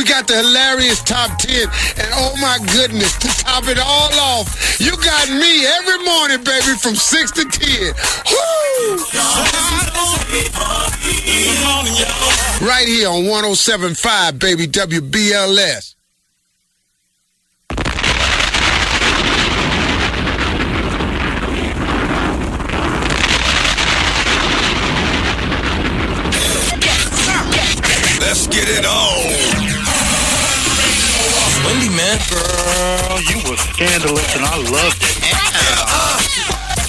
got the hilarious top 10. And oh my goodness, to top it all off, you got me every morning, baby, from 6 to 10. Woo! Right here on 107.5, baby, WBLS. Let's get it on. Wendy, man. Girl, you were scandalous and I loved it.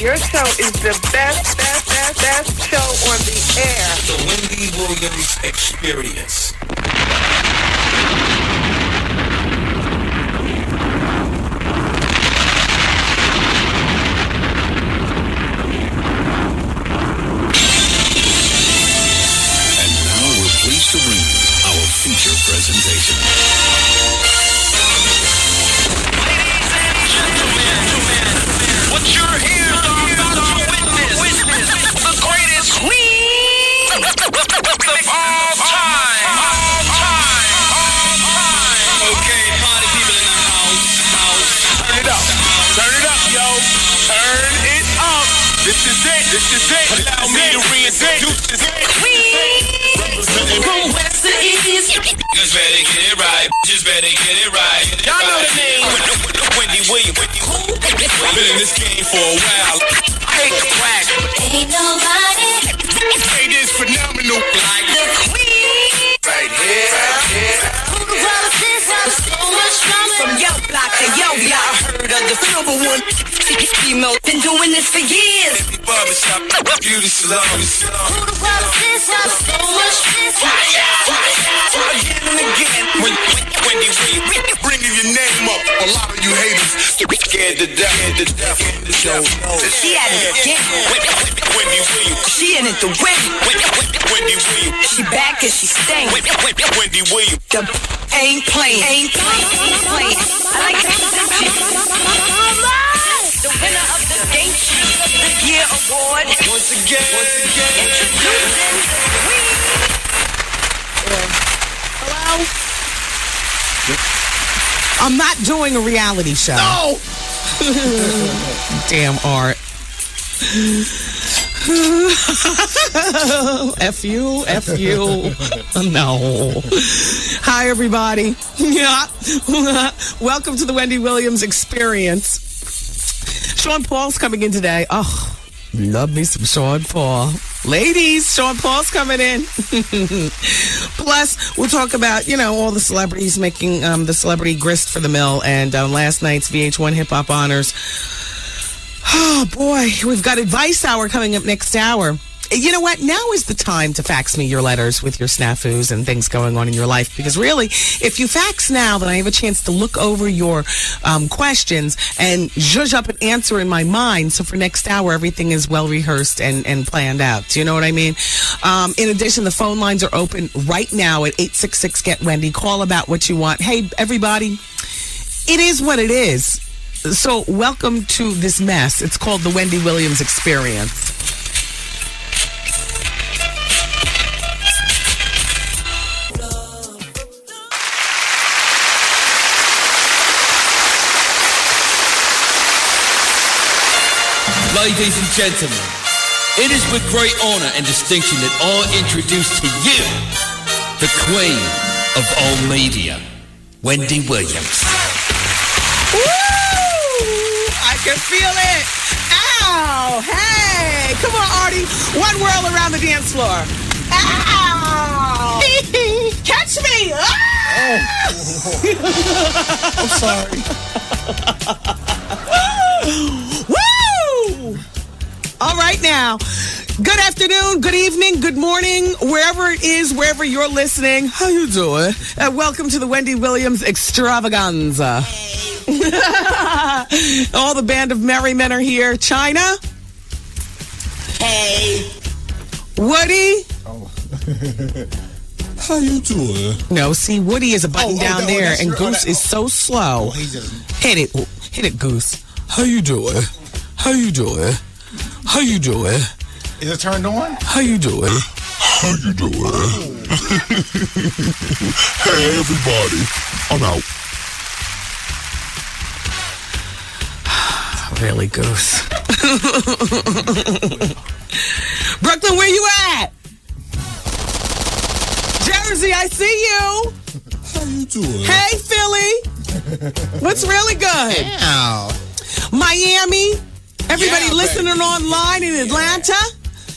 Your show is the best show on the air. The Wendy Williams Experience. And now we're pleased to bring you our feature presentation. Ladies and gentlemen, what you're here about to witness, the greatest queen of all time. Okay, party people in the house. Turn it up, yo. Turn it up. This is it. Allow me to reintroduce this queen. From west to east. Just better get it right. Y'all know the name. Wendy Williams. Been in this game for a while. Take a crack. Ain't nobody It is phenomenal. like the queen. Right here. Who the world is this? So much drama. From yo block to yo block, heard of the number one female. Been doing this for years. Barbershop, beauty salon. Who the world is this? So much this. Again and again. Wendy Williams. Bringing your name up. A lot of you haters Scared to death. She at it again. Wendy Williams. She in it the win. Wendy Williams. She back and she staying. Wendy Williams. The ain't playing. I like that. The winner of the Gangster of the Year Award. Once again. Introducing the queen. Hello? I'm not doing a reality show. No! Damn Art. F you. No. Hi, everybody. Yeah. Welcome to the Wendy Williams Experience. Sean Paul's coming in today. Oh, love me some Sean Paul. Ladies, Sean Paul's coming in. Plus, we'll talk about, all the celebrities making the celebrity grist for the mill and last night's VH1 Hip Hop Honors. Oh, boy. We've got Advice Hour coming up next hour. You know what? Now is the time to fax me your letters with your snafus and things going on in your life. Because really, if you fax now, then I have a chance to look over your questions and zhuzh up an answer in my mind. So for next hour, everything is well rehearsed and planned out. Do you know what I mean? In addition, the phone lines are open right now at 866-GET-WENDY. Call about what you want. Hey, everybody, it is what it is. So welcome to this mess. It's called the Wendy Williams Experience. Ladies and gentlemen, it is with great honor and distinction that I introduce to you the queen of all media, Wendy Williams. Woo! I can feel it. Ow! Hey! Come on, Artie. One whirl around the dance floor. Ow! Catch me! Ah! I'm sorry. Woo! All right now. Good afternoon, good evening, good morning, wherever it is, wherever you're listening. How you doing? And welcome to the Wendy Williams Extravaganza. Hey. All the band of merry men are here. China. Hey. Woody. Oh. How you doing? No, see, Woody is a button down there, and Goose is so slow. Hit it, Goose. How you doing? How you doing? How you doing? Is it turned on? How you doing? How you doing? Hey, everybody. I'm out. Really, Goose. Brooklyn, where you at? Jersey, I see you. How you doing? Hey, Philly. What's really good? Ow. Miami. Everybody Yeah, listening baby. online in Atlanta?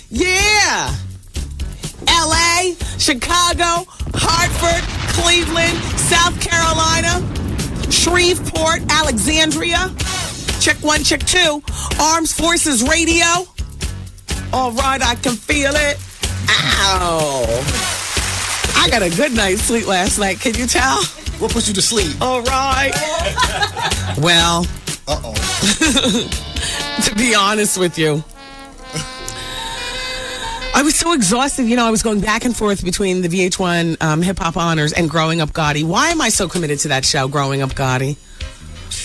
Yeah. LA, Chicago, Hartford, Cleveland, South Carolina, Shreveport, Alexandria. Check 1, check 2. Armed Forces Radio. All right, I can feel it. Ow. I got a good night's sleep last night. Can you tell? What put you to sleep? All right. Well, Uh-oh. to be honest with you, I was so exhausted. You know, I was going back and forth between the VH1 Hip Hop Honors and Growing Up Gotti. Why am I so committed to that show, Growing Up Gotti?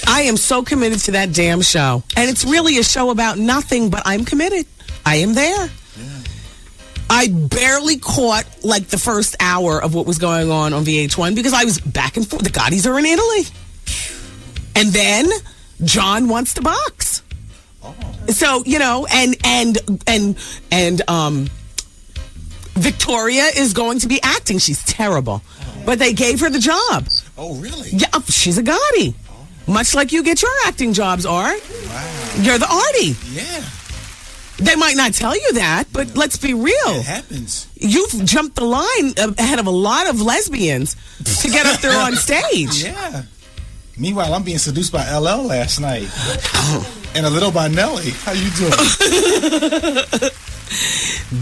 I am so committed to that damn show. And it's really a show about nothing, but I'm committed. I am there. I barely caught like the first hour of what was going on VH1 because I was back and forth. The Gottis are in Italy. And then John wants to box. So, you know, and Victoria is going to be acting. She's terrible. But they gave her the job. Oh, really? Yeah, she's a Gotti. Much like you get your acting jobs, Art. Wow. You're the Artie. Yeah. They might not tell you that, but let's be real. It happens. You've jumped the line ahead of a lot of lesbians to get up there on stage. Yeah. Meanwhile, I'm being seduced by LL last night. And a little by Nelly. How you doing?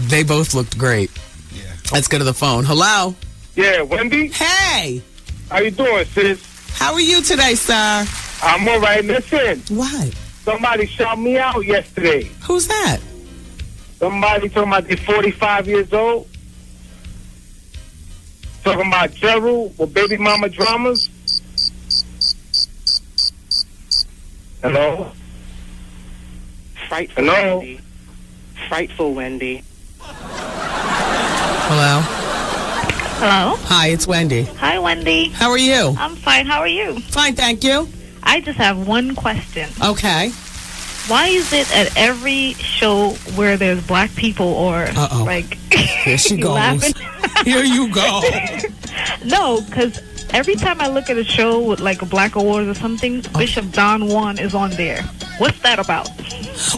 They both looked great. Yeah. Let's go to the phone. Hello? Yeah, Wendy? Hey! How you doing, sis? How are you today, sir? I'm all right. Listen, What? somebody shot me out yesterday. Who's that? Somebody talking about they're 45 years old. Talking about Gerald with baby mama dramas. Hello? Frightful Hello? Wendy. Frightful Wendy. Hello? Hello. Hi, it's Wendy. Hi, Wendy. How are you? I'm fine. How are you? Fine, thank you. I just have one question. Okay. Why is it at every show where there's black people or like Here she goes. laughing? Here you go. No, because every time I look at a show with like a black awards or something, Bishop Don Juan is on there. What's that about?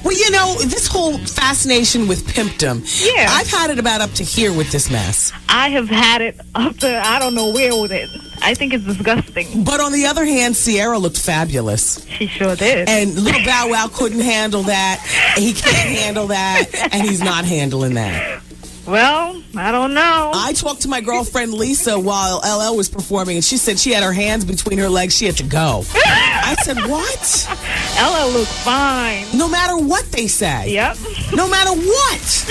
Well, you know, this whole fascination with pimpdom. Yeah. I've had it about up to here with this mess. I have had it up to I don't know where with it. I think it's disgusting. But on the other hand, Sierra looked fabulous. She sure did. And little Bow Wow couldn't handle that. He can't handle that. And he's not handling that. Well, I don't know. I talked to my girlfriend Lisa while LL was performing, and she said she had her hands between her legs. She had to go. I said, what? LL looks fine. No matter what they say. Yep. No matter what.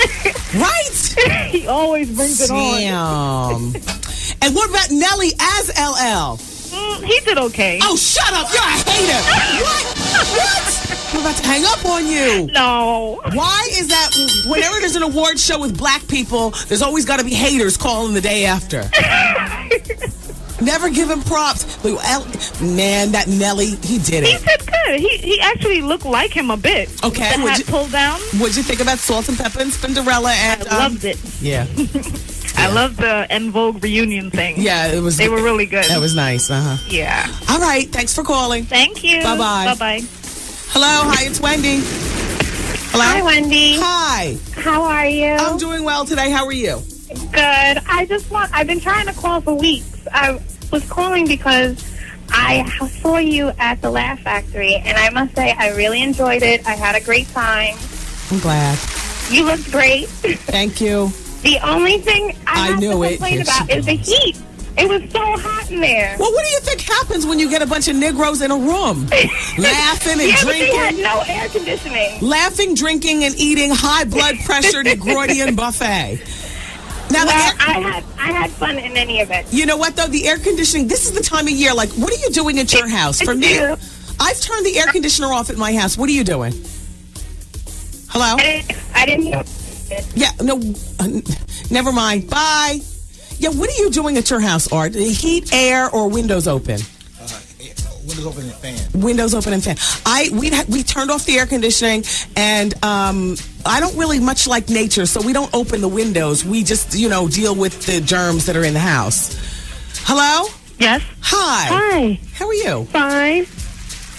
Right? He always brings it on. Damn. And what about Nelly as LL? He did okay. Oh, shut up. You're a hater. What? What? I'm about to hang up on you. No. Why is that whenever there's an award show with black people, there's always got to be haters calling the day after? Never give him props. Man, that Nelly, he did it. He did good. He actually looked like him a bit. Okay. The hat pulled down. What'd you think about Salt and Pepper and Spinderella? And, I loved it. Yeah. I loved the En Vogue reunion thing. Yeah, it was. They were really good. That was nice. Yeah. All right. Thanks for calling. Thank you. Bye-bye. Bye-bye. Hello. Hi, it's Wendy. Hello. Hi, Wendy. Hi. How are you? I'm doing well today. How are you? Good. I've been trying to call for weeks. I was calling because I saw you at the Laugh Factory, and I must say I really enjoyed it. I had a great time. I'm glad. You looked great. Thank you. The only thing I have to knew it. complain Here about she is the heat. It was so hot in there. Well, what do you think happens when you get a bunch of Negroes in a room? Laughing and yeah, drinking. But they had no air conditioning. Laughing, drinking, and eating high blood pressure Negroidian buffet. Now, I had fun in any event. You know what, though? The air conditioning, this is the time of year. Like, what are you doing at your house? For me, I've turned the air conditioner off at my house. What are you doing? Hello? I didn't know. Yeah, no, never mind. Bye. Yeah, what are you doing at your house, Art? Heat, air, or windows open? Windows open and fan. Windows open and fan. We turned off the air conditioning, and I don't really much like nature, so we don't open the windows. We just, deal with the germs that are in the house. Hello? Yes. Hi. Hi. How are you? Fine.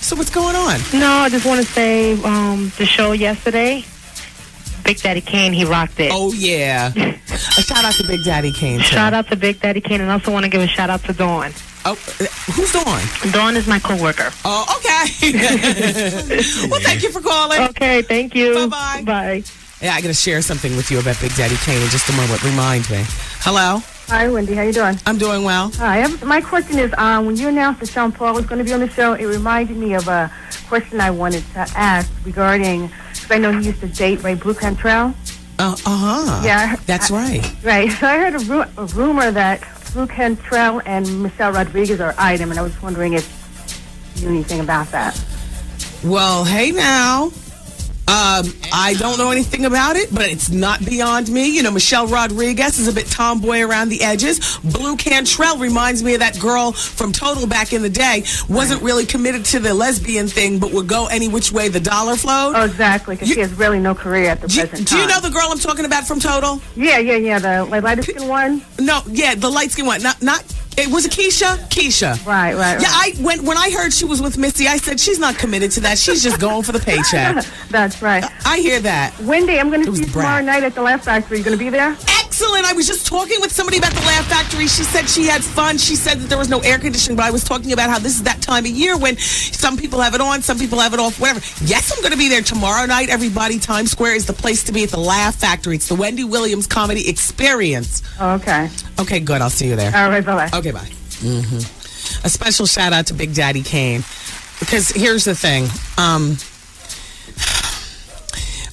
So what's going on? No, I just want to say the show yesterday, Big Daddy Kane, he rocked it. Oh, yeah. A shout out to Big Daddy Kane, too. Shout out to Big Daddy Kane, and I also want to give a shout out to Dawn. Oh, who's Dawn? Dawn is my coworker. Oh, okay. Well, thank you for calling. Okay, thank you. Bye-bye. Bye. Yeah, I got to share something with you about Big Daddy Kane in just a moment. Remind me. Hello? Hi, Wendy. How you doing? I'm doing well. Hi. My question is, when you announced that Sean Paul was going to be on the show, it reminded me of a question I wanted to ask regarding, because I know he used to date Blue Cantrell. Uh-huh. Yeah. That's right. Right. So I heard a rumor that Blue Cantrell and Michelle Rodriguez are item, and I was wondering if you knew anything about that. Well, hey now. I don't know anything about it, but it's not beyond me. Michelle Rodriguez is a bit tomboy around the edges. Blue Cantrell reminds me of that girl from Total back in the day. Wasn't really committed to the lesbian thing, but would go any which way the dollar flowed. Oh, exactly, because she has really no career at the present time. Do you know the girl I'm talking about from Total? Yeah, the lighter skin one? No, yeah, the light skin one. Not. It was Keisha? Keisha. Right. Yeah, when I heard she was with Missy, I said, she's not committed to that. She's just going for the paycheck. That's right. I hear that. Wendy, I'm going to see you tomorrow night at the Laugh Factory. You going to be there? Excellent. I was just talking with somebody about the Laugh Factory. She said she had fun. She said that there was no air conditioning, but I was talking about how this is that time of year when some people have it on, some people have it off, whatever. Yes, I'm going to be there tomorrow night. Everybody, Times Square is the place to be at the Laugh Factory. It's the Wendy Williams Comedy Experience. Oh, okay. Okay, good. I'll see you there. All right, bye-bye. Okay, bye. Mm-hmm. A special shout out to Big Daddy Kane, because here's the thing.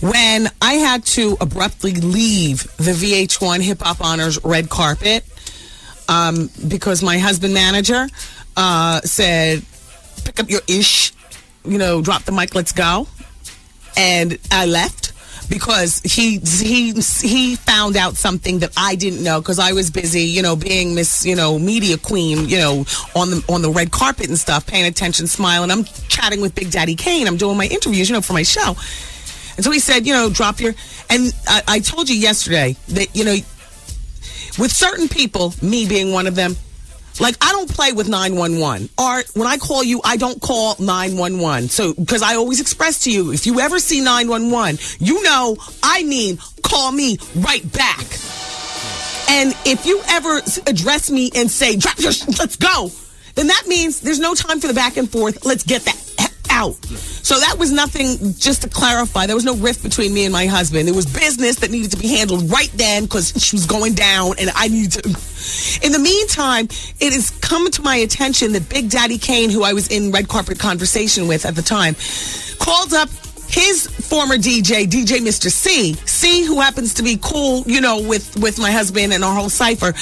When I had to abruptly leave the VH1 Hip Hop Honors red carpet, because my husband manager said, pick up your ish, drop the mic, let's go. And I left because he found out something that I didn't know, because I was busy, being Miss, media queen, on the red carpet and stuff, paying attention, smiling. I'm chatting with Big Daddy Kane. I'm doing my interviews, for my show. And so he said, drop your... And I told you yesterday that, with certain people, me being one of them, like, I don't play with 911. Art, when I call you, I don't call 911. So, because I always express to you, if you ever see 911, I mean, call me right back. And if you ever address me and say, drop your... let's go, then that means there's no time for the back and forth. Let's get that out. So that was nothing, just to clarify, there was no rift between me and my husband. It was business that needed to be handled right then, because she was going down and I needed to... In the meantime, it has come to my attention that Big Daddy Kane, who I was in red carpet conversation with at the time, called up his former DJ Mr. C, who happens to be cool, with my husband and our whole cipher.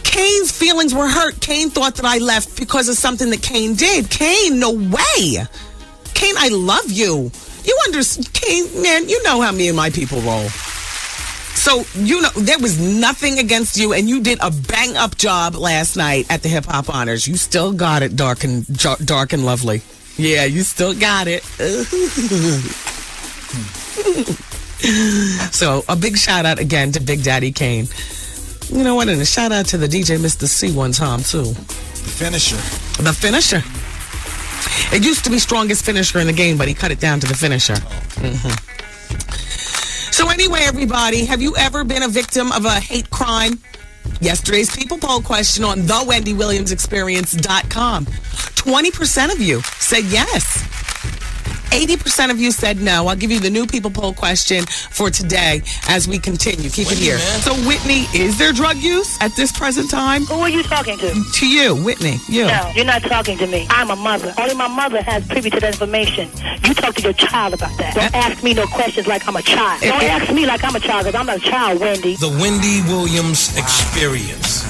Kane's feelings were hurt. Kane thought that I left because of something that Kane did. Kane, no way. Kane, I love you. You understand, Kane, man, you know how me and my people roll. So, there was nothing against you, and you did a bang-up job last night at the Hip Hop Honors. You still got it, dark and lovely. Yeah, you still got it. So, a big shout-out again to Big Daddy Kane. You know what? And a shout out to the DJ Mr. C one time, too. The finisher. It used to be strongest finisher in the game, but he cut it down to the finisher. So anyway, everybody, have you ever been a victim of a hate crime? Yesterday's People Poll question on thewendywilliamsexperience.com. 20% of you said yes. 80% of you said no. I'll give you the new People Poll question for today as we continue. Keep it here. So, Whitney, is there drug use at this present time? Who are you talking to? To you, Whitney. You. No, you're not talking to me. I'm a mother. Only my mother has privy to that information. You talk to your child about that. Don't ask me no questions like I'm a child. Don't ask me like I'm a child, because I'm not a child, Wendy. The Wendy Williams Experience.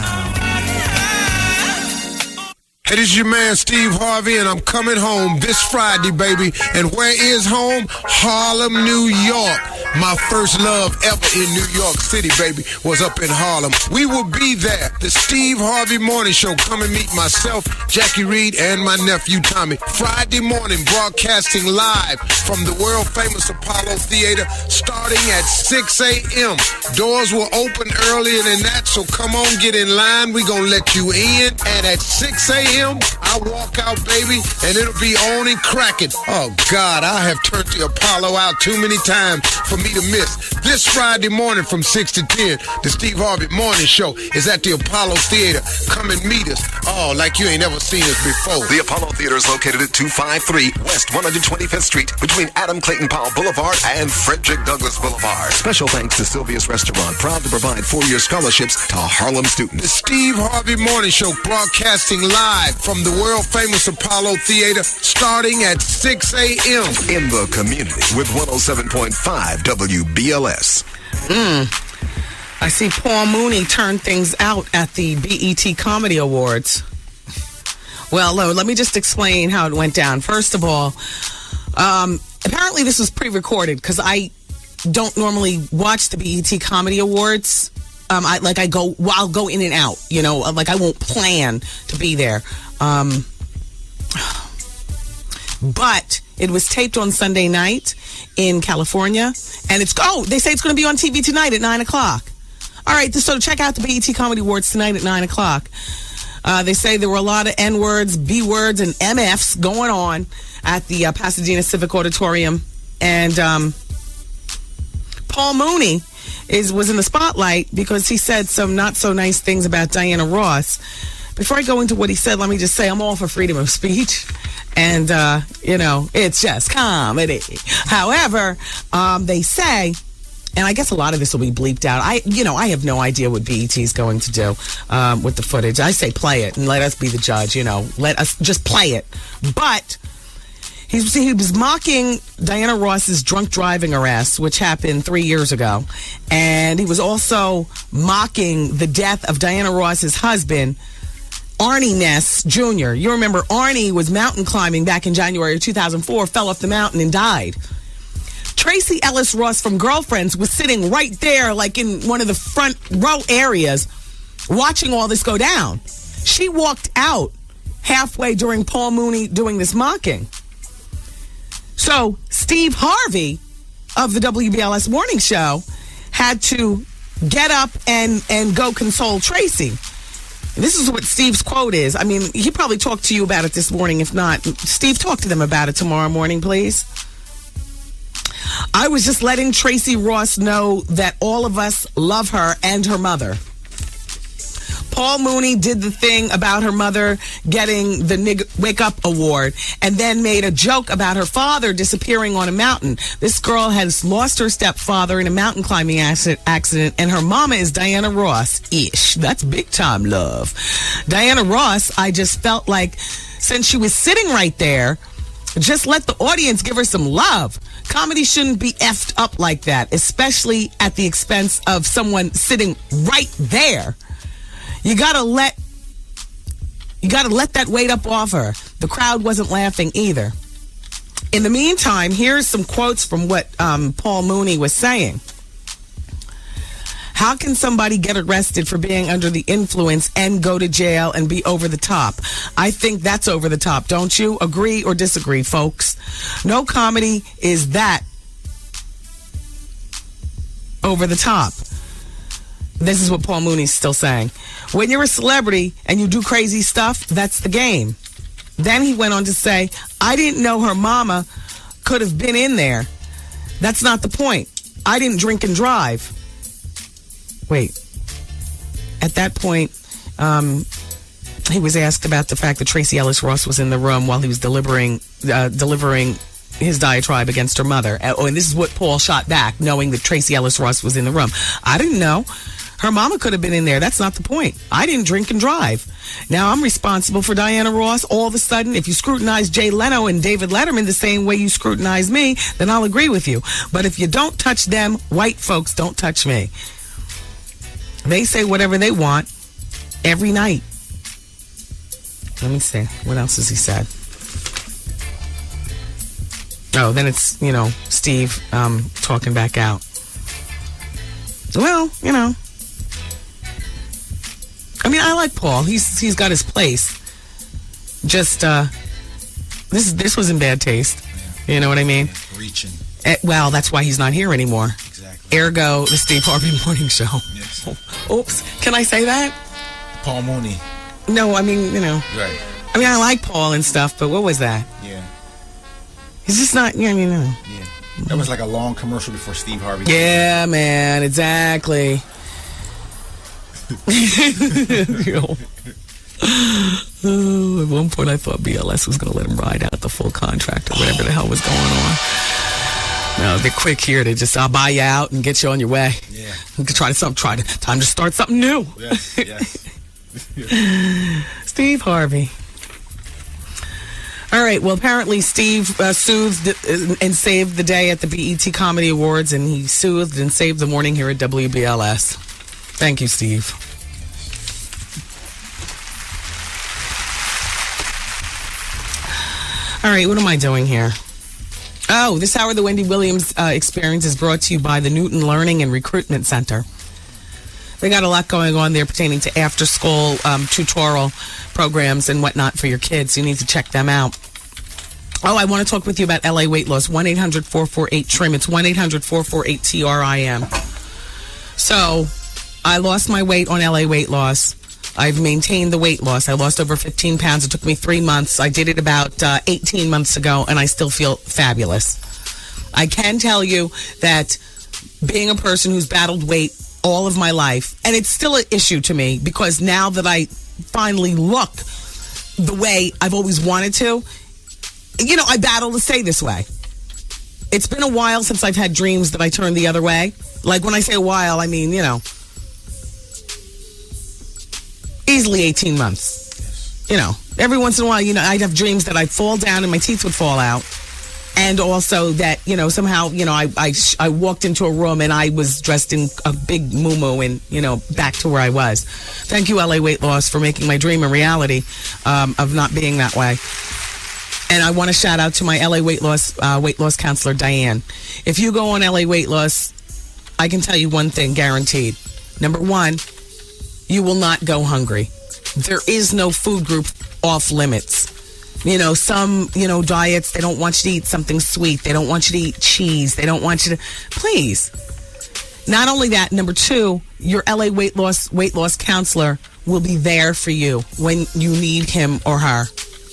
Hey, this is your man Steve Harvey, and I'm coming home this Friday, baby. And where is home? Harlem, New York. My first love ever in New York City, baby, was up in Harlem. We will be there. The Steve Harvey Morning Show. Come and meet myself, Jackie Reed, and my nephew Tommy. Friday morning, broadcasting live from the world-famous Apollo Theater, starting at 6 a.m. Doors will open earlier than that, so come on, get in line. We're going to let you in. And at 6 a.m., I walk out, baby, and it'll be on and cracking. Oh, God, I have turned the Apollo out too many times for me to miss. This Friday morning from 6 to 10, the Steve Harvey Morning Show is at the Apollo Theater. Come and meet us. Oh, like you ain't never seen us before. The Apollo Theater is located at 253 West 125th Street between Adam Clayton Powell Boulevard and Frederick Douglass Boulevard. Special thanks to Sylvia's Restaurant, proud to provide 4-year scholarships to Harlem students. The Steve Harvey Morning Show broadcasting live from the world-famous Apollo Theater starting at 6 a.m. in the community with 107.5 WBLS. I see Paul Mooney turned things out at the BET Comedy Awards. Well, let me just explain how it went down. First of all, apparently this was pre-recorded because I don't normally watch the BET Comedy Awards. I'll go in and out, you know, like I won't plan to be there. But it was taped on Sunday night in California, and they say it's going to be on TV tonight at 9 o'clock. All right, so check out the BET Comedy Awards tonight at 9 o'clock. They say there were a lot of N-words, B-words, and MFs going on at the Pasadena Civic Auditorium. And Paul Mooney was in the spotlight because he said some not-so-nice things about Diana Ross. Before I go into what he said, let me just say I'm all for freedom of speech. And, it's just comedy. However, they say, and I guess a lot of this will be bleeped out. I have no idea what BET is going to do with the footage. I say play it and let us be the judge, let us just play it. But he was mocking Diana Ross's drunk driving arrest, which happened 3 years ago. And he was also mocking the death of Diana Ross's husband, Arnie Ness Jr. You remember Arnie was mountain climbing back in January of 2004, fell off the mountain and died. Tracy Ellis Ross from Girlfriends was sitting right there, like in one of the front row areas, watching all this go down. She walked out halfway during Paul Mooney doing this mocking. So Steve Harvey of the WBLS Morning Show had to get up and go console Tracy. This is what Steve's quote is. I mean, he probably talked to you about it this morning. If not, Steve, talk to them about it tomorrow morning, please. I was just letting Tracy Ross know that all of us love her and her mother. Paul Mooney did the thing about her mother getting the Wake Up Award and then made a joke about her father disappearing on a mountain. This girl has lost her stepfather in a mountain climbing accident, and her mama is Diana Ross. Ish. That's big time love. Diana Ross, I just felt like since she was sitting right there, just let the audience give her some love. Comedy shouldn't be effed up like that, especially at the expense of someone sitting right there. You gotta let that weight up off her. The crowd wasn't laughing either. In the meantime, here's some quotes from what Paul Mooney was saying. How can somebody get arrested for being under the influence and go to jail and be over the top? I think that's over the top, don't you? Agree or disagree, folks? No comedy is that over the top. This is what Paul Mooney's still saying. When you're a celebrity and you do crazy stuff, that's the game. Then he went on to say, I didn't know her mama could have been in there. That's not the point. I didn't drink and drive. Wait. At that point, he was asked about the fact that Tracy Ellis Ross was in the room while he was delivering his diatribe against her mother. Oh, and this is what Paul shot back, knowing that Tracy Ellis Ross was in the room. I didn't know. Her mama could have been in there. That's not the point. I didn't drink and drive. Now I'm responsible for Diana Ross. All of a sudden, if you scrutinize Jay Leno and David Letterman the same way you scrutinize me, then I'll agree with you. But if you don't touch them, white folks don't touch me. They say whatever they want every night. Let me see. What else has he said? Oh, then it's, Steve talking back out. Well, I mean, I like Paul. He's got his place. Just, this was in bad taste. You know what I mean? Reaching. Well, that's why he's not here anymore. Exactly. Ergo, the Steve Harvey Morning Show. Yes. Oops. Can I say that? Paul Mooney. No, I mean, Right. I mean, I like Paul and stuff, but what was that? Yeah. He's just not, Yeah. That was like a long commercial before Steve Harvey. Yeah, man, exactly. At one point, I thought BLS was going to let him ride out the full contract or whatever the hell was going on. No, they're quick here. They just, I'll buy you out and get you on your way. Yeah. You can time to start something new. Yes. Steve Harvey. All right. Well, apparently Steve soothed and saved the day at the BET Comedy Awards, and he soothed and saved the morning here at WBLS. Thank you, Steve. All right. What am I doing here? Oh, this hour of the Wendy Williams Experience is brought to you by the Newton Learning and Recruitment Center. They got a lot going on there pertaining to after-school tutorial programs and whatnot for your kids. You need to check them out. Oh, I want to talk with you about LA weight loss. 1-800-448-TRIM. It's 1-800-448-TRIM. So, I lost my weight on LA weight loss. I've maintained the weight loss. I lost over 15 pounds. It took me 3 months. I did it about 18 months ago, and I still feel fabulous. I can tell you that being a person who's battled weight all of my life, and it's still an issue to me because now that I finally look the way I've always wanted to, I battle to stay this way. It's been a while since I've had dreams that I turned the other way. Like when I say a while, I mean, easily 18 months. Every once in a while, I'd have dreams that I'd fall down and my teeth would fall out. And also that, somehow, I walked into a room and I was dressed in a big muumuu and, back to where I was. Thank you, LA Weight Loss, for making my dream a reality of not being that way. And I want to shout out to my LA weight loss counselor, Diane. If you go on LA Weight Loss, I can tell you one thing guaranteed. Number one, you will not go hungry. There is no food group off limits. Some, diets, they don't want you to eat something sweet. They don't want you to eat cheese. They don't want you to, please. Not only that, number two, your LA weight loss counselor will be there for you when you need him or her.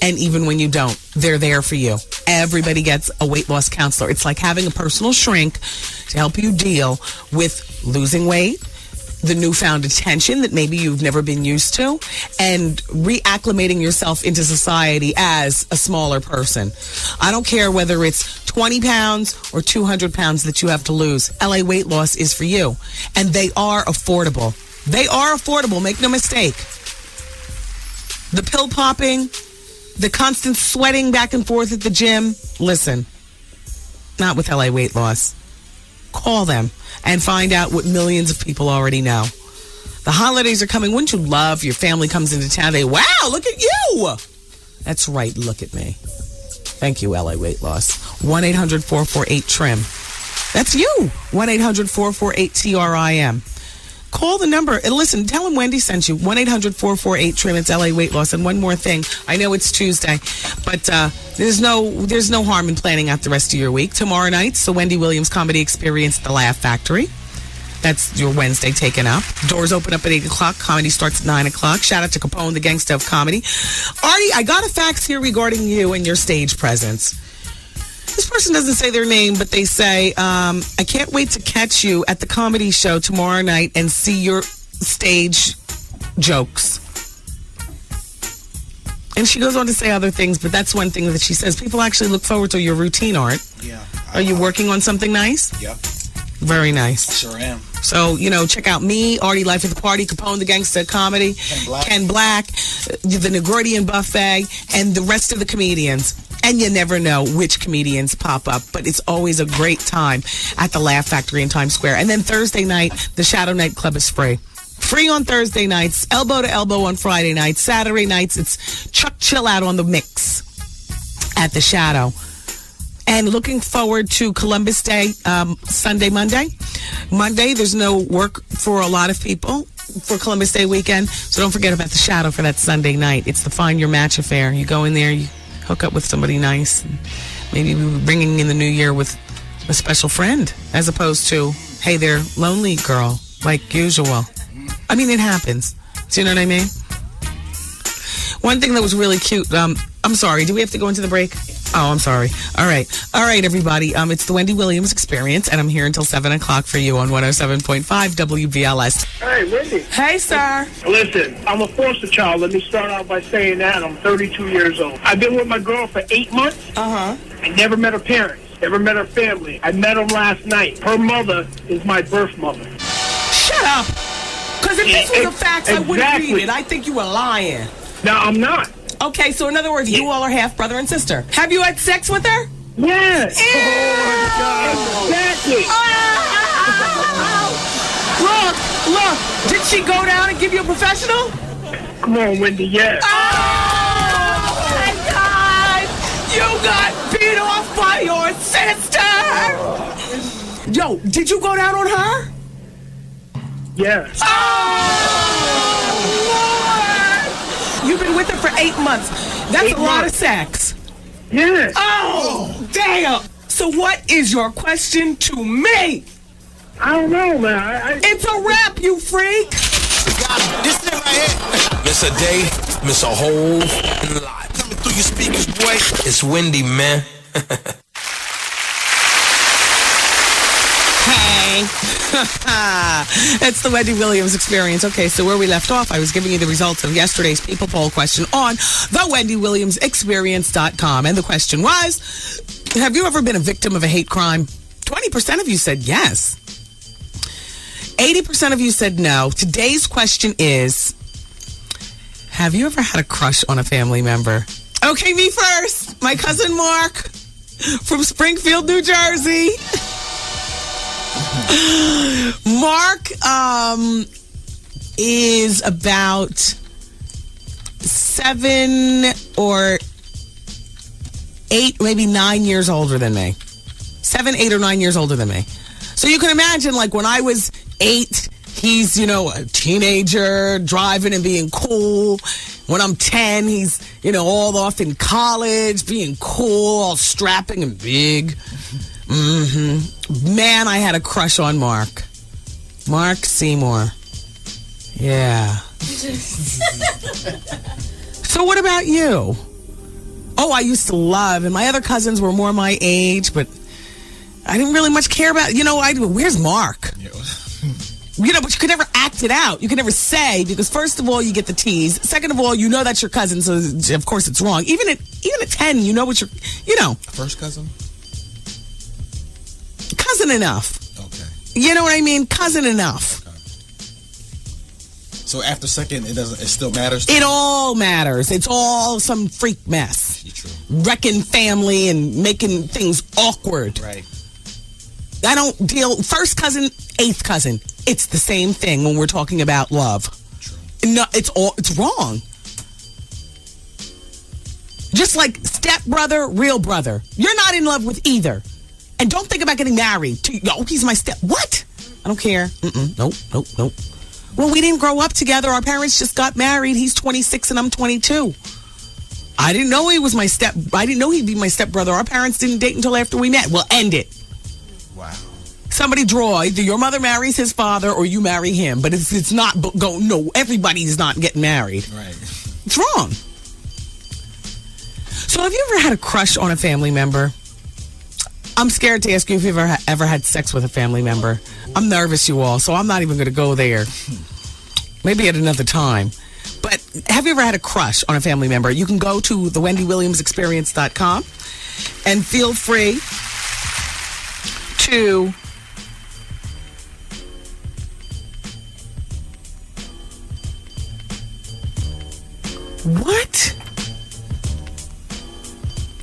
And even when you don't, they're there for you. Everybody gets a weight loss counselor. It's like having a personal shrink to help you deal with losing weight, the newfound attention that maybe you've never been used to, and reacclimating yourself into society as a smaller person. I don't care whether it's 20 pounds or 200 pounds that you have to lose. LA Weight Loss is for you. And they are affordable. They are affordable, make no mistake. The pill popping, the constant sweating back and forth at the gym, listen, not with LA Weight Loss. Call them and find out what millions of people already know. The holidays are coming. Wouldn't you love your family comes into town? Wow, look at you. That's right, look at me. Thank you, LA Weight Loss. 1-800-448-TRIM. That's you. 1-800-448-TRIM. Call the number and listen, tell them Wendy sent you. 1-800-448-TRIM. It's LA Weight Loss. And one more thing. I know it's Tuesday, but there's no harm in planning out the rest of your week. Tomorrow night's the Wendy Williams Comedy Experience at the Laugh Factory. That's your Wednesday taken up. Doors open up at 8 o'clock. Comedy starts at 9 o'clock. Shout out to Capone, the gangsta of comedy. Artie, I got a fax here regarding you and your stage presence. This person doesn't say their name, but they say, I can't wait to catch you at the comedy show tomorrow night and see your stage jokes. And she goes on to say other things, but that's one thing that she says. People actually look forward to your routine, Art. Yeah. Are you working on something nice? Yep. Very nice. Sure am. So, check out me, Artie, Life at the Party, Capone, the Gangsta of Comedy, Ken Black, the Negroidian Buffet, and the rest of the comedians. And you never know which comedians pop up, but it's always a great time at the Laugh Factory in Times Square. And then Thursday night, the Shadow Night Club is free. Free on Thursday nights, elbow to elbow on Friday nights. Saturday nights, it's Chuck Chill Out on the mix at the Shadow. And looking forward to Columbus Day, Sunday, Monday. Monday, there's no work for a lot of people for Columbus Day weekend. So don't forget about the Shadow for that Sunday night. It's the Find Your Match affair. You go in there, you hook up with somebody nice. Maybe we're bringing in the new year with a special friend as opposed to, hey there, lonely girl, like usual. I mean, it happens. Do you know what I mean? One thing that was really cute, I'm sorry, do we have to go into the break? Oh, I'm sorry. All right, everybody. It's the Wendy Williams Experience, and I'm here until 7 o'clock for you on 107.5 WBLS. Hey, Wendy. Hey, sir. Listen, I'm a foster child. Let me start out by saying that. I'm 32 years old. I've been with my girl for 8 months. Uh-huh. I never met her parents. Never met her family. I met them last night. Her mother is my birth mother. Shut up. Because if this was a fact, I wouldn't read it. I think you were lying. No, I'm not. Okay, so in other words, you all are half brother and sister. Have you had sex with her? Yes. Ew. Oh, exactly. Oh. Look. Did she go down and give you a professional? Come on, Wendy, yes. Oh, my God. You got beat off by your sister. Yo, did you go down on her? Yes. You've been with her for 8 months. That's a lot of sex. Yeah. Oh, damn. So what is your question to me? I don't know, man. It's a rap, you freak. This thing right here. Miss a day, miss a whole lot. Coming through your speakers, boy. It's Wendy, man. Hey. It's the Wendy Williams Experience. Okay, so where we left off, I was giving you the results of yesterday's People Poll question on the WendyWilliamsExperience.com. And the question was, have you ever been a victim of a hate crime? 20% of you said yes. 80% of you said no. Today's question is, have you ever had a crush on a family member? Okay, me first. My cousin Mark from Springfield, New Jersey. Mark is about 7 or 8, maybe 9 years older than me. 7, 8, or 9 years older than me. So you can imagine, like, when I was 8, he's, a teenager, driving and being cool. When I'm 10, he's, all off in college, being cool, all strapping and big. Man, I had a crush on Mark. Mark Seymour. Yeah. So what about you? Oh, I used to love, and my other cousins were more my age, but I didn't really much care about, where's Mark? But you could never act it out. You could never say, because first of all, you get the tease. Second of all, that's your cousin, so of course it's wrong. Even at 10, what you're, First cousin? Cousin enough. Okay. You know what I mean? Cousin enough. Okay. So after second, it still matters? It all matters. It's all some freak mess. True. Wrecking family and making things awkward. Right. I don't deal, first cousin, eighth cousin. It's the same thing when we're talking about love. True. No, it's wrong. Just like stepbrother, real brother. You're not in love with either. And don't think about getting married. He's my what? I don't care. Nope. Well, we didn't grow up together. Our parents just got married. He's 26 and I'm 22. I didn't know I didn't know he'd be my stepbrother. Our parents didn't date until after we met. Well, end it. Wow. Somebody draw. Either your mother marries his father or you marry him. But if it's not, no, everybody's not getting married. Right. It's wrong. So have you ever had a crush on a family member? I'm scared to ask you if you've ever had sex with a family member. I'm nervous, you all, so I'm not even going to go there. Maybe at another time. But have you ever had a crush on a family member? You can go to thewendywilliamsexperience.com and feel free to what?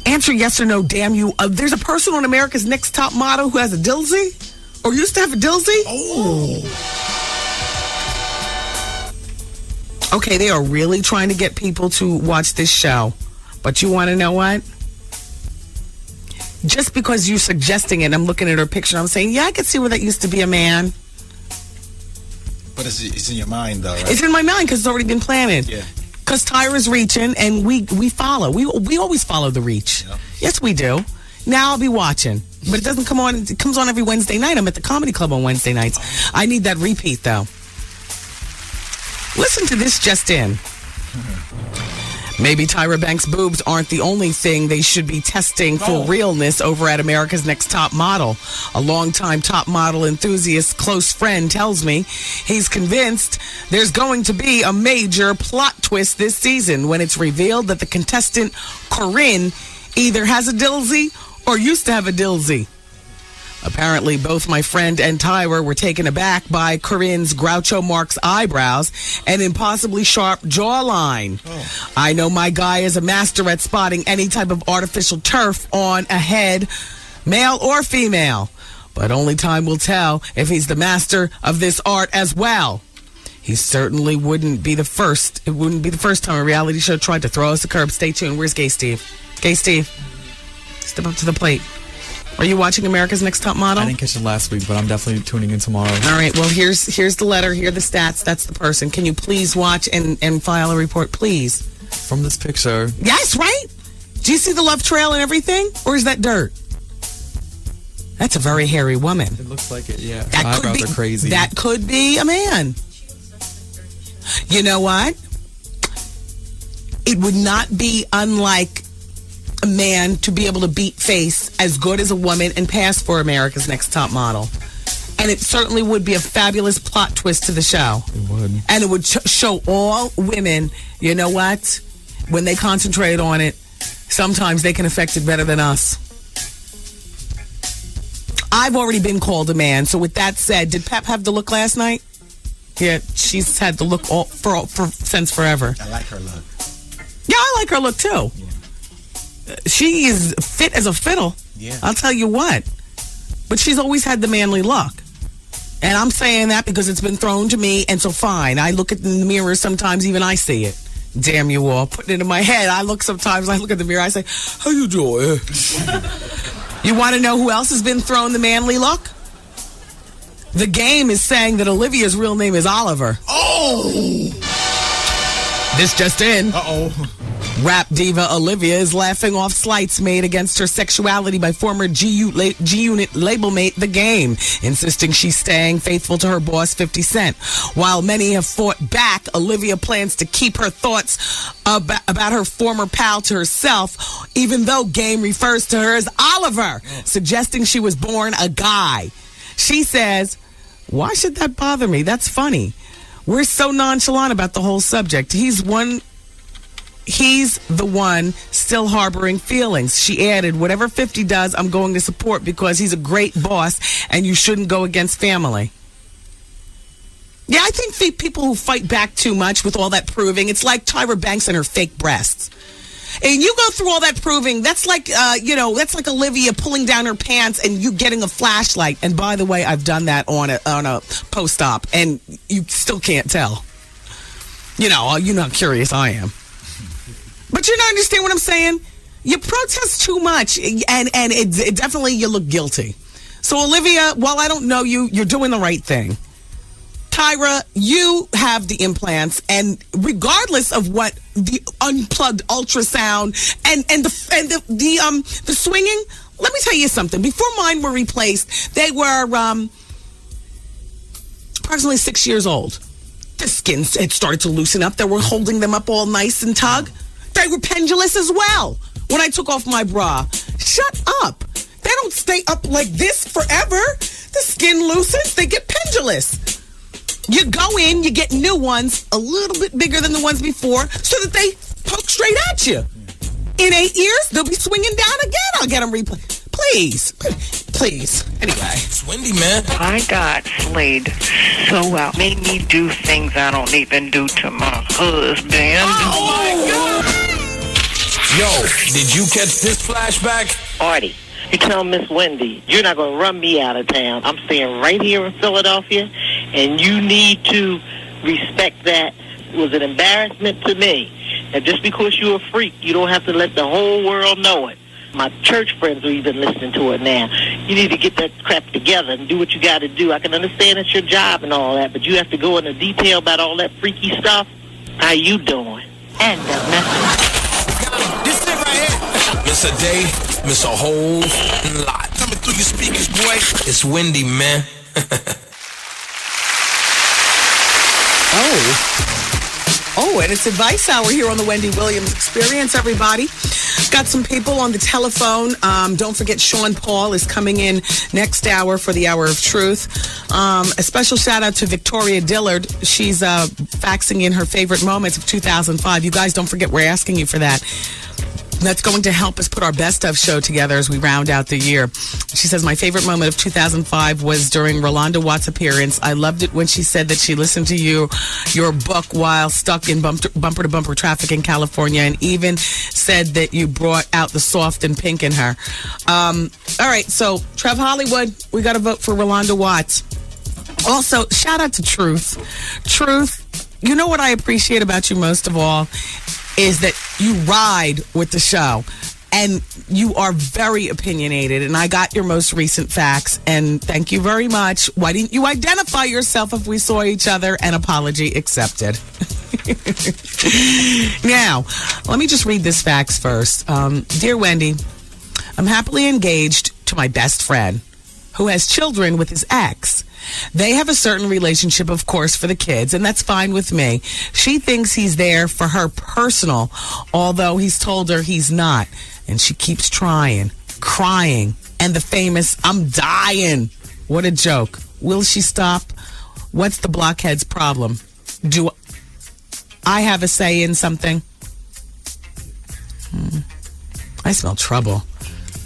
Answer yes or no, damn you. There's a person on America's Next Top Model who has a dilsey? Or used to have a dilsey? Oh. Okay, they are really trying to get people to watch this show. But you want to know what? Just because you're suggesting it, I'm looking at her picture, I'm saying, yeah, I can see where that used to be a man. But it's in your mind, though, right? It's in my mind because it's already been planted. Yeah. Because Tyra's reaching, and we follow. We always follow the reach. Yeah. Yes, we do. Now I'll be watching. But it doesn't come on. It comes on every Wednesday night. I'm at the Comedy Club on Wednesday nights. I need that repeat, though. Listen to this just in. Maybe Tyra Banks' boobs aren't the only thing they should be testing for realness over at America's Next Top Model. A longtime top model enthusiast close friend tells me he's convinced there's going to be a major plot twist this season when it's revealed that the contestant Corinne either has a dilsey or used to have a dilsey. Apparently, both my friend and Tyra were taken aback by Corinne's Groucho Marx eyebrows and impossibly sharp jawline. I know my guy is a master at spotting any type of artificial turf on a head, male or female. But only time will tell if he's the master of this art as well. He certainly wouldn't be the first. It wouldn't be the first time a reality show tried to throw us a curb. Stay tuned. Where's Gay Steve? Gay Steve, step up to the plate. Are you watching America's Next Top Model? I didn't catch it last week, but I'm definitely tuning in tomorrow. All right, well, here's the letter. Here are the stats. That's the person. Can you please watch and file a report, please? From this picture. Yes, right? Do you see the love trail and everything? Or is that dirt? That's a very hairy woman. It looks like it, yeah. That Her eyebrows are crazy. That could be a man. You know what? It would not be unlike a man to be able to beat face as good as a woman and pass for America's Next Top Model. And it certainly would be a fabulous plot twist to the show. It would. And it would show all women, you know what? When they concentrate on it, sometimes they can affect it better than us. I've already been called a man. So with that said, did Pep have the look last night? Yeah, she's had the look since forever. I like her look. Yeah, I like her look too. Yeah. She is fit as a fiddle. Yeah. I'll tell you what. But she's always had the manly look. And I'm saying that because it's been thrown to me, and so fine. I look in the mirror sometimes, even I see it. Damn you all. Putting it in my head. I look at the mirror, I say, how you doing? You want to know who else has been thrown the manly look? The Game is saying that Olivia's real name is Oliver. Oh! This just in. Uh-oh. Rap diva Olivia is laughing off slights made against her sexuality by former G-Unit label mate The Game, insisting she's staying faithful to her boss 50 Cent. While many have fought back, Olivia plans to keep her thoughts about her former pal to herself, even though Game refers to her as Oliver, suggesting she was born a guy. She says, why should that bother me? That's funny. We're so nonchalant about the whole subject. He's the one still harboring feelings. She added, whatever 50 does, I'm going to support because he's a great boss and you shouldn't go against family. Yeah, I think people who fight back too much with all that proving, it's like Tyra Banks and her fake breasts. And you go through all that proving, that's like, that's like Olivia pulling down her pants and you getting a flashlight. And by the way, I've done that on a post-op and you still can't tell. You know how curious I am. But you don't understand what I'm saying? You protest too much, and it definitely you look guilty. So, Olivia, while I don't know you, you're doing the right thing. Tyra, you have the implants, and regardless of what the unplugged ultrasound and the swinging, let me tell you something. Before mine were replaced, they were approximately 6 years old. The skin had started to loosen up. They were holding them up all nice and tug. They were pendulous as well when I took off my bra. Shut up. They don't stay up like this forever. The skin loosens. They get pendulous. You go in, you get new ones, a little bit bigger than the ones before, so that they poke straight at you. In 8 years, they'll be swinging down again. I'll get them replayed. Please. Anyway. It's Wendy, man. I got slayed so well. Made me do things I don't even do to my husband. Oh, my God! Yo, did you catch this flashback? Artie, you tell Miss Wendy, you're not going to run me out of town. I'm staying right here in Philadelphia, and you need to respect that was an embarrassment to me. And just because you're a freak, you don't have to let the whole world know it. My church friends are even listening to it now. You need to get that crap together and do what you got to do. I can understand it's your job and all that, but you have to go into detail about all that freaky stuff. How you doing? End of message. This is it right here. Miss a day, miss a whole lot. Coming through your speakers, boy. It's Wendy, man. Oh, and it's Advice Hour here on the Wendy Williams Experience, everybody. Got some people on the telephone. Don't forget, Sean Paul is coming in next hour for the Hour of Truth. A special shout out to Victoria Dillard. She's faxing in her favorite moments of 2005. You guys, don't forget, we're asking you for that. That's going to help us put our best of show together as we round out the year. She says, my favorite moment of 2005 was during Rolanda Watt's appearance. I loved it when she said that she listened to your book while stuck in bumper-to-bumper traffic in California, and even said that you brought out the soft and pink in her. All right, so Trev Hollywood, we got to vote for Rolanda Watts. Also, shout out to Truth. Truth, you know what I appreciate about you most of all is that you ride with the show, and you are very opinionated, and I got your most recent facts, and thank you very much. Why didn't you identify yourself if we saw each other? An apology accepted. Now, let me just read this fax first. Dear Wendy, I'm happily engaged to my best friend who has children with his ex. They have a certain relationship, of course, for the kids, and that's fine with me. She thinks he's there for her personal, although he's told her he's not. And she keeps trying, crying, and the famous, I'm dying. What a joke. Will she stop? What's the blockhead's problem? Do I have a say in something? I smell trouble.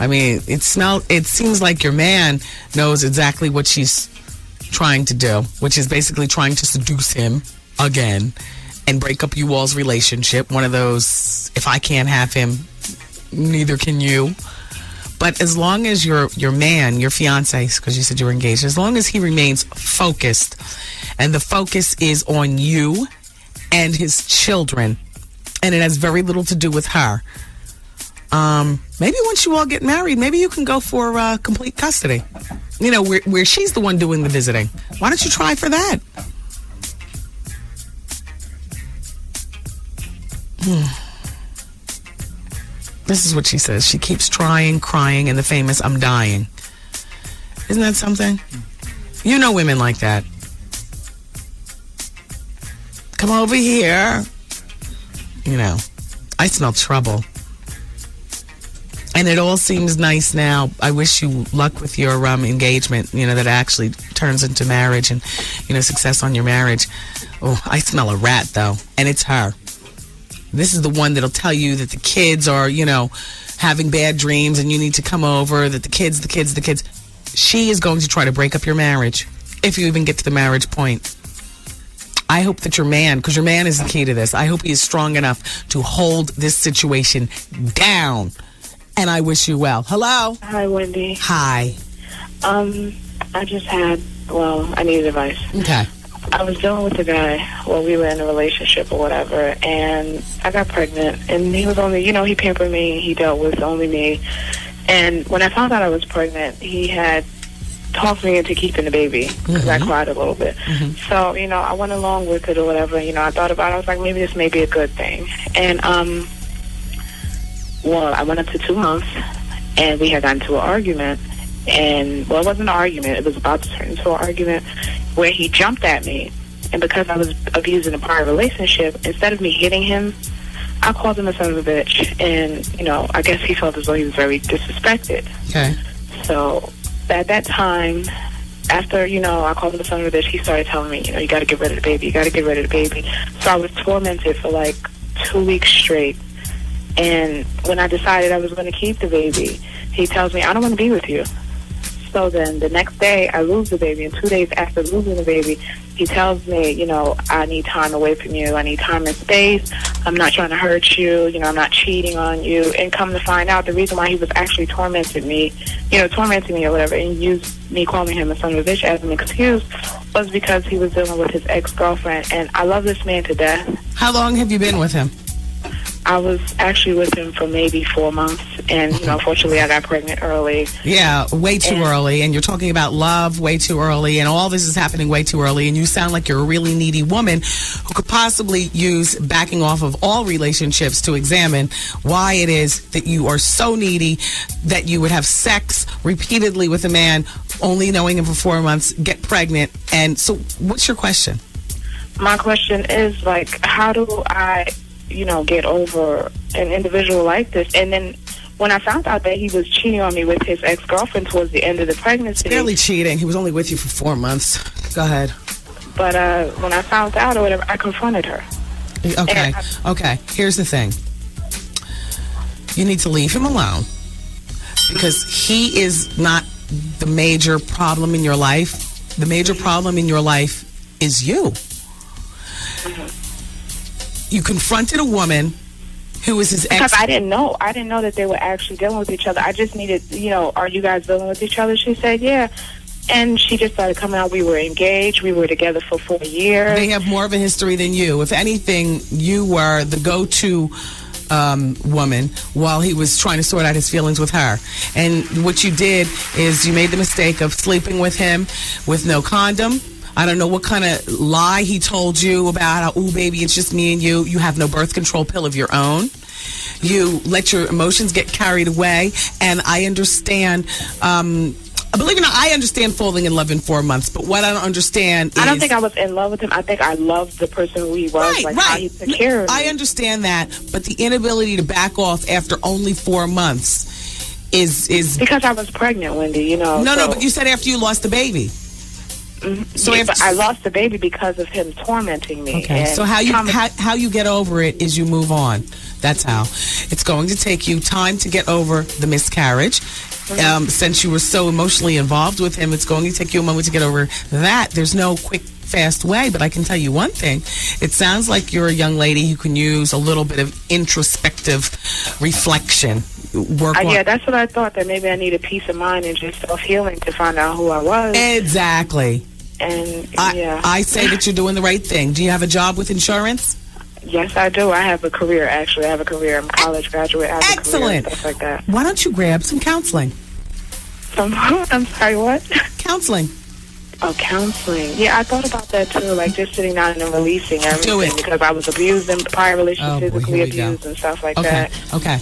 I mean, it seems like your man knows exactly what she's trying to do, which is basically trying to seduce him again and break up you all's relationship. One of those, if I can't have him, neither can you. But as long as your man, your fiance, because you said you were engaged, as long as he remains focused, and the focus is on you and his children, and it has very little to do with her. Maybe once you all get married, maybe you can go for complete custody. You know, where she's the one doing the visiting. Why don't you try for that? This is what she says. She keeps trying, crying, and the famous, I'm dying. Isn't that something? You know women like that. Come over here. You know, I smell trouble. And it all seems nice now. I wish you luck with your engagement, you know, that actually turns into marriage and, you know, success on your marriage. Oh, I smell a rat, though, and it's her. This is the one that'll tell you that the kids are, you know, having bad dreams and you need to come over, that the kids. She is going to try to break up your marriage, if you even get to the marriage point. I hope that your man, because your man is the key to this, I hope he is strong enough to hold this situation down. And I wish you well. Hello? Hi, Wendy. Hi. I just had, I needed advice. Okay. I was dealing with a guy while we were in a relationship or whatever, and I got pregnant, and he was only, you know, he pampered me, he dealt with only me. And when I found out I was pregnant, he had talked me into keeping the baby, because I cried a little bit. So, you know, I went along with it or whatever, you know, I thought about it, I was like, maybe this may be a good thing. And, I went up to 2 months, and we had gotten into an argument, and, it wasn't an argument, it was about to turn into an argument, where he jumped at me, and because I was abused in a prior relationship, instead of me hitting him, I called him a son of a bitch, and, you know, I guess he felt as though he was very disrespected. Okay. So, at that time, after, you know, I called him a son of a bitch, he started telling me, you know, you gotta get rid of the baby, you gotta get rid of the baby. So I was tormented for like 2 weeks straight. And when I decided I was going to keep the baby, he tells me, I don't want to be with you. So then the next day, I lose the baby. And 2 days after losing the baby, he tells me, you know, I need time away from you. I need time and space. I'm not trying to hurt you. You know, I'm not cheating on you. And come to find out, the reason why he was actually tormenting me or whatever, and used me calling him a son of a bitch as an excuse, was because he was dealing with his ex-girlfriend. And I love this man to death. How long have you been with him? I was actually with him for maybe 4 months, and you know, unfortunately, I got pregnant early. Yeah, way too early, and you're talking about love way too early, and all this is happening way too early, and you sound like you're a really needy woman who could possibly use backing off of all relationships to examine why it is that you are so needy that you would have sex repeatedly with a man, only knowing him for 4 months, get pregnant. And so what's your question? My question is, like, how do I, you know, get over an individual like this? And then when I found out that he was cheating on me with his ex-girlfriend towards the end of the pregnancy. It's barely cheating. He was only with you for 4 months. Go ahead. But when I found out or whatever, I confronted her. Okay. Okay. Here's the thing. You need to leave him alone because he is not the major problem in your life. The major problem in your life is you. You confronted a woman who was his ex. Because I didn't know that they were actually dealing with each other. I just needed, you know, are you guys dealing with each other? She said, yeah. And she just started coming out. We were engaged. We were together for 4 years. They have more of a history than you. If anything, you were the go-to woman while he was trying to sort out his feelings with her. And what you did is you made the mistake of sleeping with him with no condom. I don't know what kind of lie he told you about how, ooh, baby, it's just me and you. You have no birth control pill of your own. You let your emotions get carried away. And I understand, believe it or not, I understand falling in love in 4 months. But what I don't understand is... I don't think I was in love with him. I think I loved the person who he was, how he took care of me. I understand that. But the inability to back off after only 4 months is... Because I was pregnant, Wendy, you know. No, but you said after you lost the baby. So but I lost the baby because of him tormenting me. Okay, so how you get over it is you move on. That's how. It's going to take you time to get over the miscarriage. Since you were so emotionally involved with him, it's going to take you a moment to get over that. There's no quick, fast way, but I can tell you one thing. It sounds like you're a young lady who can use a little bit of introspective reflection. Yeah, that's what I thought, that maybe I needed peace of mind and just self-healing to find out who I was. Exactly. And, I say that you're doing the right thing. Do you have a job with insurance? Yes, I do. I have a career, actually. I have a career. I'm a college graduate. I have Excellent. A career, stuff like that. Why don't you grab some counseling? I'm sorry, what? Counseling. Oh, counseling. Yeah, I thought about that, too, like just sitting down and releasing everything. Because I was abused in prior relationships, physically abused and stuff like that. Okay.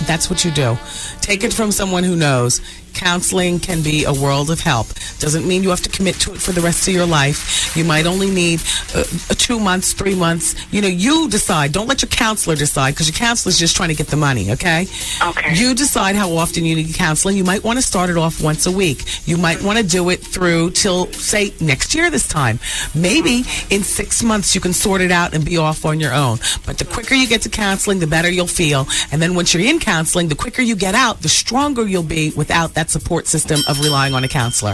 That's what you do. Take it from someone who knows. Counseling can be a world of help. Doesn't mean you have to commit to it for the rest of your life. You might only need 2 months, 3 months. You know, you decide. Don't let your counselor decide, because your counselor's just trying to get the money, okay? Okay. You decide how often you need counseling. You might want to start it off once a week. You might want to do it through till, say, next year this time. Maybe in 6 months you can sort it out and be off on your own. But the quicker you get to counseling, the better you'll feel. And then once you're in counseling, the quicker you get out, the stronger you'll be without that support system of relying on a counselor.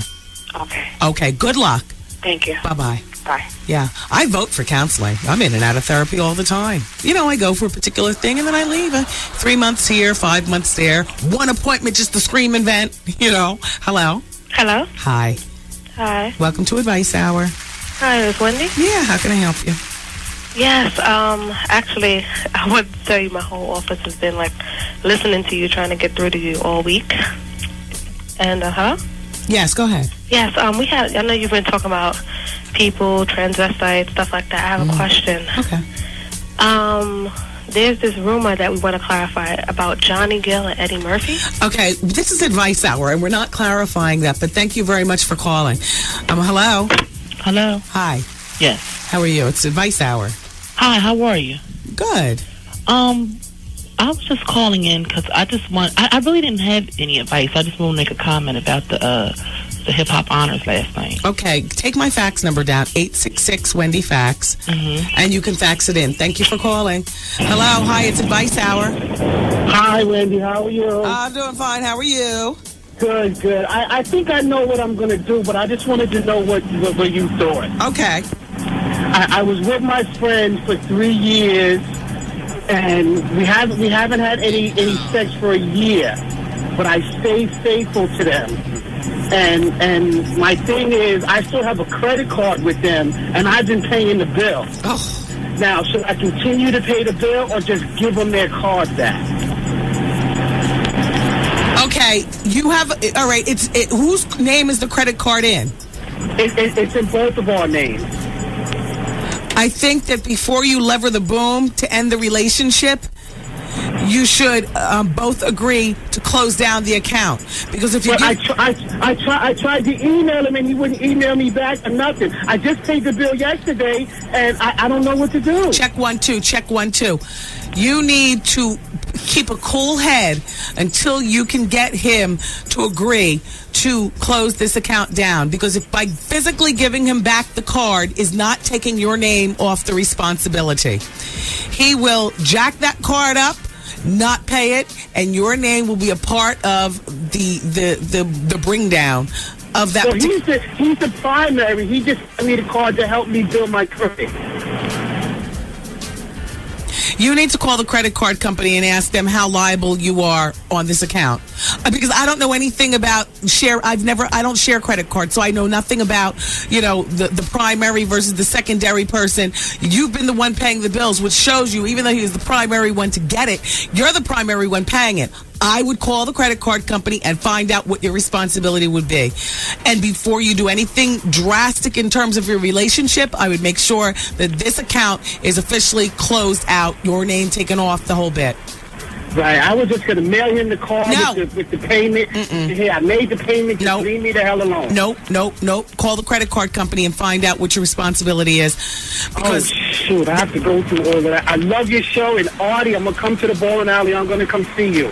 Okay. Okay, good luck. Thank you. Bye-bye. Bye. Yeah, I vote for counseling. I'm in and out of therapy all the time. You know, I go for a particular thing and then I leave. 3 months here, 5 months there. 1 appointment just to scream and vent. You know. Hello. Hello. Hi. Hi. Welcome to Advice Hour. Hi, it's Wendy. Yeah, how can I help you? Yes, actually, I would tell you my whole office has been, like, listening to you, trying to get through to you all week. And, hello? Yes, go ahead. Yes, I know you've been talking about people, transvestites, stuff like that. I have a question. Okay. There's this rumor that we want to clarify about Johnny Gill and Eddie Murphy. Okay, this is Advice Hour, and we're not clarifying that, but thank you very much for calling. Hello? Hello? Hi. Yes. How are you? It's Advice Hour. Hi, how are you? Good. I was just calling in because I really didn't have any advice. I just want to make a comment about the Hip Hop Honors last night. Okay, take my fax number down, 866-WendyFax, and you can fax it in. Thank you for calling. Hello, hi, it's Advice Hour. Hi, Wendy, how are you? I'm doing fine, how are you? Good, good. I think I know what I'm going to do, but I just wanted to know what you thought. Okay. I was with my friend for 3 years, and we haven't had any sex for a year, but I stayed faithful to them. And my thing is, I still have a credit card with them, and I've been paying the bill. Oh. Now, should I continue to pay the bill or just give them their card back? Okay, you have, all right, whose name is the credit card in? It's in both of our names. I think that before you lever the boom to end the relationship, you should both agree to close down the account. Because if you I tried to email him and he wouldn't email me back or nothing. I just paid the bill yesterday and I don't know what to do. Check 1 2. Check 1 2. You need to keep a cool head until you can get him to agree to close this account down. Because if by physically giving him back the card is not taking your name off the responsibility, he will jack that card up, not pay it, and your name will be a part of the bring down of that. So he's the primary. He just gave me the card to help me build my credit. You need to call the credit card company and ask them how liable you are on this account. Because I don't know anything about I don't share credit cards, so I know nothing about, the primary versus the secondary person. You've been the one paying the bills, which shows you, even though he was the primary one to get it, you're the primary one paying it. I would call the credit card company and find out what your responsibility would be. And before you do anything drastic in terms of your relationship, I would make sure that this account is officially closed out, your name taken off, the whole bit. Right, I was just going to mail him the card with the payment. Yeah, I made the payment. Just leave me the hell alone. Nope. Call the credit card company and find out what your responsibility is. Because shoot, I have to go through all of that. I love your show, and Artie, I'm going to come to the bowling alley. I'm going to come see you.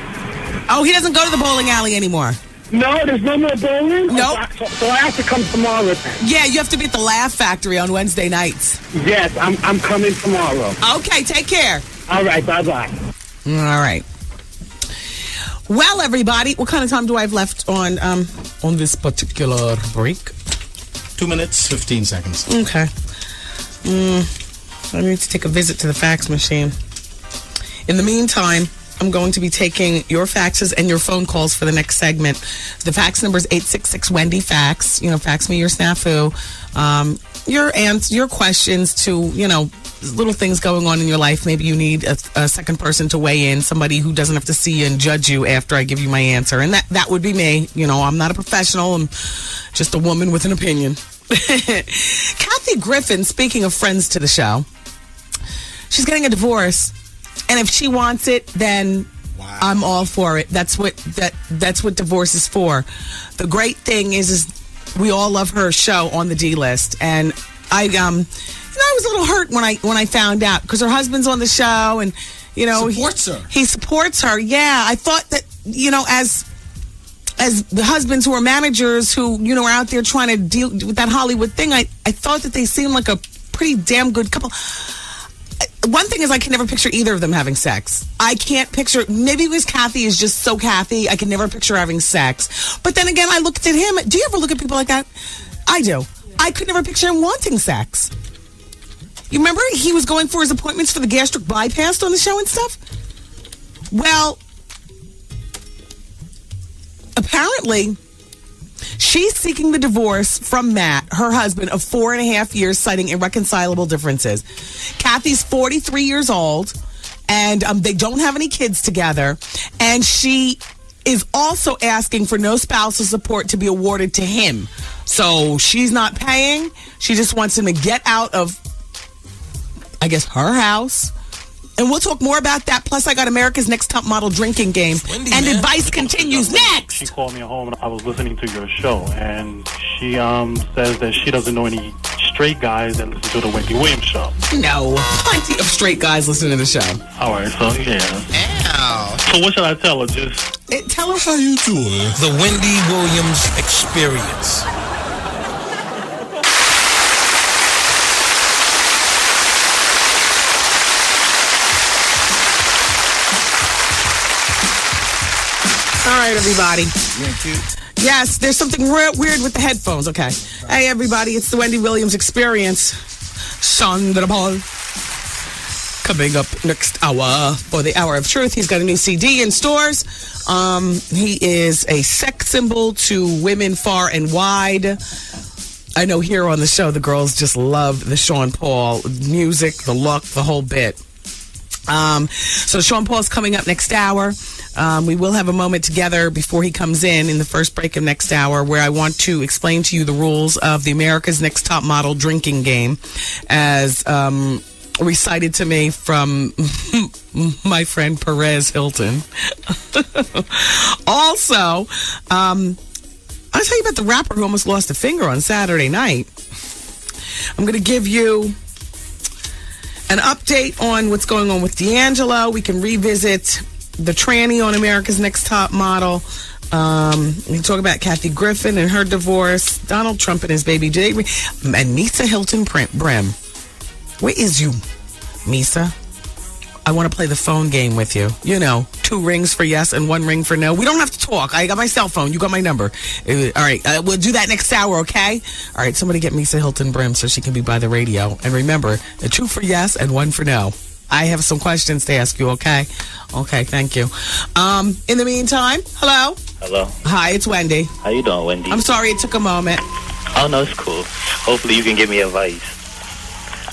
Oh, he doesn't go to the bowling alley anymore. No, there's no more bowling? Nope. So I have to come tomorrow. Yeah, you have to be at the Laugh Factory on Wednesday nights. Yes, I'm coming tomorrow. Okay, take care. All right, bye-bye. All right. Well, everybody, what kind of time do I have left on this particular break? 2 minutes, 15 seconds. Okay. I need to take a visit to the fax machine. In the meantime, I'm going to be taking your faxes and your phone calls for the next segment. The fax number is 866-WendyFax. Fax me your snafu, your questions to, little things going on in your life. Maybe you need a second person to weigh in, somebody who doesn't have to see you and judge you after I give you my answer. And that would be me. I'm not a professional. I'm just a woman with an opinion. Kathy Griffin, speaking of friends to the show, she's getting a divorce. And if she wants it, then I'm all for it. That's what divorce is for. The great thing is we all love her show On the D List, and I was a little hurt when I found out, because her husband's on the show, and supports her. He supports her. Yeah, I thought that as the husbands who are managers who are out there trying to deal with that Hollywood thing, I thought that they seemed like a pretty damn good couple. One thing is, I can never picture either of them having sex. I can't picture, maybe because Kathy is just so Kathy, I can never picture having sex. But then again, I looked at him. Do you ever look at people like that? I do. I could never picture him wanting sex. You remember he was going for his appointments for the gastric bypass on the show and stuff? Well, apparently, she's seeking the divorce from Matt, her husband, of 4.5 years, citing irreconcilable differences. Kathy's 43 years old, and they don't have any kids together. And she is also asking for no spousal support to be awarded to him. So she's not paying. She just wants him to get out of, I guess, her house. And we'll talk more about that. Plus, I got America's Next Top Model drinking game. Wendy, and man. Advice continues next. She called me at home and I was listening to your show. And she says that she doesn't know any straight guys that listen to the Wendy Williams show. No. Plenty of straight guys listen to the show. All right, so yeah. Ow. So what should I tell her? Tell her how you doing. The Wendy Williams Experience. All right, everybody. Yes, there's something weird with the headphones. Okay. Hey, everybody, it's the Wendy Williams Experience. Chandra Paul. Coming up next hour for the Hour of Truth. He's got a new CD in stores. He is a sex symbol to women far and wide. I know here on the show, the girls just love the Sean Paul music, the look, the whole bit. So Sean Paul's coming up next hour. We will have a moment together before he comes in the first break of next hour, where I want to explain to you the rules of the America's Next Top Model drinking game, as recited to me from my friend Perez Hilton. Also, I'll tell you about the rapper who almost lost a finger on Saturday night. I'm going to give you an update on what's going on with D'Angelo. We can revisit the tranny on America's Next Top Model. We talk about Kathy Griffin and her divorce, Donald Trump and his baby Jay, and Misa Hilton Brim. Where is you, Misa? I want to play the phone game with you. You know, 2 rings for yes and 1 ring for no. We don't have to talk. I got my cell phone. You got my number. All right. We'll do that next hour, okay? All right. Somebody get Misa Hilton Brim so she can be by the radio. And remember, 2 for yes and 1 for no. I have some questions to ask you, okay? Okay, thank you. In the meantime, hello? Hello. Hi, it's Wendy. How you doing, Wendy? I'm sorry it took a moment. Oh, no, it's cool. Hopefully you can give me advice.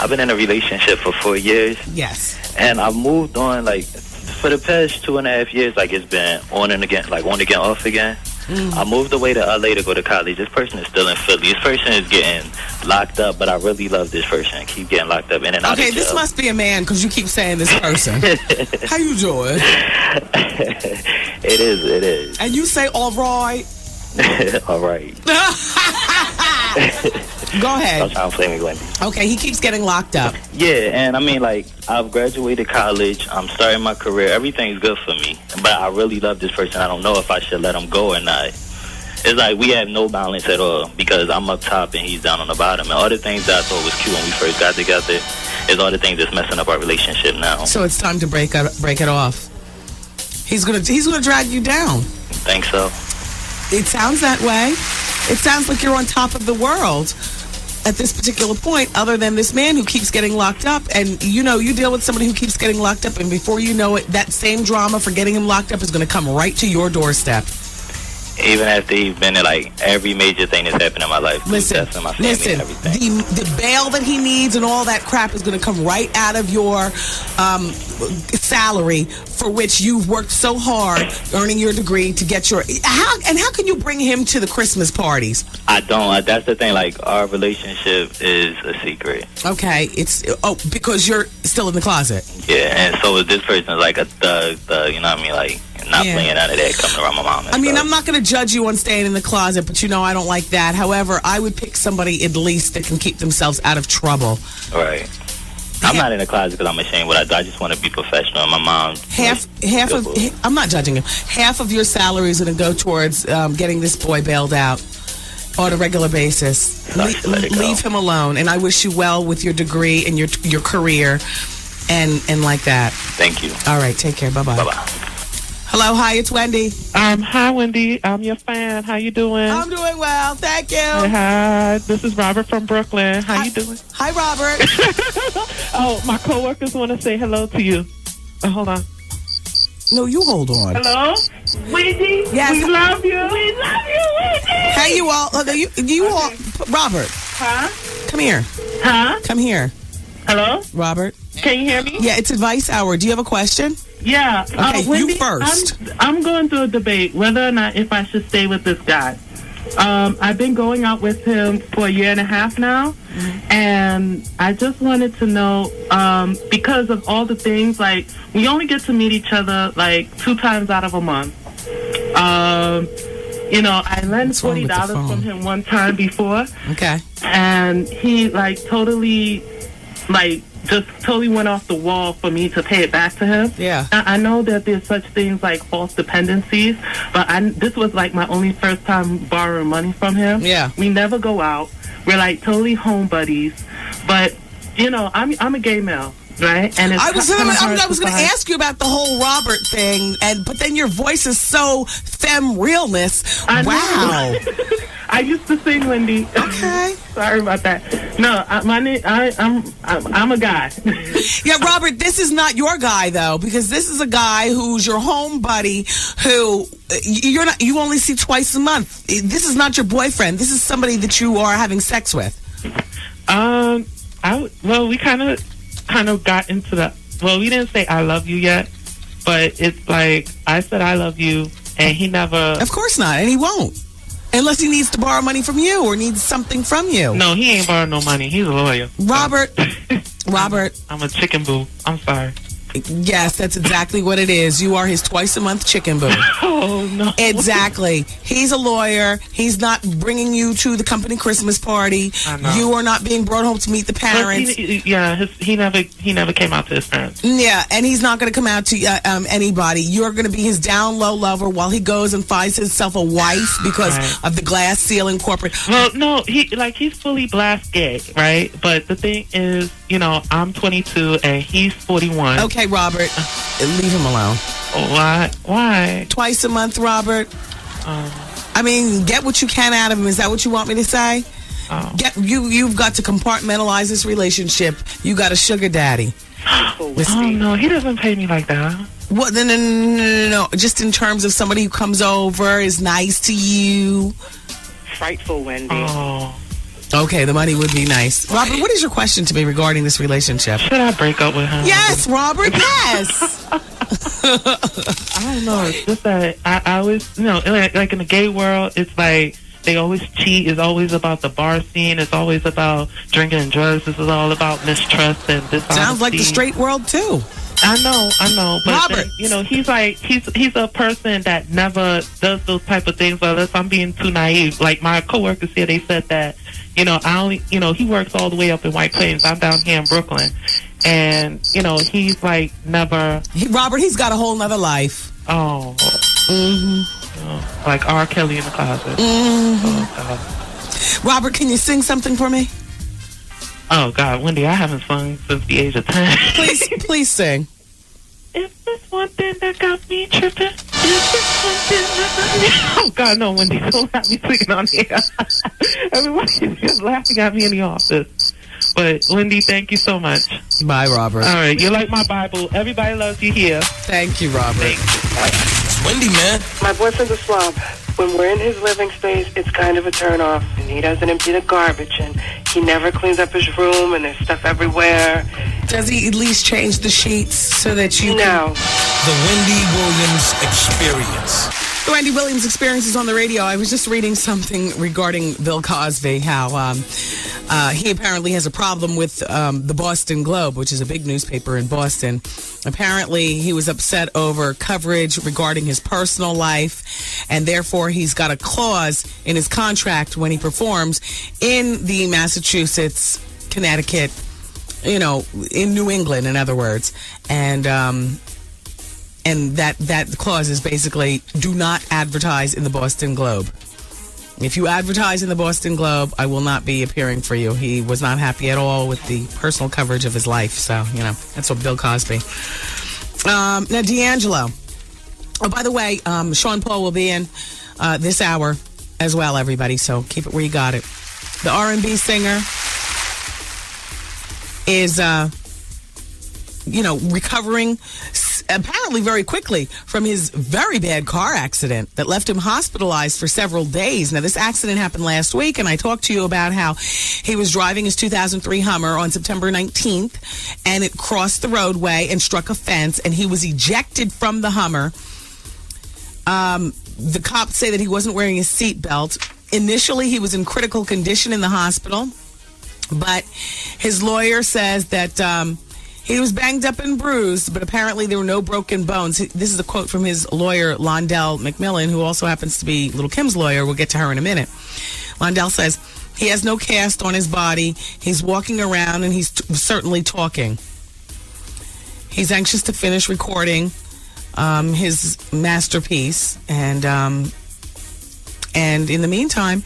I've been in a relationship for 4 years. Yes. And I've moved on, like, for the past 2.5 years, like, it's been on and again, like, on again, off again. I moved away to LA to go to college. This person is still in Philly. This person is getting locked up, but I really love this person. I keep getting locked up in and out of jail. Okay, this must be a man, because you keep saying this person. How you doing? It is. And you say all right? All right. Go ahead. Stop trying to play me, Wendy. Okay, he keeps getting locked up. Yeah, and I mean, like, I've graduated college. I'm starting my career. Everything's good for me. But I really love this person. I don't know if I should let him go or not. It's like we have no balance at all, because I'm up top and he's down on the bottom. And all the things that I thought was cute when we first got together is all the things that's messing up our relationship now. So it's time to break it off. He's gonna drag you down. Think so? It sounds that way. It sounds like you're on top of the world at this particular point, other than this man who keeps getting locked up. And, you know, you deal with somebody who keeps getting locked up, and before you know it, that same drama for getting him locked up is going to come right to your doorstep. Even after he's been in, like, every major thing that's happened in my life. Listen, my family and everything. The bail that he needs and all that crap is going to come right out of your salary, for which you've worked so hard earning your degree to get your... How can you bring him to the Christmas parties? I don't. That's the thing. Like, our relationship is a secret. Okay. Because you're still in the closet. Yeah, and so this person is like a thug, you know what I mean? Like, not playing out of that, coming around my mom and stuff. stuff. I'm not going to judge you on staying in the closet, but you know I don't like that. However, I would pick somebody at least that can keep themselves out of trouble. Right. I'm not in the closet because I'm ashamed what I do. I just want to be professional. My mom... I'm not judging him. Half of your salary is going to go towards getting this boy bailed out on a regular basis. Leave him alone. And I wish you well with your degree and your career and like that. Thank you. All right. Take care. Bye-bye. Bye-bye. Hello, hi, it's Wendy. Hi, Wendy. I'm your fan. How you doing? I'm doing well, thank you. Hi, this is Robert from Brooklyn. How you doing? Hi, Robert. Oh, my coworkers want to say hello to you. Hold on. No, you hold on. Hello, Wendy. Yes. We love you. We love you, Wendy. Hey, you all. All. Robert. Huh? Come here. Huh? Come here. Hello, Robert. Can you hear me? Yeah, it's advice hour. Do you have a question? Yeah. Okay, Wendy, you first. I'm going through a debate whether or not if I should stay with this guy. I've been going out with him for 1.5 years now, and I just wanted to know, because of all the things, like, we only get to meet each other, like, 2 times out of a month. You know, I lent $40 from him one time before. Okay. And he, like, totally went off the wall for me to pay it back to him. Yeah. I know that there's such things like false dependencies, but this was like my only first time borrowing money from him. Yeah. We never go out. We're like totally home buddies. But, you know, I'm a gay male. right? And it's I was kinda hard going to find. ask you about the whole Robert thing, but then your voice is so femme realness. Wow. I used to sing, Wendy. Okay. Sorry about that. No, I'm a guy. Yeah, Robert, this is not your guy though, because this is a guy who's your home buddy who you only see twice a month. This is not your boyfriend. This is somebody that you are having sex with. We kind of got into the. Well, we didn't say I love you yet, but it's like I said I love you, and he never. Of course not, and he won't. Unless he needs to borrow money from you or needs something from you. No, he ain't borrowing no money. He's a lawyer. Robert. I'm a chicken boo. I'm sorry. Yes, that's exactly what it is. You are his twice-a-month chicken boo. Oh, no. Exactly. He's a lawyer. He's not bringing you to the company Christmas party. I know. You are not being brought home to meet the parents. He never came out to his parents. Yeah, and he's not going to come out to anybody. You're going to be his down-low lover while he goes and finds himself a wife because of the glass ceiling corporate. Well, no, he's fully blast gay, right? But the thing is, I'm 22 and he's 41. Okay, Robert, leave him alone. Why? Twice a month, Robert. I mean, get what you can out of him. Is that what you want me to say? You've got to compartmentalize this relationship. You got a sugar daddy. Oh, no, he doesn't pay me like that. What? No. Just in terms of somebody who comes over, is nice to you. Frightful, Wendy. Oh. Okay, the money would be nice. Robert, what is your question to me regarding this relationship? Should I break up with him? Yes, Robert, yes. I don't know. It's just that I always, like in the gay world, it's like they always cheat. It's always about the bar scene. It's always about drinking and drugs. This is all about mistrust and dishonesty. Sounds like the straight world, too. I know. But Robert, then, he's like he's a person that never does those type of things unless I'm being too naive. Like my coworkers here, they said that he works all the way up in White Plains. I'm down here in Brooklyn, and he's like never. Robert, he's got a whole nother life. Oh. Mm-hmm. Like R. Kelly in the closet. Mm-hmm. Oh God. Robert, can you sing something for me? Oh God, Wendy, I haven't sung since the age of 10. Please sing. Is this one thing that got me tripping? Is this one thing that got me... Oh God, no, Wendy, don't have me singing on here. Everybody is laughing at me in the office. But Wendy, thank you so much. Bye, Robert. All right, you're like my Bible. Everybody loves you here. Thank you, Robert. It's Wendy, man. My boyfriend's a slob. When we're in his living space, it's kind of a turn-off. And he doesn't empty the garbage, and he never cleans up his room, and there's stuff everywhere. Does he at least change the sheets so that you No. The Wendy Williams Experience. The Wendy Williams Experience is on the radio. I was just reading something regarding Bill Cosby, how he apparently has a problem with the Boston Globe, which is a big newspaper in Boston. Apparently, he was upset over coverage regarding his personal life, and therefore he's got a clause in his contract when he performs in the Massachusetts, Connecticut, in New England, in other words. And that clause is basically, do not advertise in the Boston Globe. If you advertise in the Boston Globe, I will not be appearing for you. He was not happy at all with the personal coverage of his life. So, that's what Bill Cosby. Now, D'Angelo. Oh, by the way, Sean Paul will be in this hour as well, everybody. So keep it where you got it. The R&B singer is, recovering apparently very quickly from his very bad car accident that left him hospitalized for several days. Now, this accident happened last week, and I talked to you about how he was driving his 2003 Hummer on September 19th, and it crossed the roadway and struck a fence, and he was ejected from the Hummer. The cops say that he wasn't wearing his seatbelt. Initially, he was in critical condition in the hospital, but his lawyer says that he was banged up and bruised, but apparently there were no broken bones. This is a quote from his lawyer, Londell McMillan, who also happens to be Lil Kim's lawyer. We'll get to her in a minute. Londell says he has no cast on his body. He's walking around, and he's certainly talking. He's anxious to finish recording his masterpiece, and in the meantime,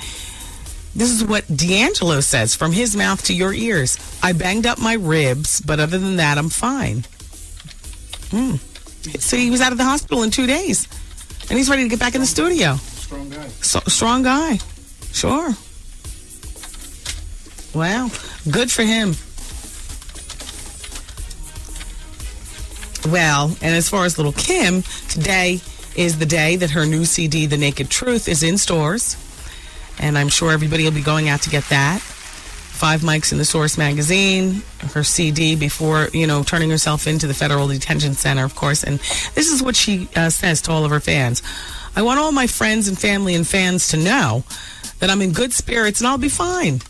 this is what D'Angelo says, from his mouth to your ears. I banged up my ribs, but other than that, I'm fine. So he was out of the hospital in 2 days, and he's ready to get back in the studio. Strong guy. Strong guy. Sure. Wow. Good for him. Well, and as far as Lil Kim, today is the day that her new CD, The Naked Truth, is in stores. And I'm sure everybody will be going out to get that. 5 mics in the Source magazine, her CD before, turning herself into the Federal Detention Center, of course. And this is what she says to all of her fans. I want all my friends and family and fans to know that I'm in good spirits and I'll be fine.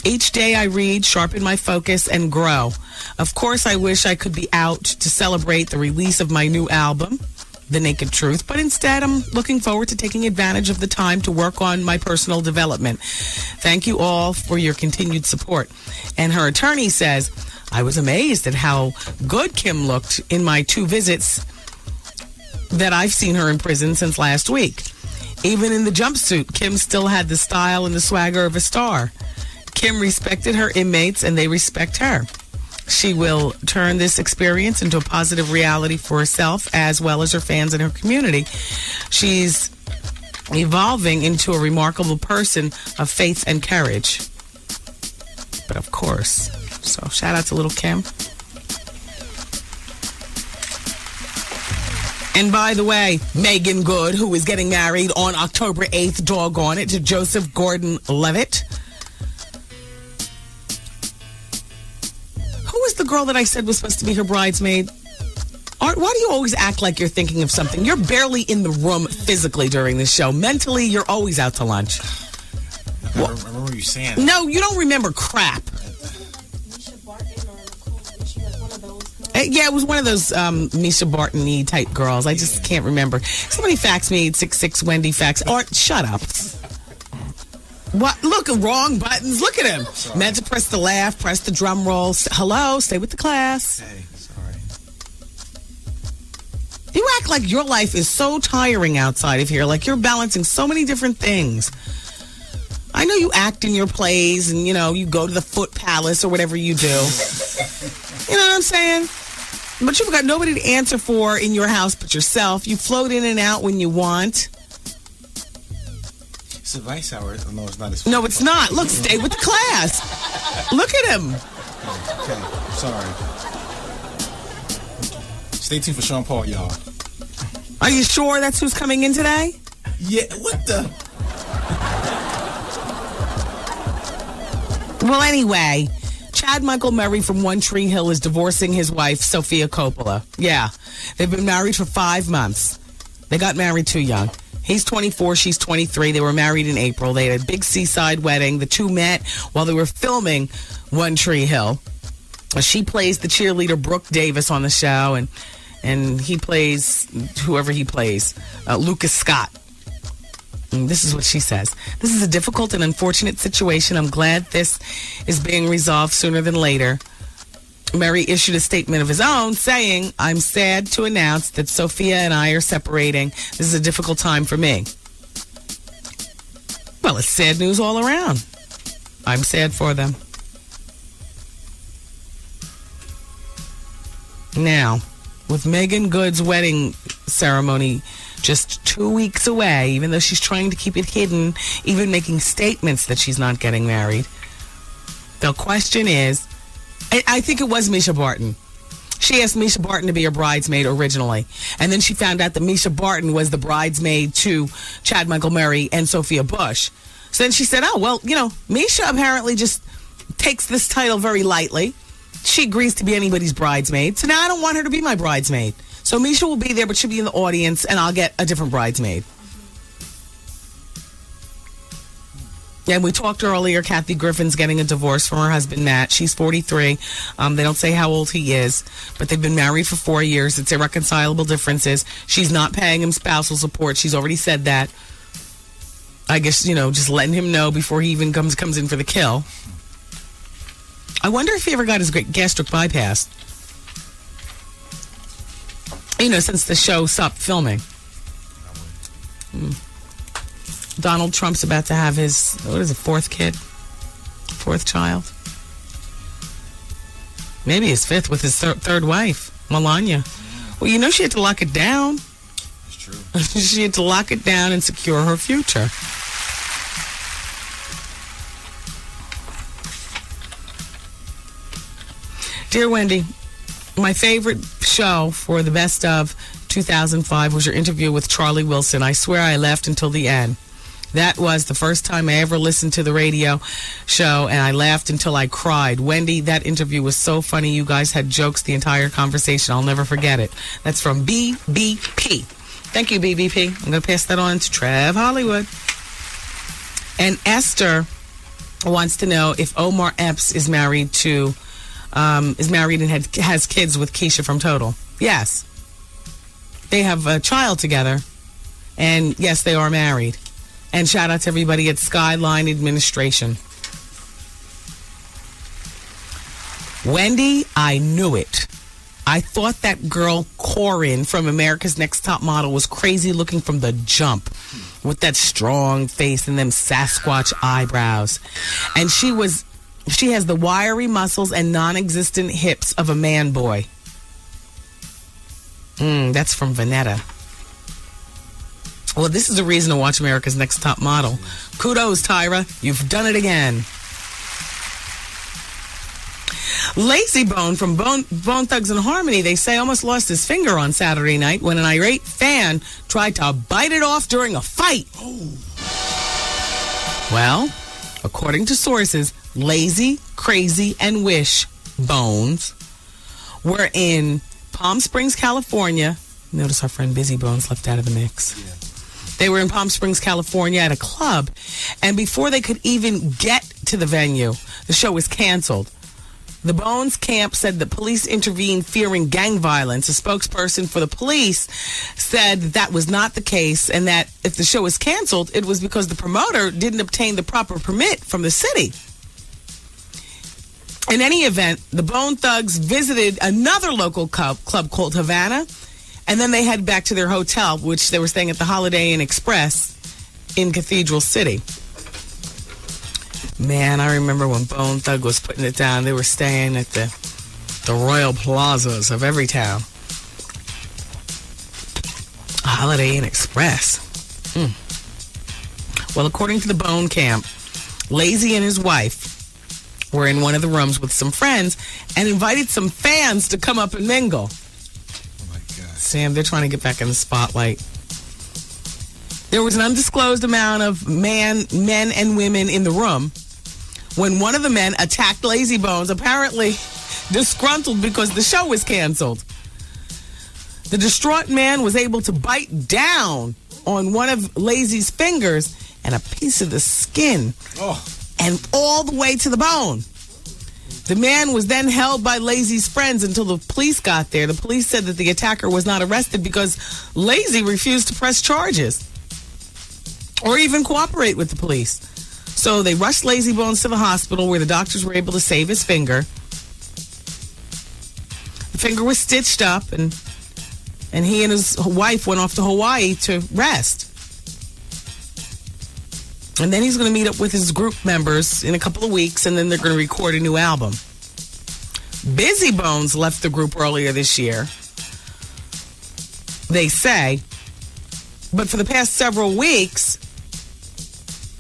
Each day I read, sharpen my focus, and grow. Of course, I wish I could be out to celebrate the release of my new album, The Naked Truth, but instead I'm looking forward to taking advantage of the time to work on my personal development. Thank you all for your continued support. And her attorney says, I was amazed at how good Kim looked in my 2 visits that I've seen her in prison since last week. Even in the jumpsuit, Kim still had the style and the swagger of a star. Kim respected her inmates and they respect her. She will turn this experience into a positive reality for herself as well as her fans and her community. She's evolving into a remarkable person of faith and courage. But of course, so shout out to Lil Kim. And by the way, Megan Good, who is getting married on October 8th, doggone it, to Joseph Gordon-Levitt. Who was the girl that I said was supposed to be her bridesmaid? Why do you always act like you're thinking of something? You're barely in the room physically during this show. Mentally, you're always out to lunch. I remember you saying that. No, you don't remember crap. Yeah, it was one of those Misha Barton-y type girls. I just can't remember. Somebody fax me 866 Wendy fax. Or shut up. What? Look, wrong buttons. Look at him. Meant to press the laugh, press the drum roll. Hello, stay with the class. Hey, sorry. You act like your life is so tiring outside of here, like you're balancing so many different things. I know you act in your plays and, you go to the Foot Palace or whatever you do. You know what I'm saying? But you've got nobody to answer for in your house but yourself. You float in and out when you want. It's advice hour. No, it's not. No, it's not. Look, stay with the class. Look at him. Okay, sorry. Stay tuned for Sean Paul, y'all. Are you sure that's who's coming in today? Yeah, what the? Well, anyway, Chad Michael Murray from One Tree Hill is divorcing his wife, Sofia Coppola. Yeah, they've been married for 5 months. They got married too young. He's 24, she's 23. They were married in April. They had a big seaside wedding. The two met while they were filming One Tree Hill. She plays the cheerleader Brooke Davis on the show, and he plays whoever he plays, Lucas Scott. And this is what she says. This is a difficult and unfortunate situation. I'm glad this is being resolved sooner than later. Murray issued a statement of his own saying, I'm sad to announce that Sophia and I are separating. This is a difficult time for me. Well, it's sad news all around. I'm sad for them. Now, with Megan Good's wedding ceremony just 2 weeks away, even though she's trying to keep it hidden, even making statements that she's not getting married, the question is, I think it was Misha Barton. She asked Misha Barton to be her bridesmaid originally. And then she found out that Misha Barton was the bridesmaid to Chad Michael Murray and Sophia Bush. So then she said, oh, well, Misha apparently just takes this title very lightly. She agrees to be anybody's bridesmaid. So now I don't want her to be my bridesmaid. So Misha will be there, but she'll be in the audience, and I'll get a different bridesmaid. Yeah, we talked earlier, Kathy Griffin's getting a divorce from her husband, Matt. She's 43. They don't say how old he is, but they've been married for 4 years. It's irreconcilable differences. She's not paying him spousal support. She's already said that. I guess, just letting him know before he even comes in for the kill. I wonder if he ever got his gastric bypass. Since the show stopped filming. Donald Trump's about to have his, fourth child? Maybe his fifth with his third wife, Melania. Well, you know she had to lock it down. That's true. She had to lock it down and secure her future. Dear Wendy, my favorite show for the best of 2005 was your interview with Charlie Wilson. I swear I laughed until the end. That was the first time I ever listened to the radio show, and I laughed until I cried. Wendy, that interview was so funny. You guys had jokes the entire conversation. I'll never forget it. That's from BBP. Thank you, BBP. I'm going to pass that on to Trev Hollywood. And Esther wants to know if Omar Epps is married and has kids with Keisha from Total. Yes. They have a child together, and yes, they are married. And shout out to everybody at Skyline Administration. Wendy, I knew it. I thought that girl Corinne from America's Next Top Model was crazy looking from the jump, with that strong face and them Sasquatch eyebrows. And she has the wiry muscles and non-existent hips of a man boy. That's from Vanetta. Well, this is a reason to watch America's Next Top Model. Kudos, Tyra. You've done it again. Lazy Bone from Bone Thugs and Harmony, they say, almost lost his finger on Saturday night when an irate fan tried to bite it off during a fight. Well, according to sources, Lazy, Crazy, and Wish Bones were in Palm Springs, California. Notice our friend Busy Bones left out of the mix. Yeah. They were in Palm Springs, California at a club, and before they could even get to the venue, the show was canceled. The Bones camp said that police intervened fearing gang violence. A spokesperson for the police said that was not the case, and that if the show was canceled, it was because the promoter didn't obtain the proper permit from the city. In any event, the Bone Thugs visited another local club called Havana, and then they head back to their hotel, which they were staying at the Holiday Inn Express in Cathedral City. Man, I remember when Bone Thug was putting it down. They were staying at the Royal Plazas of every town. Holiday Inn Express. Well, according to the Bone Camp, Lazy and his wife were in one of the rooms with some friends and invited some fans to come up and mingle. Sam, they're trying to get back in the spotlight. There was an undisclosed amount of men and women in the room when one of the men attacked Lazy Bones, apparently disgruntled because the show was canceled. The distraught man was able to bite down on one of Lazy's fingers and a piece of the skin, and all the way to the bone. The man was then held by Lazy's friends until the police got there. The police said that the attacker was not arrested because Lazy refused to press charges or even cooperate with the police. So they rushed Lazy Bones to the hospital where the doctors were able to save his finger. The finger was stitched up, and he and his wife went off to Hawaii to rest. And then he's going to meet up with his group members in a couple of weeks, and then they're going to record a new album. Busy Bones left the group earlier this year, they say. But for the past several weeks,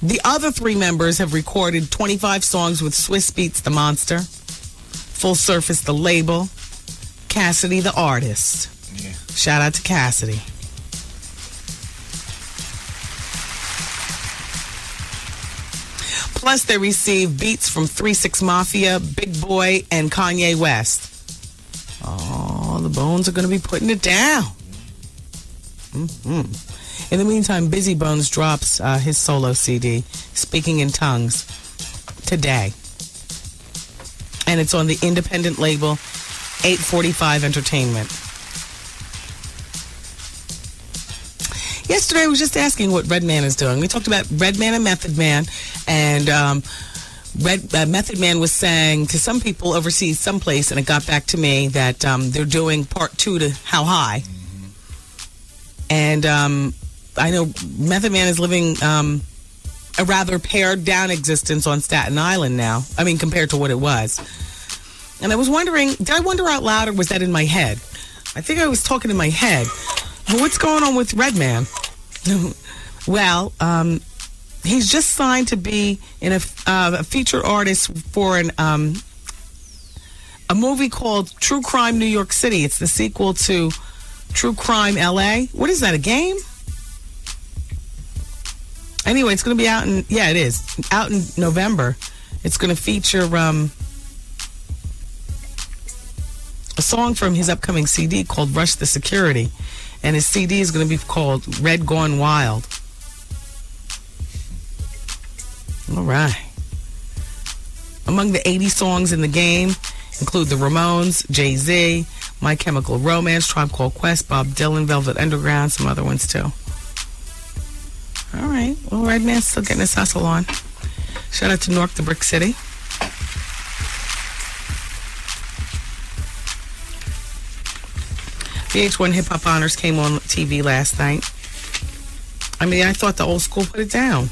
the other three members have recorded 25 songs with Swiss Beats the Monster, Full Surface the label, Cassidy the artist. Yeah. Shout out to Cassidy. Plus, they received beats from 3-6 Mafia, Big Boy, and Kanye West. Oh, the Bones are going to be putting it down. In the meantime, Busy Bones drops his solo CD, Speaking in Tongues, today. And it's on the independent label 845 Entertainment. Yesterday, I was just asking what Redman is doing. We talked about Redman and Method Man, and Method Man was saying to some people overseas someplace, and it got back to me, that they're doing part 2 to How High. And I know Method Man is living a rather pared down existence on Staten Island now. I mean, compared to what it was. And I was wondering, did I wonder out loud or was that in my head? I think I was talking in my head. But what's going on with Redman? Well, he's just signed to be in a featured artist for a movie called True Crime New York City. It's the sequel to True Crime LA. What is that, a game? Anyway, it's going to be out in, yeah, it is, out in November. It's going to feature a song from his upcoming CD called Rush the Security. And his CD is going to be called Red Gone Wild. All right. Among the 80 songs in the game include The Ramones, Jay-Z, My Chemical Romance, Tribe Called Quest, Bob Dylan, Velvet Underground, some other ones too. All right. Well, Redman's still getting his hustle on. Shout out to Newark, the Brick City. VH1 Hip Hop Honors came on TV last night. I mean, I thought the old school put it down.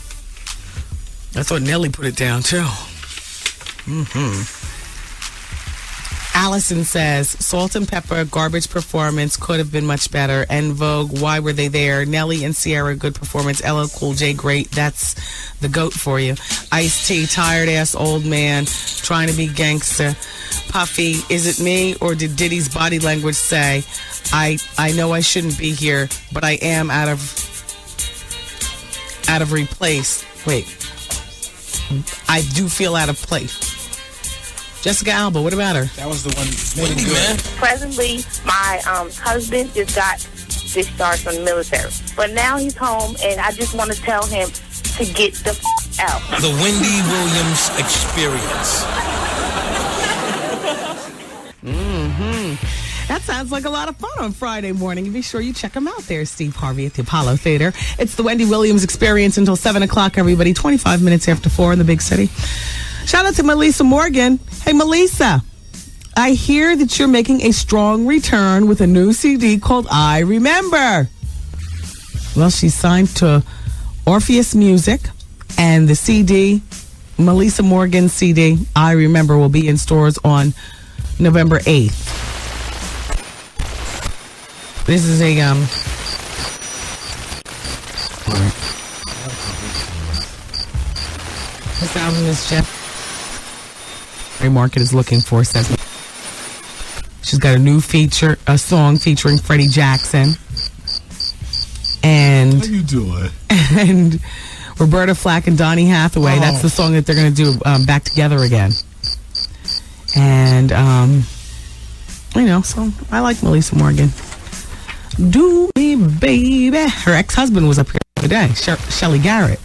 I thought Nelly put it down, too. Allison says, Salt and Pepper, garbage performance, could have been much better. En Vogue, why were they there? Nelly and Sierra, good performance. LL Cool J, great. That's the GOAT for you. Ice-T, tired-ass old man, trying to be gangster. Puffy, is it me or did Diddy's body language say, I know I shouldn't be here, but I am out of replace. Wait. I do feel out of place. Jessica Alba, what about her? That was the one. Wendy, man. Presently, my husband just got discharged from the military. But now he's home, and I just want to tell him to get the out. The Wendy Williams Experience. That sounds like a lot of fun on Friday morning. Be sure you check him out there, Steve Harvey at the Apollo Theater. It's the Wendy Williams Experience until 7 o'clock, everybody. 25 minutes after 4 in the big city. Shout out to Melissa Morgan. Hey, Melissa, I hear that you're making a strong return with a new CD called I Remember. Well, she's signed to Orpheus Music, and the CD, Melissa Morgan's CD, I Remember, will be in stores on November 8th. This is a this album is Market is looking for, says she's got a new song featuring Freddie Jackson and how you doing? And Roberta Flack and Donny Hathaway. That's the song that they're going to do back together again. And so I like Melissa Morgan. Do me, baby. Her ex-husband was up here the other day, Shelly Garrett.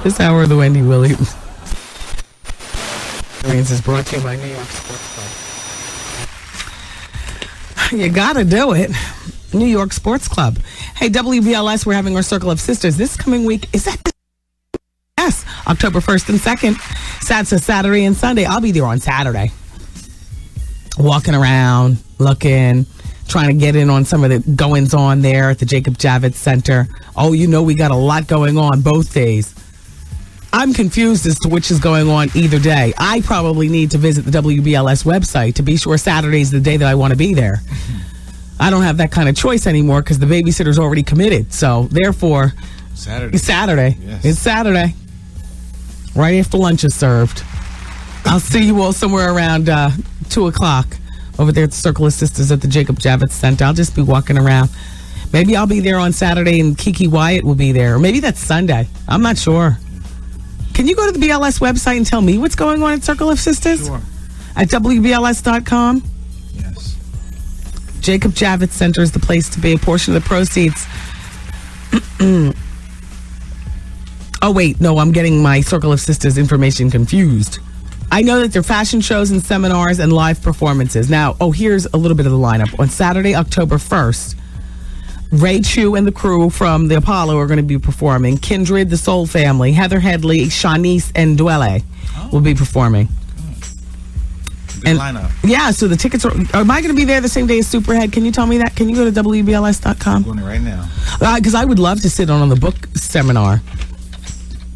This hour of the Wendy Williams Experience is brought to you by New York Sports Club. You gotta do it. New York Sports Club. Hey, WBLS, we're having our Circle of Sisters this coming week. Is that yes, October 1st and 2nd. Saturday and Sunday. I'll be there on Saturday. Walking around, looking, trying to get in on some of the goings on there at the Jacob Javits Center. Oh, we got a lot going on both days. I'm confused as to which is going on either day. I probably need to visit the WBLS website to be sure Saturday's the day that I want to be there. I don't have that kind of choice anymore because the babysitter's already committed. So, therefore, Saturday. Yes. It's Saturday. Right after lunch is served. I'll see you all somewhere around 2 o'clock over there at the Circle of Sisters at the Jacob Javits Center. I'll just be walking around. Maybe I'll be there on Saturday and Kiki Wyatt will be there. Or maybe that's Sunday. I'm not sure. Can you go to the BLS website and tell me what's going on at Circle of Sisters? Sure. At WBLS.com? Yes. Jacob Javits Center is the place to be. A portion of the proceeds. Oh, wait. No, I'm getting my Circle of Sisters information confused. I know that there are fashion shows and seminars and live performances. Now, here's a little bit of the lineup. On Saturday, October 1st, Ray Chu and the crew from the Apollo are going to be performing. Kindred, the Soul Family, Heather Headley, Shanice, and Dwele will be performing. Good lineup. Yeah, so the tickets are... Am I going to be there the same day as Superhead? Can you tell me that? Can you go to WBLS.com? I'm going there right now. Because I would love to sit on the book seminar.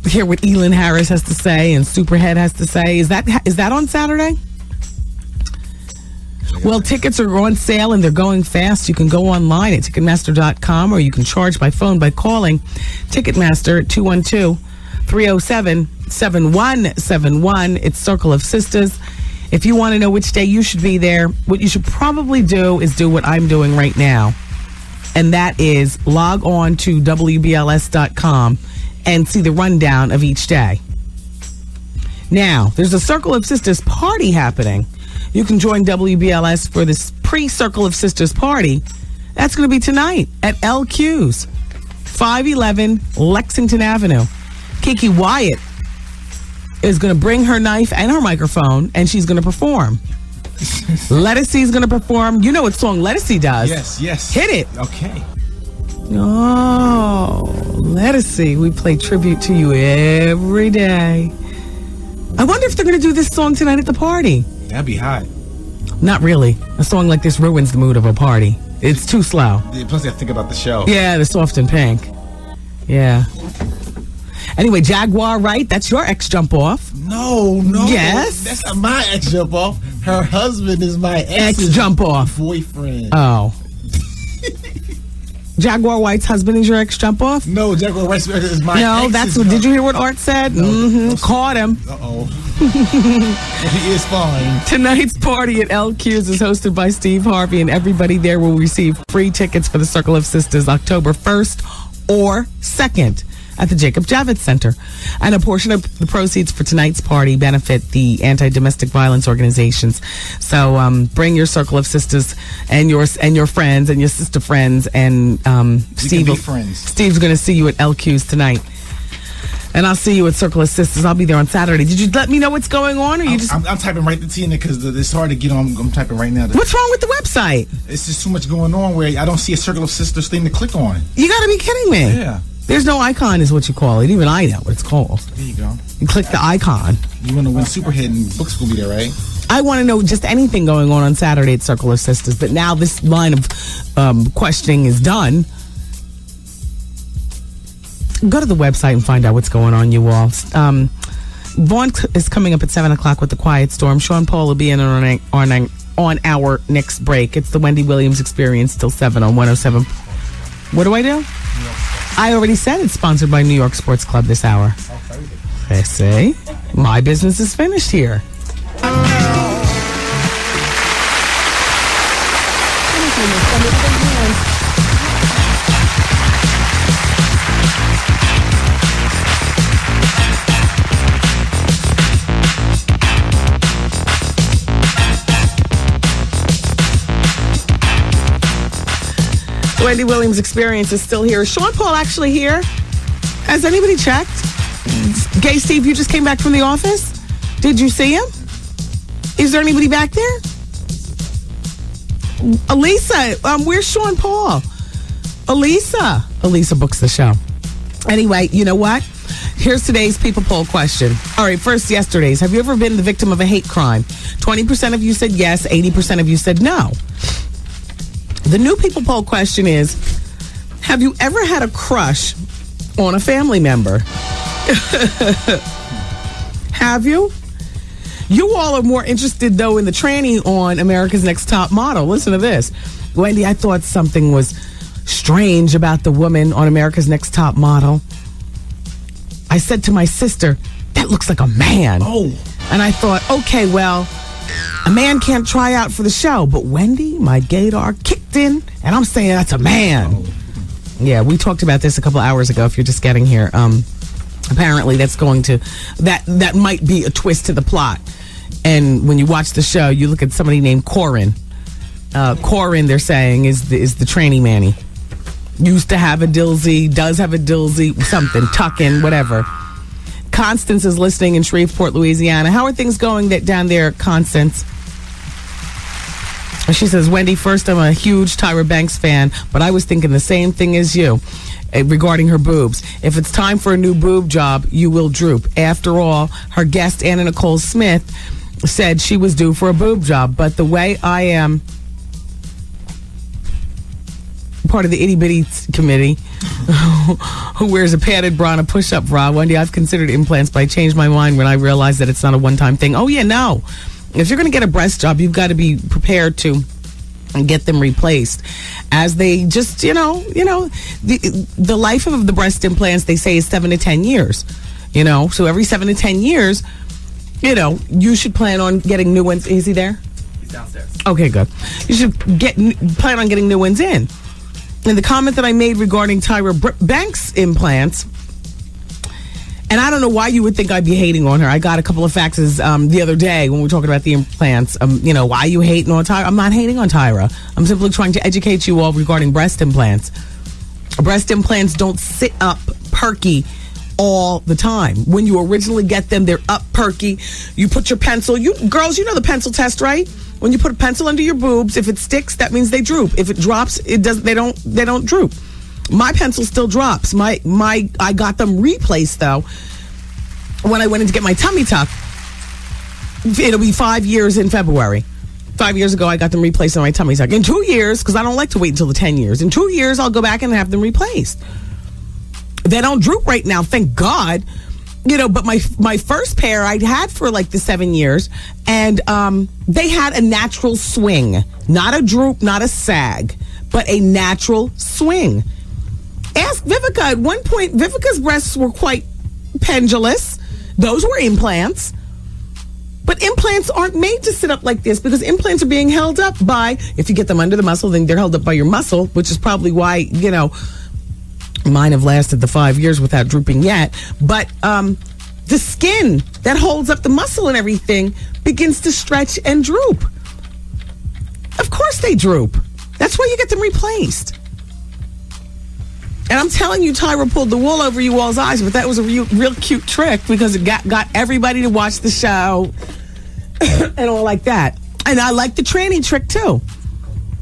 Hear what Elin Harris has to say and Superhead has to say. Is that on Saturday? Well, tickets are on sale and they're going fast. You can go online at Ticketmaster.com or you can charge by phone by calling Ticketmaster at 212-307-7171. It's Circle of Sisters. If you want to know which day you should be there, what you should probably do is do what I'm doing right now. And that is log on to WBLS.com and see the rundown of each day. Now, there's a Circle of Sisters party happening. You can join WBLS for this pre-Circle of Sisters party. That's going to be tonight at LQ's, 511 Lexington Avenue. Kiki Wyatt is going to bring her knife and her microphone, and she's going to perform. Lettucey's going to perform. You know what song Lettucey does. Yes. Hit it. Okay. Oh, Lettucey, we play tribute to you every day. I wonder if they're going to do this song tonight at the party. That'd be hot. Not really. A song like this ruins the mood of a party. It's too slow. Yeah, plus, I think about the show. Yeah, the soft and pink. Yeah. Anyway, Jaguar, right? That's your ex-jump off. No. Yes. That's not my ex-jump off. Her husband is my ex-jump off. Boyfriend. Oh. Jaguar White's husband is your ex-jump off? No, Jaguar White's is my No, that's what. Did you hear what Art said? No. Caught him. Uh-oh. He is fine. Tonight's party at LQ's is hosted by Steve Harvey, and everybody there will receive free tickets for the Circle of Sisters October 1st or 2nd at the Jacob Javits Center. And a portion of the proceeds for tonight's party benefit the anti-domestic violence organizations. So bring your Circle of Sisters and your friends and your sister friends, and Steve's going to see you at LQ's tonight. And I'll see you at Circle of Sisters. I'll be there on Saturday. Did you let me know what's going on, or you just? I'm typing right to Tina because it's hard to get on. I'm typing right now. What's wrong with the website? It's just too much going on where I don't see a Circle of Sisters thing to click on. You got to be kidding me. Yeah. There's no icon is what you call it. Even I know what it's called. There you go. You click the icon. You want to win Superhead and books will be there, right? I want to know just anything going on Saturday at Circle of Sisters. But now this line of questioning is done. Go to the website and find out what's going on, you all. Vaughn is coming up at 7 o'clock with The Quiet Storm. Sean Paul will be in on our next break. It's the Wendy Williams Experience till 7 on 107. What do I do? I already said it's sponsored by New York Sports Club this hour. I say, my business is finished here. Wendy Williams Experience is still here. Is Sean Paul actually here? Has anybody checked? Gay Steve, you just came back from the office? Did you see him? Is there anybody back there? Elisa, where's Sean Paul? Elisa books the show. Anyway, you know what? Here's today's People Poll question. All right, first yesterday's. Have you ever been the victim of a hate crime? 20% of you said yes, 80% of you said no. The new People Poll question is, have you ever had a crush on a family member? Have you? You all are more interested, though, in the tranny on America's Next Top Model. Listen to this. Wendy, I thought something was strange about the woman on America's Next Top Model. I said to my sister, that looks like a man. Oh. And I thought, okay, well, a man can't try out for the show, but Wendy, my gaydar, kicked in, and I'm saying that's a man. Oh. Yeah, we talked about this a couple hours ago, if you're just getting here. Apparently that's going to, that might be a twist to the plot. And when you watch the show, you look at somebody named Corin. Corin, they're saying, is the tranny manny. Used to have a dilsey, does have a dilsey, something, tucking, whatever. Constance is listening in Shreveport, Louisiana. How are things going down there, Constance? She says, Wendy, first, I'm a huge Tyra Banks fan, but I was thinking the same thing as you regarding her boobs. If it's time for a new boob job, you will droop. After all, her guest, Anna Nicole Smith, said she was due for a boob job. But the way I am part of the itty bitty committee who wears a padded bra and a push-up bra, Wendy, I've considered implants, but I changed my mind when I realized that it's not a one-time thing. Oh yeah, no. If you're going to get a breast job, you've got to be prepared to get them replaced, as they just, the life of the breast implants, they say, is 7 to 10 years. So every 7 to 10 years, you should plan on getting new ones. Is he there? He's downstairs. Okay, good. You should plan on getting new ones in. And the comment that I made regarding Tyra Banks implants, and I don't know why you would think I'd be hating on her. I got a couple of faxes the other day when we were talking about the implants. Why are you hating on Tyra? I'm not hating on Tyra. I'm simply trying to educate you all regarding breast implants. Breast implants don't sit up perky all the time. When you originally get them, they're up perky. You put your pencil. You girls, you know the pencil test, right? When you put a pencil under your boobs, if it sticks, that means they droop. If it drops, it doesn't. They don't droop. My pencil still drops. I got them replaced though when I went in to get my tummy tuck. It'll be 5 years in February. 5 years ago, I got them replaced on my tummy tuck. In 2 years, because I don't like to wait until the 10 years. In 2 years, I'll go back and have them replaced. They don't droop right now, thank God. But my first pair I'd had for like the 7 years, and they had a natural swing. Not a droop, not a sag, but a natural swing. Ask Vivica. At one point, Vivica's breasts were quite pendulous. Those were implants. But implants aren't made to sit up like this, because implants are being held up by, if you get them under the muscle, then they're held up by your muscle, which is probably why, mine have lasted the 5 years without drooping yet. But the skin that holds up the muscle and everything begins to stretch and droop. Of course they droop. That's why you get them replaced. And I'm telling you, Tyra pulled the wool over you all's eyes, but that was a real cute trick, because it got everybody to watch the show and all like that. And I like the tranny trick too,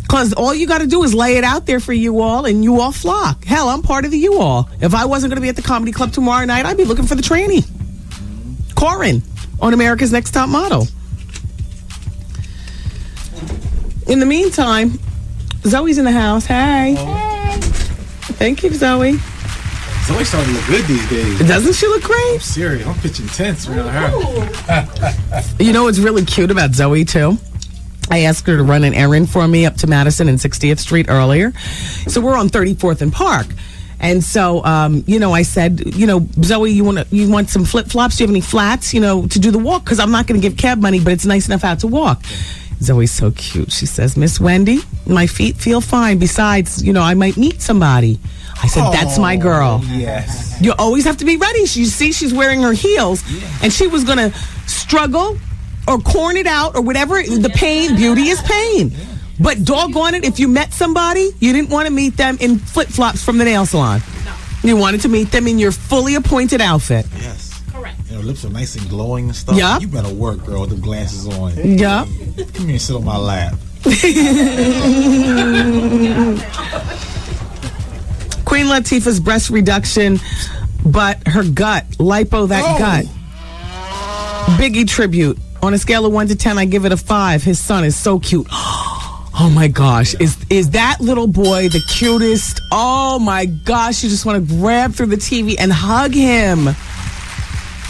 because all you got to do is lay it out there for you all, and you all flock. Hell, I'm part of the you all. If I wasn't going to be at the comedy club tomorrow night, I'd be looking for the tranny. Corin on America's Next Top Model. In the meantime, Zoe's in the house. Hey. Thank you, Zoe. Zoe's starting to look good these days. Doesn't she look great? I'm serious. I'm pitching tents around her. You know what's really cute about Zoe, too? I asked her to run an errand for me up to Madison and 60th Street earlier. So we're on 34th and Park. And so, I said, Zoe, you want some flip-flops? Do you have any flats, to do the walk? Because I'm not going to give cab money, but it's nice enough out to walk. Zoe's so cute. She says, Miss Wendy, my feet feel fine. Besides, I might meet somebody. I said, that's my girl. Yes. You always have to be ready. You see, she's wearing her heels, and she was going to struggle or corn it out or whatever. The pain, beauty is pain. But doggone it, if you met somebody, you didn't want to meet them in flip-flops from the nail salon. You wanted to meet them in your fully appointed outfit. Yes. Correct. Your lips are nice and glowing and stuff. Yeah. You better work, girl, with them glasses on. Yeah. Come here and sit on my lap. Queen Latifah's breast reduction, but her gut, lipo that gut. Biggie tribute. On a scale of 1 to 10, I give it a 5. His son is so cute. Oh my gosh. Is that little boy the cutest? Oh my gosh. You just want to grab through the TV and hug him.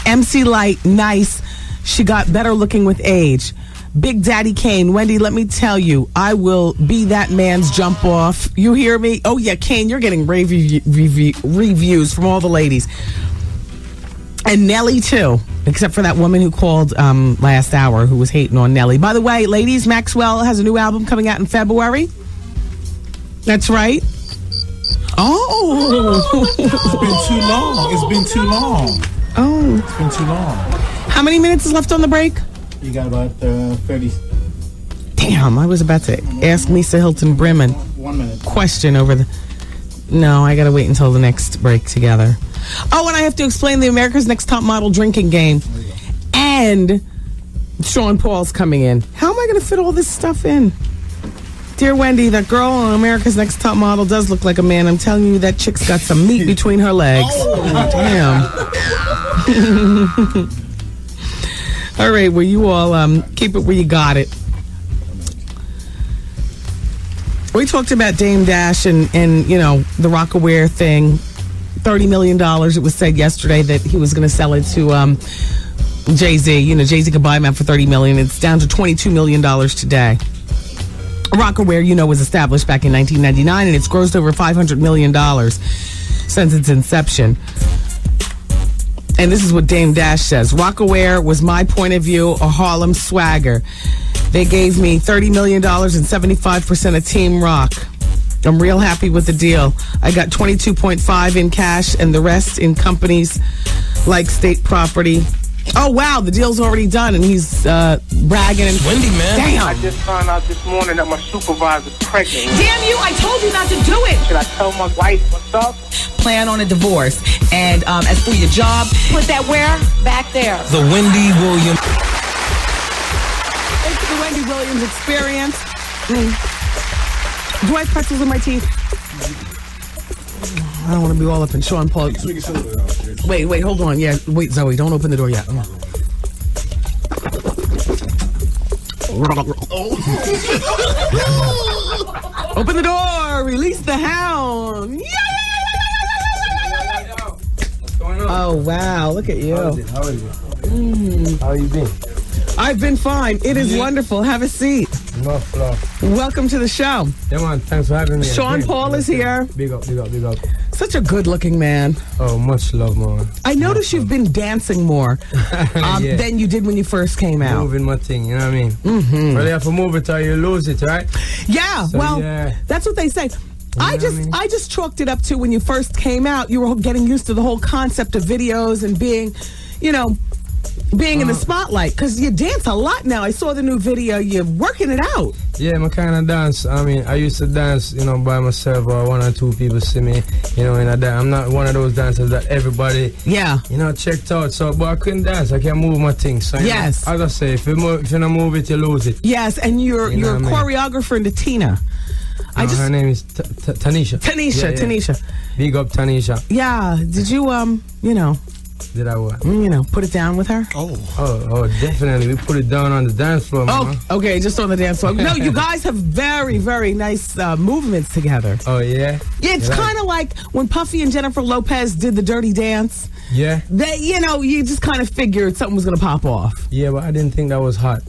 MC Light, nice. She got better looking with age. Big Daddy Kane, Wendy, let me tell you, I will be that man's jump off. You hear me? Oh yeah, Kane, you're getting rave reviews from all the ladies. And Nelly too, except for that woman who called last hour who was hating on Nelly. By the way, ladies, Maxwell has a new album coming out in February. That's right. Oh. It's been too long. Oh. It's been too long. How many minutes is left on the break? You got about 30. Damn, I was about to ask Lisa Hilton Brimman 1 minute. question over the... No, I gotta wait until the next break together. Oh, and I have to explain the America's Next Top Model drinking game. And Sean Paul's coming in. How am I going to fit all this stuff in? Dear Wendy, that girl on America's Next Top Model does look like a man. I'm telling you, that chick's got some meat between her legs. Oh, damn. All right, well, you all keep it where you got it. We talked about Dame Dash and you know, the Rockaware thing. $30 million, it was said yesterday that he was going to sell it to Jay-Z. You know, Jay-Z could buy him out for $30 million. It's down to $22 million today. Rockaware, you know, was established back in 1999, and it's grossed over $500 million since its inception. And this is what Dame Dash says. Rockaware was my point of view, a Harlem swagger. They gave me $30 million and 75% of Team Rock. I'm real happy with the deal. I got 22.5 in cash and the rest in companies like State Property. Oh, wow, the deal's already done, and he's bragging. And Wendy, man. Damn. I just found out this morning that my supervisor's pregnant. Damn you, I told you not to do it. Should I tell my wife what's up? Plan on a divorce. And as for your job, put that where? Back there. The Wendy Williams. It's the Wendy Williams experience. Do I have pretzels in my teeth? I don't want to be all up in Sean Paul. Wait, hold on. Yeah, wait, Zoe, don't open the door yet. Open the door. Release the hound. Yeah! Oh, wow. Look at you. How are you? How you been? I've been fine. It is wonderful. Have a seat. No fluff. Welcome to the show. Yeah, man. Thanks for having me. Sean Paul is here. Big up, big up, big up. Such a good-looking man. Oh, much love, man. I noticed you've been dancing more Yeah. than you did when you first came out. Moving my thing, you know what I mean? Mm-hmm. Well, you have to move it or you lose it, right? Yeah, So, well, yeah. that's what they say. I just chalked it up to when you first came out, you were getting used to the whole concept of videos and being, you know, being in the spotlight, because you dance a lot now. I saw the new video. You're working it out. Yeah, my kind of dance. I mean, I used to dance, you know, by myself, or one or two people see me, you know, in a dance. I'm not one of those dancers that everybody, you know, checked out. So, but I couldn't dance. I can't move my things. So, Yes. You know, as I say, if you don't move it, you lose it. Yes, and you're You know a what I mean? choreographer into Tina. Her name is Tanisha. Tanisha. Big up Tanisha. Yeah. Did you, you know, Did I what? you know, put it down with her? Oh, definitely. We put it down on the dance floor, Oh, man. okay, just on the dance floor. No, you guys have very, very nice movements together. Oh, yeah? Yeah, it's kind of like when Puffy and Jennifer Lopez did the Dirty Dance. Yeah? They, you know, you just kind of figured something was going to pop off. Yeah, but I didn't think that was hot.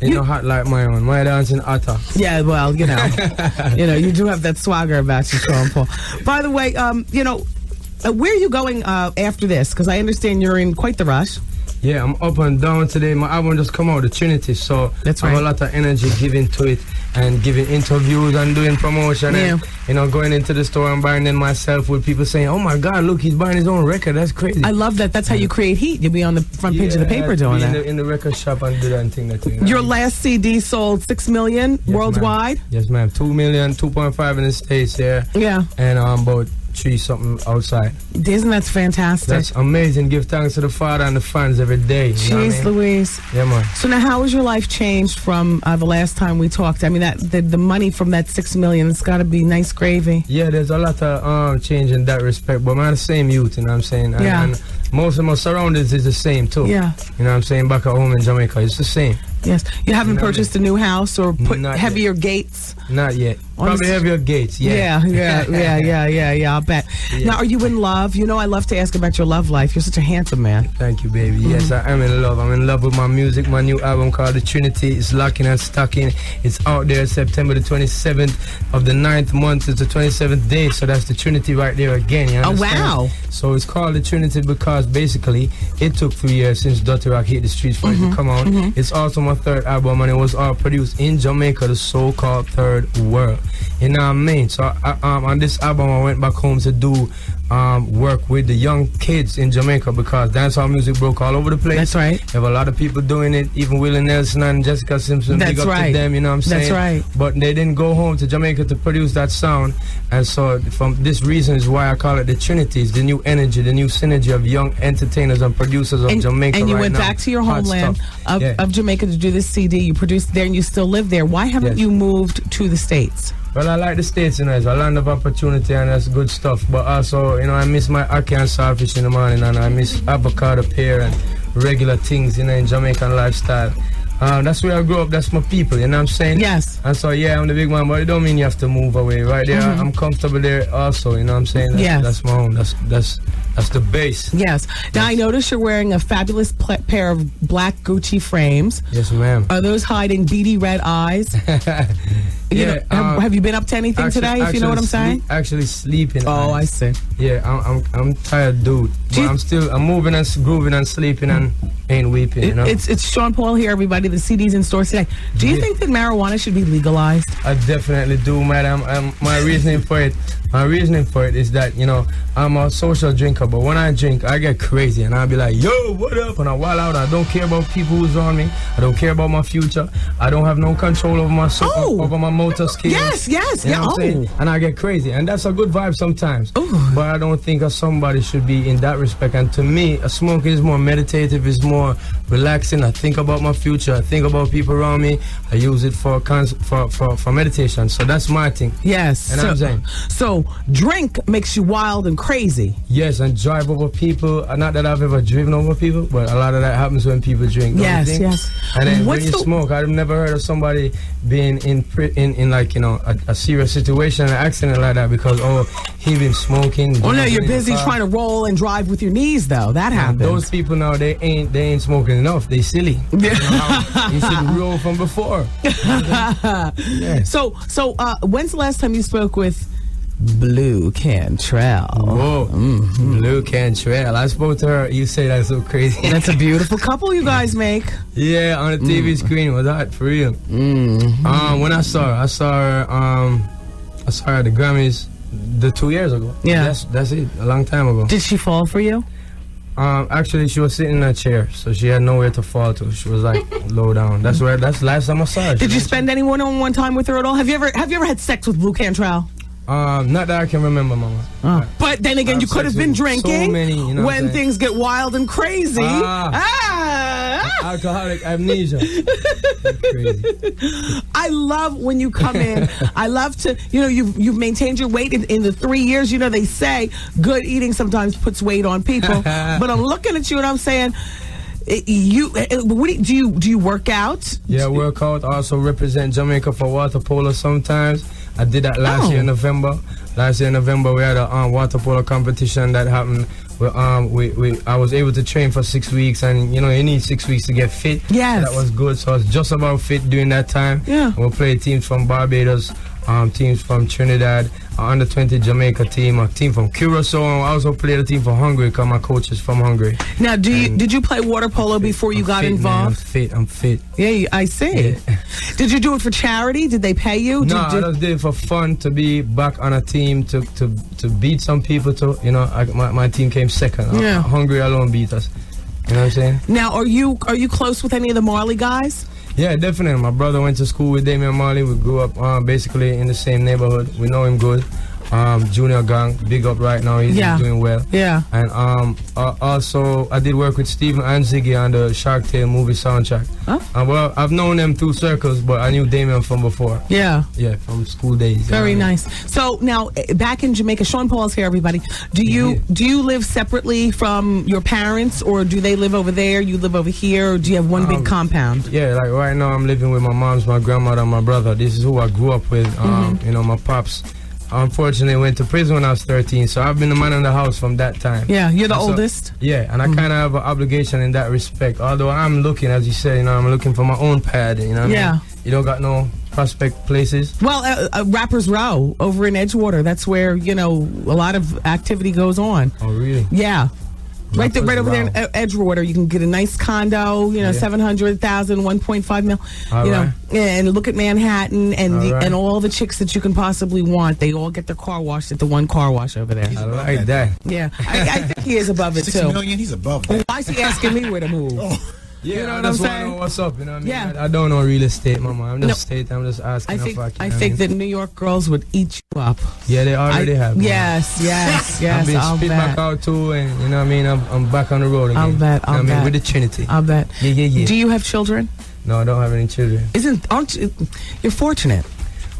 It's not hot like my own. My dancing hotter. Yeah, well, you know, you do have that swagger about you, Sean Paul. By the way, you know, where are you going after this? Because I understand you're in quite the rush. Yeah, I'm up and down today. My album just come out, The Trinity, so That's I have right. a lot of energy giving to it and giving interviews and doing promotion and, you know, going into the store and buying it myself with people saying, oh my God, look, he's buying his own record. That's crazy. I love that. That's how you create heat. You'll be on the front page of the paper doing that. In the record shop and do that and thing. That thing. Your last CD sold 6 million worldwide? Ma'am. Yes, ma'am. 2 million, 2.5 in the States, yeah. Yeah. And about 3 something outside. Isn't that fantastic? That's amazing. Give thanks to the Father and the fans every day. You know what I Jeez mean? Louise. Yeah, man. So now, how has your life changed from the last time we talked? I mean, that the money from that 6 million, it's got to be nice gravy. Yeah, there's a lot of change in that respect, but I'm the same youth, you know what I'm saying? And, Yeah. and most of my surroundings is the same, too. Yeah. You know what I'm saying? Back at home in Jamaica, it's the same. Yes. You haven't You know what I purchased a new house or put Not heavier gates? Not yet. Probably Honestly- heavier gates, yeah. Yeah, I'll bet. Yeah. Now, are you in love? You know, I love to ask about your love life. You're such a handsome man. Thank you, baby. Yes, I am in love. I'm in love with my music. My new album called The Trinity is locking and stocking. It's out there September the 27th of the 9th month. It's the 27th day, so that's the Trinity right there again. You Oh, understand? wow. So it's called The Trinity because basically it took 3 years since Dirty Rock hit the streets for it to come out. It's also my third album and it was all produced in Jamaica, the so-called third world. You know what I mean? So on this album I went back home to do work with the young kids in Jamaica because dancehall music broke all over the place. That's right. You have a lot of people doing it, even Willie Nelson and Jessica Simpson. That's big up right. to them, you know what I'm saying? That's right. But they didn't go home to Jamaica to produce that sound. And so from this reason is why I call it the Trinity. It's the new energy, the new synergy of young entertainers and producers of Jamaica And you right went now. back to your Hot homeland stuff. Yeah. of Jamaica to do this CD. You produced there and you still live there. Why haven't you moved to the States? Well, I like the States, you know, it's a land of opportunity and that's good stuff. But also, you know, I miss my ackee and saltfish in the morning and I miss avocado pear and regular things, you know, in Jamaican lifestyle. That's where I grew up. That's my people, you know what I'm saying? Yes. And so, yeah, I'm the big man, but it don't mean you have to move away. Right there, I'm comfortable there also, you know what I'm saying? That's my home. That's the base. Yes. Now, I notice you're wearing a fabulous pair of black Gucci frames. Yes, ma'am. Are those hiding beady red eyes? Yeah. Have you been up to anything today, if you know what I'm saying? Actually sleeping. Oh, I see. Yeah, I'm tired, dude. But I'm moving and grooving and sleeping and ain't weeping, you know? It's Sean Paul here, everybody. The CD's in stores today. Do you think that marijuana should be legalized? I definitely do, madam. My reasoning for it is that, you know, I'm a social drinker, but when I drink, I get crazy and I'll be like, yo, what up? And I wild out. I don't care about people who's around me. I don't care about my future. I don't have no control over my over my motor skills. Yes. You know what I'm saying? And I get crazy. And that's a good vibe sometimes. But I don't think somebody should be in that respect. And to me, a smoke is more meditative, is more relaxing. I think about my future. I think about people around me. I use it for meditation. So that's my thing. Yes. You know what I'm saying? So drink makes you wild and crazy. Yes, and drive over people. Not that I've ever driven over people, but a lot of that happens when people drink. Yes. And then when you smoke, I've never heard of somebody being in like, you know, a serious situation, an accident like that because he been smoking. Oh no, you're busy trying to roll and drive with your knees though. That happens. Those people now they ain't smoking enough. They silly. You should roll from before. Yeah. So when's the last time you spoke with Blue Cantrell? Whoa, Blue Cantrell. I spoke to her. You say that's so crazy. That's a beautiful couple you guys make. Yeah, on the TV screen. Was that for real? When I saw her at the Grammys 2 years ago. Yeah, that's it. A long time ago. Did she fall for you? Actually, she was sitting in a chair, so she had nowhere to fall to. She was like low down. That's the last time I saw her. Did you spend any one-on-one time with her at all? Have you ever had sex with Blue Cantrell? Not that I can remember, Mama. But then again, you could have been drinking so many, you know when things get wild and crazy. Alcoholic amnesia. Crazy. I love when you come in. I love to, you know, you've maintained your weight in the 3 years. You know, they say good eating sometimes puts weight on people. But I'm looking at you and I'm saying, do you work out? Yeah, work out. Also represent Jamaica for water polo sometimes. I did that last year in November. Last year in November, we had a water polo competition that happened. I was able to train for 6 weeks, and you know you need 6 weeks to get fit. Yes, so that was good. So I was just about fit during that time. Yeah, we played teams from Barbados, teams from Trinidad, under 20 Jamaica team, a team from Curacao. I also played a team from Hungary because my coach is from Hungary. Now, did you play water polo before you got involved? Man, I'm fit. Yeah, I see. Yeah. Did you do it for charity? Did they pay you? No, I just did it for fun, to be back on a team, to beat some people. My team came second. Yeah. Hungary alone beat us. You know what I'm saying? Now, are you close with any of the Marley guys? Yeah, definitely. My brother went to school with Damian Marley. We grew up basically in the same neighborhood. We know him good. Junior Gang, big up right now. He's doing well. Yeah. And also, I did work with Stephen and Ziggy on the Shark Tale movie soundtrack. Oh. Well, I've known them through circles, but I knew Damian from before. Yeah. Yeah, from school days. Very nice. So now, back in Jamaica, Sean Paul's here, everybody. Do you live separately from your parents, or do they live over there, you live over here, or do you have one big compound? Yeah, like right now I'm living with my mom's, my grandmother, and my brother. This is who I grew up with. You know, my pops unfortunately went to prison when I was 13, so I've been the man in the house from that time. Yeah, you're the oldest? Yeah, and I kind of have an obligation in that respect, although I'm looking, as you said, you know, I'm looking for my own pad, you know what I mean? You don't got no prospect places? Well, Rappers Row over in Edgewater, that's where, you know, a lot of activity goes on. Oh, really? Yeah. Right over there in Edgewater, you can get a nice condo, you know, 700,000, 1.5 mil, you know, and look at Manhattan and all the chicks that you can possibly want. They all get their car washed at the one car wash over there. I like that. Yeah, I think he is above it too. 6 million, he's above that. Why is he asking me where to move? Yeah, you know I what just I'm want to saying? know what's up, you know what I mean? Yeah. I don't know real estate, mama. I'm just I'm just asking. I think that New York girls would eat you up. Yeah, they already have. Mama. Yes. I've been spit back out too, and you know what I mean? I'm back on the road again. I'll bet. I mean, with the Trinity. I'll bet. Yeah. Do you have children? No, I don't have any children. Aren't you? You're fortunate.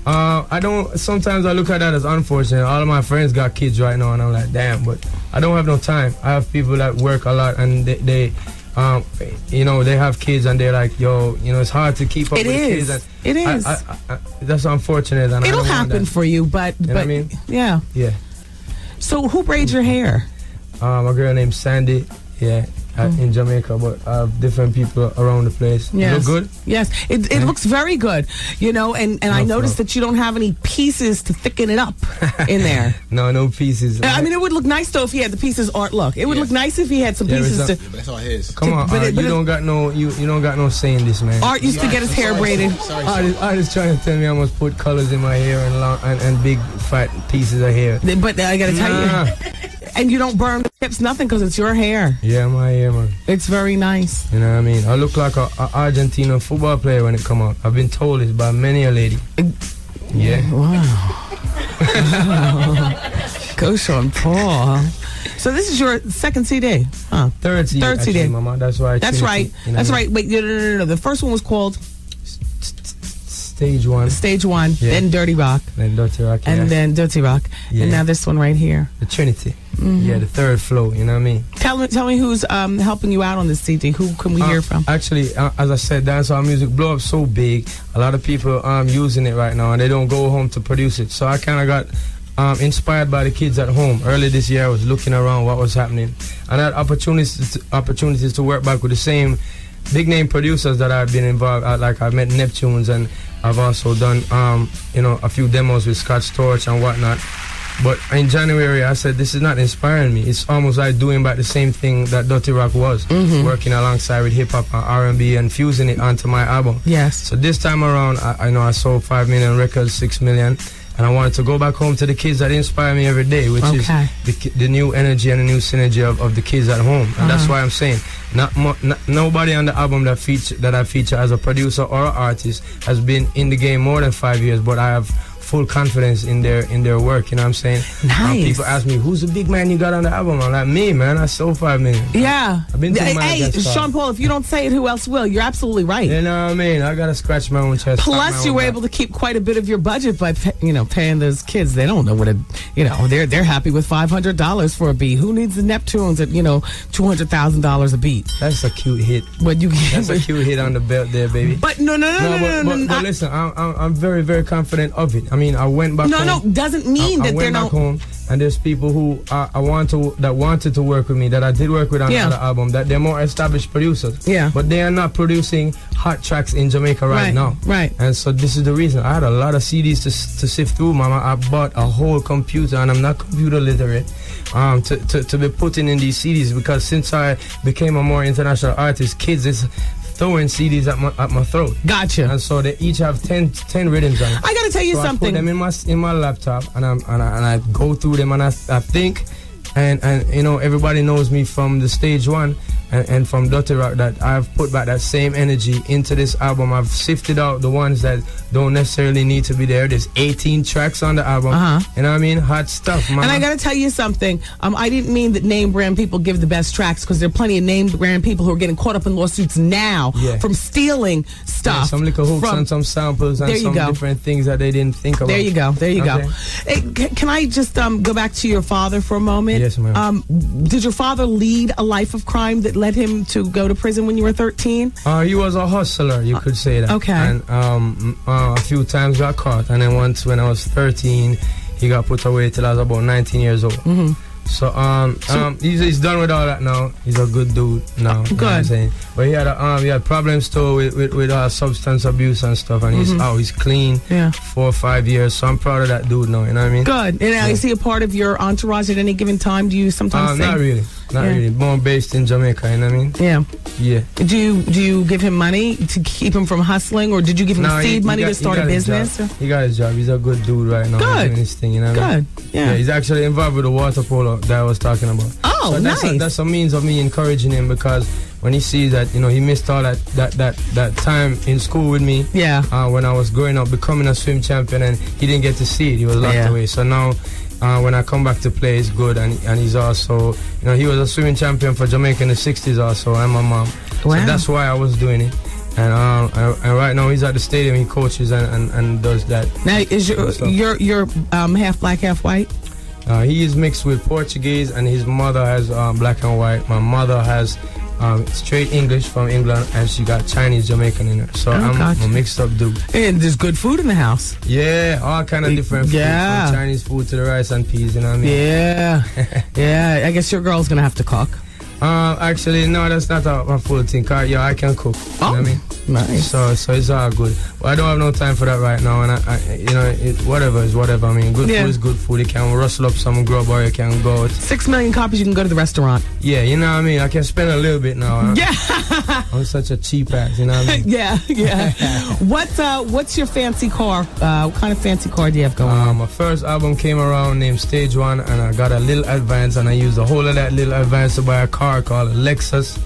I don't. Sometimes I look at that as unfortunate. All of my friends got kids right now, and I'm like, damn. But I don't have no time. I have people that work a lot, and they you know, they have kids and they're like, yo, you know, it's hard to keep up with the kids. And it is. That's unfortunate. And it'll happen for you, but you know what I mean? Yeah. Yeah. So who braids your hair? A girl named Sandy. Yeah. In Jamaica, but I have different people around the place. Yes. You look good? Yes, it looks very good. You know, and I noticed that you don't have any pieces to thicken it up in there. No pieces. I mean, it would look nice though if he had the pieces. Or look, it would look nice if he had some pieces to. That's all his. Come on, Art, you don't got no say in this, man. Art used to get his hair braided. Art is trying to tell me I must put colors in my hair and big fat pieces of hair. But I gotta tell you. And you don't burn the tips, nothing, because it's your hair. Yeah, my hair, man. It's very nice. You know what I mean? I look like a Argentine football player when it come out. I've been told this by many a lady. Yeah. Wow. Go Sean Paul. So this is your second CD, huh? Third CD, Mama. That's why. That's right. That's right. Wait, no. The first one was called Stage 1. Stage 1. Yeah. Then Dirty Rock. Then Dirty Rock. And then Dirty Rock. Yeah. And now this one right here. The Trinity. Yeah, the third flow. You know what I mean? Tell me who's helping you out on this CD. Who can we hear from? Actually, as I said, dancehall music blow up so big. A lot of people using it right now, and they don't go home to produce it. So I kind of got inspired by the kids at home. Early this year, I was looking around what was happening, and I had opportunities to work back with the same big name producers that I've been involved. Like I met Neptunes, and I've also done a few demos with Scott Storch and whatnot. But in January, I said, this is not inspiring me. It's almost like doing back the same thing that Dirty Rock was, working alongside with hip hop and R&B and fusing it onto my album. Yes. So this time around, I know I sold 5 million records, 6 million, and I wanted to go back home to the kids that inspire me every day, which is the new energy and the new synergy of the kids at home. And that's why I'm saying, nobody on the album that I feature as a producer or an artist has been in the game more than 5 years, but I have full confidence in their work, you know what I'm saying? Nice. People ask me, who's the big man you got on the album? I'm like, me, man, I sold 5 million. Yeah. I've been doing Hey, Sean Paul, if you don't say it, who else will? You're absolutely right. You know what I mean? I gotta scratch my own chest. Plus, you were able to keep quite a bit of your budget by, paying those kids. They don't know what they're happy with $500 for a beat. Who needs the Neptunes at, $200,000 a beat? That's a cute hit. That's a cute hit on the belt there, baby. But no. But listen, I'm very, very confident of it. I mean, I went back home. No, doesn't mean that they're not. Home, and there's people who wanted to work with me that I did work with on the album, that they're more established producers. Yeah. But they are not producing hot tracks in Jamaica right now. Right. And so this is the reason. I had a lot of CDs to sift through, Mama. I bought a whole computer, and I'm not computer literate, to be putting in these CDs, because since I became a more international artist, kids is throwing CDs at my throat. Gotcha. And so they each have 10 rhythms on it. I gotta tell you something. I put them in my laptop, and I go through them, and I think, and everybody knows me from the Stage 1 and from Dirty Rock, that I've put back that same energy into this album. I've sifted out the ones that don't necessarily need to be there. There's 18 tracks on the album. You know what I mean? Hot stuff, man. And I gotta tell you something. I didn't mean that name brand people give the best tracks, because there are plenty of name brand people who are getting caught up in lawsuits now from stealing stuff. Yeah, some little hooks and some samples and some different things that they didn't think about. There you go. Hey, can I just go back to your father for a moment? Yes, ma'am. Did your father lead a life of crime that led him to go to prison when you were 13? He was a hustler, you could say that. Okay. And a few times got caught, and then once when I was 13, he got put away till I was about 19 years old. So he's done with all that now. He's a good dude now. Good. You know what I'm saying? But he had problems too with substance abuse and stuff, and he's clean. Yeah. 4 or 5 years. So I'm proud of that dude now. You know what I mean? Good. And is he a part of your entourage at any given time? Do you sometimes sing? Not really. Not really. Born based in Jamaica. You know what I mean? Yeah. Yeah. Do you give him money to keep him from hustling, or did you give him seed money to start a business? He got his job. He's a good dude right now. Good. He's doing his thing, you know what I mean? Yeah. He's actually involved with the water polo that I was talking about. Oh, so nice. That's a means of me encouraging him, because when he sees that, he missed all that time in school with me. Yeah. When I was growing up, becoming a swim champion, and he didn't get to see it. He was locked away. So now, when I come back to play, it's good, and he's also, he was a swimming champion for Jamaica in the 60s also, and my mom. Wow. So that's why I was doing it. And right now he's at the stadium, he coaches and does that. Now, is you're half black, half white? He is mixed with Portuguese, and his mother has black and white. My mother has straight English from England, and she got Chinese Jamaican in her. So I'm a mixed up dude. And there's good food in the house. Yeah, all kind of different food. Yeah. From Chinese food to the rice and peas, you know what I mean? Yeah. Yeah, I guess your girl's gonna have to cook. Actually, no, that's not a full thing. Yeah, I can cook. You know what I mean? Nice. So it's all good. But I don't have no time for that right now, and whatever is whatever. I mean, good food is good food. You can rustle up some grub, or you can go out. 6 million copies, you can go to the restaurant. Yeah, you know what I mean? I can spend a little bit now. Huh? Yeah. I'm such a cheap ass, you know what I mean? Yeah. What's your fancy car? What kind of fancy car do you have going on? My first album came around named Stage 1, and I got a little advance, and I used the whole of that little advance to buy a car called a Lexus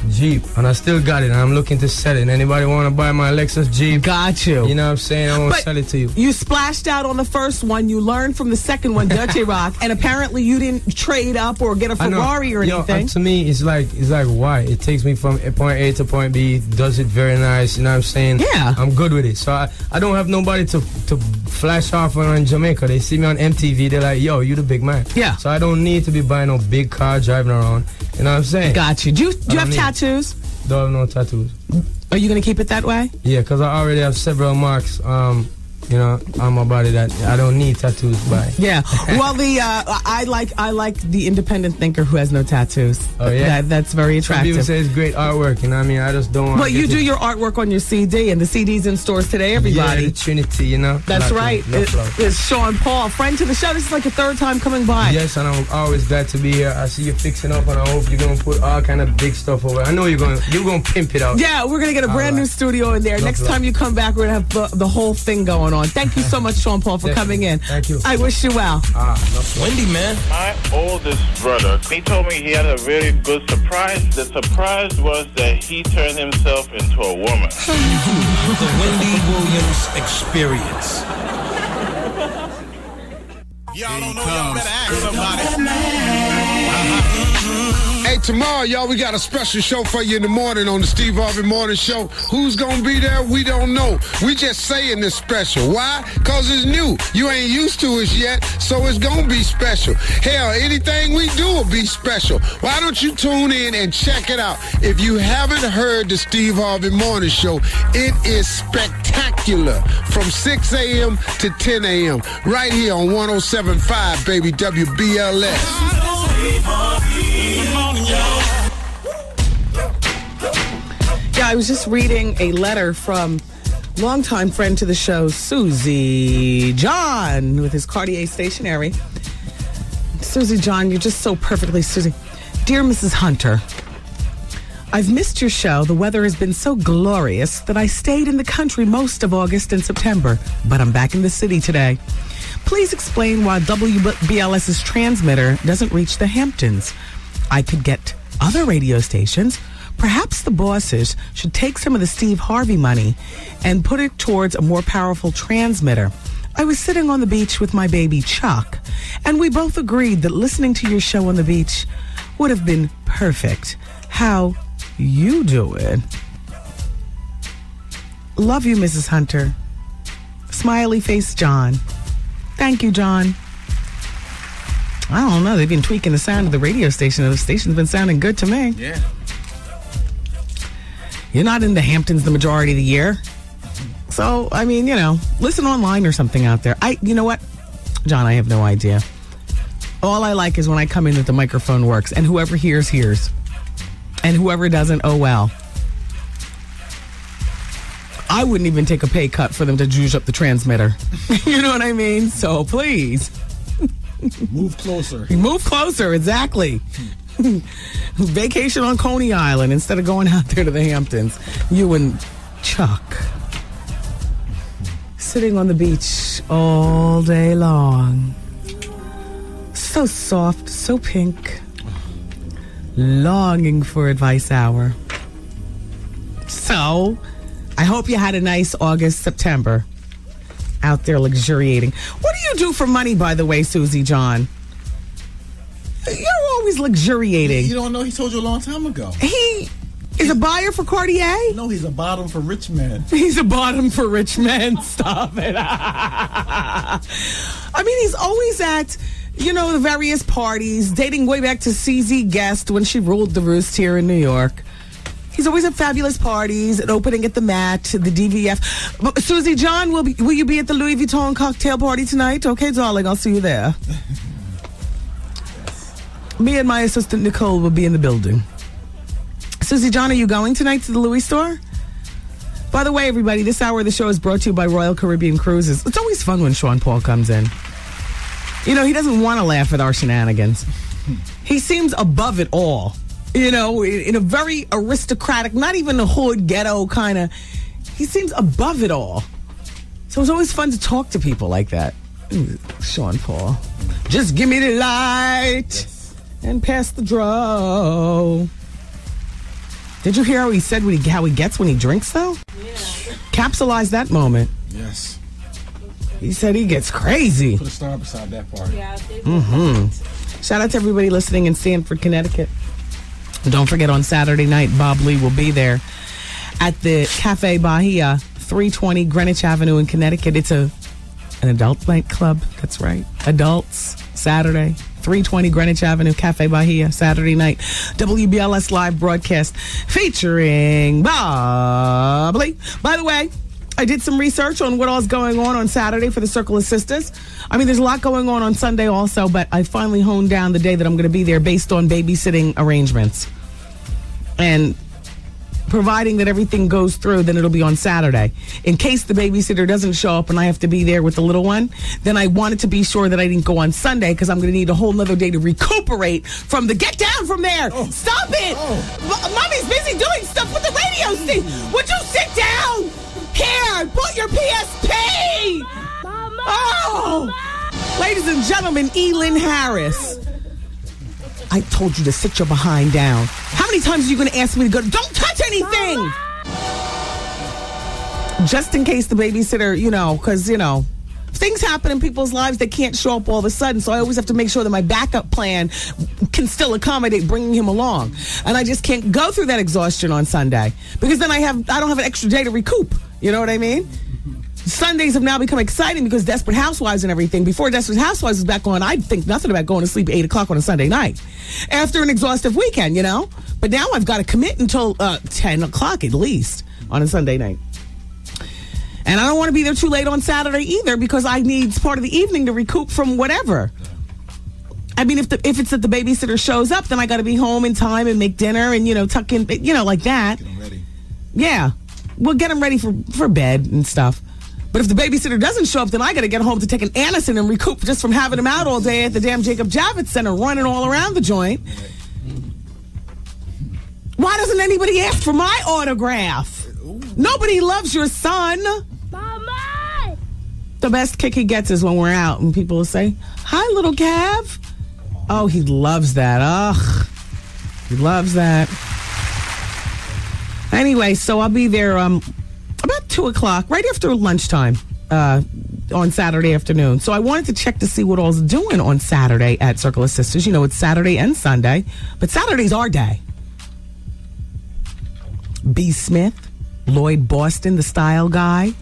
Jeep, and I still got it, and I'm looking to sell it. Anybody want to buy my Lexus Jeep? Got you. You know what I'm saying? I won't sell it to you. You splashed out on the first one. You learned from the second one, Dirty Rock, and apparently you didn't trade up or get a Ferrari or anything. To me, it's like why? It takes me from point A to point B, does it very nice, you know what I'm saying? Yeah. I'm good with it. So I don't have nobody to flash off on in Jamaica. They see me on MTV, they're like, yo, you the big man. Yeah. So I don't need to be buying no big car driving around. You know what I'm saying? Got you. Do you have tattoos? Don't have no tattoos. Are you going to keep it that way? Yeah, because I already have several marks, on my body that I don't need tattoos by. Yeah. Well, I like the independent thinker who has no tattoos. Oh, yeah? That's very attractive. Some people say it's great artwork, you know what I mean? I just don't want But you do your artwork on your CD, and the CD's in stores today, everybody. Yeah, the Trinity, you know? That's right. It's Sean Paul, friend to the show. This is like your third time coming by. Yes, and I'm always glad to be here. I see you fixing up, and I hope you're going to put all kind of big stuff over. I know you're going to pimp it out. Yeah, we're going to get a brand new studio in there. Next time you come back, we're going to have the whole thing going on. Thank you so much, Sean Paul, for coming in. Thank you. I wish you well. Wendy, man. My oldest brother, he told me he had a very good surprise. The surprise was that he turned himself into a woman. The Wendy Williams Experience. Y'all don't know, y'all better ask somebody. Hey, tomorrow, y'all, we got a special show for you in the morning on the Steve Harvey Morning Show. Who's gonna be there? We don't know. We just saying this special. Why? Because it's new. You ain't used to it yet, so it's gonna be special. Hell, anything we do will be special. Why don't you tune in and check it out? If you haven't heard the Steve Harvey Morning Show, it is spectacular from 6 a.m. to 10 a.m. right here on 107.5, baby, WBLS. Yeah, I was just reading a letter from longtime friend to the show, Susie John, with his Cartier stationery. Susie John, you're just so perfectly Susie. Dear Mrs. Hunter, I've missed your show. The weather has been so glorious that I stayed in the country most of August and September, but I'm back in the city today. Please explain why WBLS's transmitter doesn't reach the Hamptons. I could get other radio stations. Perhaps the bosses should take some of the Steve Harvey money and put it towards a more powerful transmitter. I was sitting on the beach with my baby Chuck, and we both agreed that listening to your show on the beach would have been perfect. How you do it? Love you, Mrs. Hunter. Smiley face John. Thank you, John. I don't know. They've been tweaking the sound of the radio station. The station's been sounding good to me. Yeah. You're not in the Hamptons the majority of the year. So, I mean, listen online or something out there. You know what? John, I have no idea. All I like is when I come in that the microphone works, and whoever hears, hears. And whoever doesn't, oh well. I wouldn't even take a pay cut for them to juice up the transmitter. You know what I mean? So please. Move closer. Move closer, exactly. Vacation on Coney Island instead of going out there to the Hamptons. You and Chuck. Sitting on the beach all day long. So soft, so pink. Longing for advice hour. So, I hope you had a nice August, September out there luxuriating. What do you do for money, by the way, Susie John? You're always luxuriating. You don't know? He told you a long time ago. He is a buyer for Cartier? No, he's a bottom for rich men. He's a bottom for rich men. Stop it. I mean, he's always at the various parties, dating way back to CZ Guest when she ruled the roost here in New York. He's always at fabulous parties, an opening at the Mat, the DVF. But Susie John, will you be at the Louis Vuitton cocktail party tonight? Okay, darling, I'll see you there. Me and my assistant Nicole will be in the building. Susie John, are you going tonight to the Louis store? By the way, everybody, this hour of the show is brought to you by Royal Caribbean Cruises. It's always fun when Sean Paul comes in. He doesn't want to laugh at our shenanigans. He seems above it all. In a very aristocratic, not even a hood ghetto kind of, he seems above it all. So it's always fun to talk to people like that. Sean Paul. Just give me the light and pass the draw. Did you hear how he said how he gets when he drinks, though? Yeah. Capsulize that moment. Yes. He said he gets crazy. Put a star beside that part. Yeah. Shout out to everybody listening in Sanford, Connecticut. Don't forget, on Saturday night, Bob Lee will be there at the Cafe Bahia, 320 Greenwich Avenue in Connecticut. It's an adult nightclub. That's right. Adults, Saturday, 320 Greenwich Avenue, Cafe Bahia, Saturday night. WBLS live broadcast featuring Bob Lee. By the way, I did some research on what all's going on Saturday for the Circle of Sisters. I mean, there's a lot going on Sunday also, but I finally honed down the day that I'm going to be there based on babysitting arrangements. And providing that everything goes through, then it'll be on Saturday. In case the babysitter doesn't show up and I have to be there with the little one, then I wanted to be sure that I didn't go on Sunday because I'm going to need a whole nother day to recuperate from the get down from there. Oh. Stop it! Oh. Mommy's busy doing stuff with the radio station. Would you sit down? Here, put your PSP! Mama, oh! Mama. Ladies and gentlemen, Elin Harris. I told you to sit your behind down. How many times are you going to ask me to go? Don't touch anything! Mama. Just in case the babysitter, because, things happen in people's lives that can't show up all of a sudden. So I always have to make sure that my backup plan can still accommodate bringing him along. And I just can't go through that exhaustion on Sunday because then I don't have an extra day to recoup. You know what I mean? Sundays have now become exciting because Desperate Housewives and everything. Before Desperate Housewives was back on, I'd think nothing about going to sleep at 8 o'clock on a Sunday night after an exhaustive weekend, But now I've got to commit until 10 o'clock at least on a Sunday night. And I don't want to be there too late on Saturday either because I need part of the evening to recoup from whatever. I mean, if it's that the babysitter shows up, then I got to be home in time and make dinner and, tuck in, like that. Get them ready. Yeah. We'll get them ready for bed and stuff. But if the babysitter doesn't show up, then I got to get home to take an Anderson and recoup just from having him out all day at the damn Jacob Javits Center running all around the joint. Why doesn't anybody ask for my autograph? Nobody loves your son. Mama! The best kick he gets is when we're out and people will say, "Hi, little Cav." Oh, he loves that. Ugh. He loves that. Anyway, so I'll be there about 2 o'clock, right after lunchtime on Saturday afternoon. So I wanted to check to see what all's doing on Saturday at Circle of Sisters. It's Saturday and Sunday, but Saturday's our day. B. Smith, Lloyd Boston, the style guy.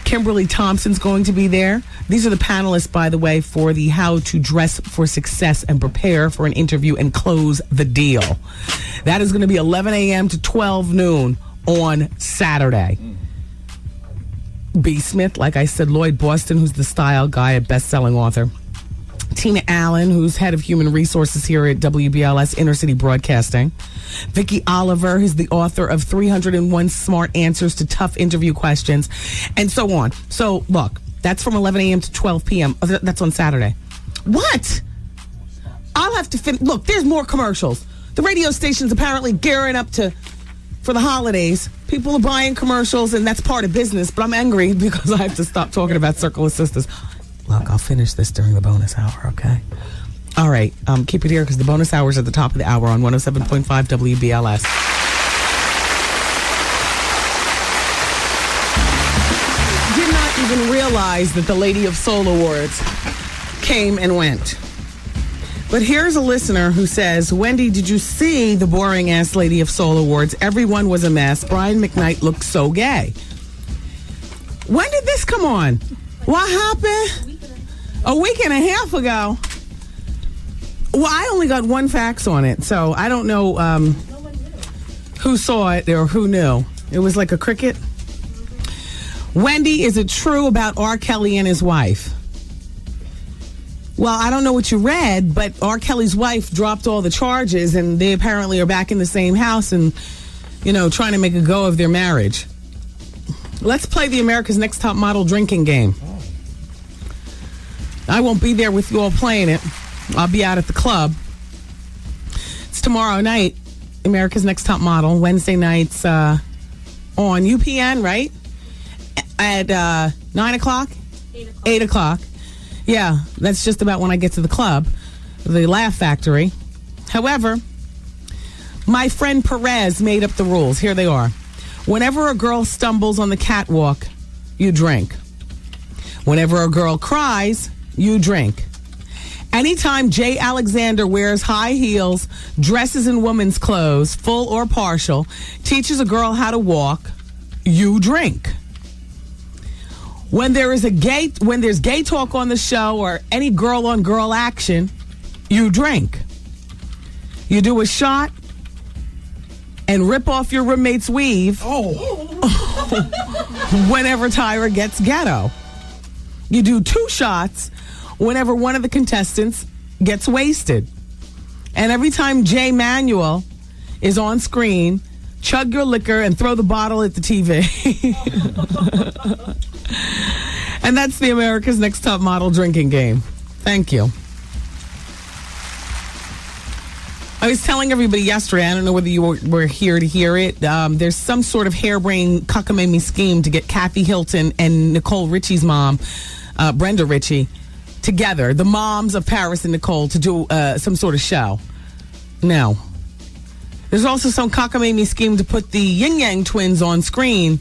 Kimberly Thompson's going to be there. These are the panelists, by the way, for the How to Dress for Success and Prepare for an Interview and Close the Deal. That is going to be 11 a.m. to 12 noon on Saturday. B. Smith, like I said, Lloyd Boston, who's the style guy, a best-selling author. Tina Allen, who's head of human resources here at WBLS Inner City Broadcasting. Vicki Oliver, who's the author of 301 Smart Answers to Tough Interview Questions, and so on. So, look, that's from 11 a.m. to 12 p.m. That's on Saturday. What? I'll have to finish. Look, there's more commercials. The radio station's apparently gearing up for the holidays. People are buying commercials, and that's part of business, but I'm angry because I have to stop talking about Circle of Sisters. Look, I'll finish this during the bonus hour, okay? All right, keep it here because the bonus hour is at the top of the hour on 107.5 WBLS. Did not even realize that the Lady of Soul Awards came and went. But here's a listener who says, Wendy, did you see the boring-ass Lady of Soul Awards? Everyone was a mess. Brian McKnight looked so gay. When did this come on? What happened? A week and a half ago. Well, I only got one fax on it, so I don't know who saw it or who knew. It was like a cricket. Wendy, is it true about R. Kelly and his wife? Well, I don't know what you read, but R. Kelly's wife dropped all the charges, and they apparently are back in the same house and, trying to make a go of their marriage. Let's play the America's Next Top Model drinking game. I won't be there with you all playing it. I'll be out at the club. It's tomorrow night, America's Next Top Model. Wednesday nights on UPN, right? At 9 o'clock? 8 o'clock. Yeah, that's just about when I get to the club, the Laugh Factory. However, my friend Perez made up the rules. Here they are. Whenever a girl stumbles on the catwalk, you drink. Whenever a girl cries, you drink. Anytime Jay Alexander wears high heels, dresses in woman's clothes, full or partial, teaches a girl how to walk, you drink. When there's gay talk on the show or any girl on girl action, you drink. You do a shot and rip off your roommate's weave. Whenever Tyra gets ghetto. You do 2 shots whenever one of the contestants gets wasted. And every time Jay Manuel is on screen, chug your liquor and throw the bottle at the TV. And that's the America's Next Top Model drinking game. Thank you. I was telling everybody yesterday, I don't know whether you were here to hear it, there's some sort of harebrained cockamamie scheme to get Kathy Hilton and Nicole Richie's mom, Brenda Ritchie, together, the moms of Paris and Nicole, to do some sort of show. No. There's also some cockamamie scheme to put the Yin Yang twins on screen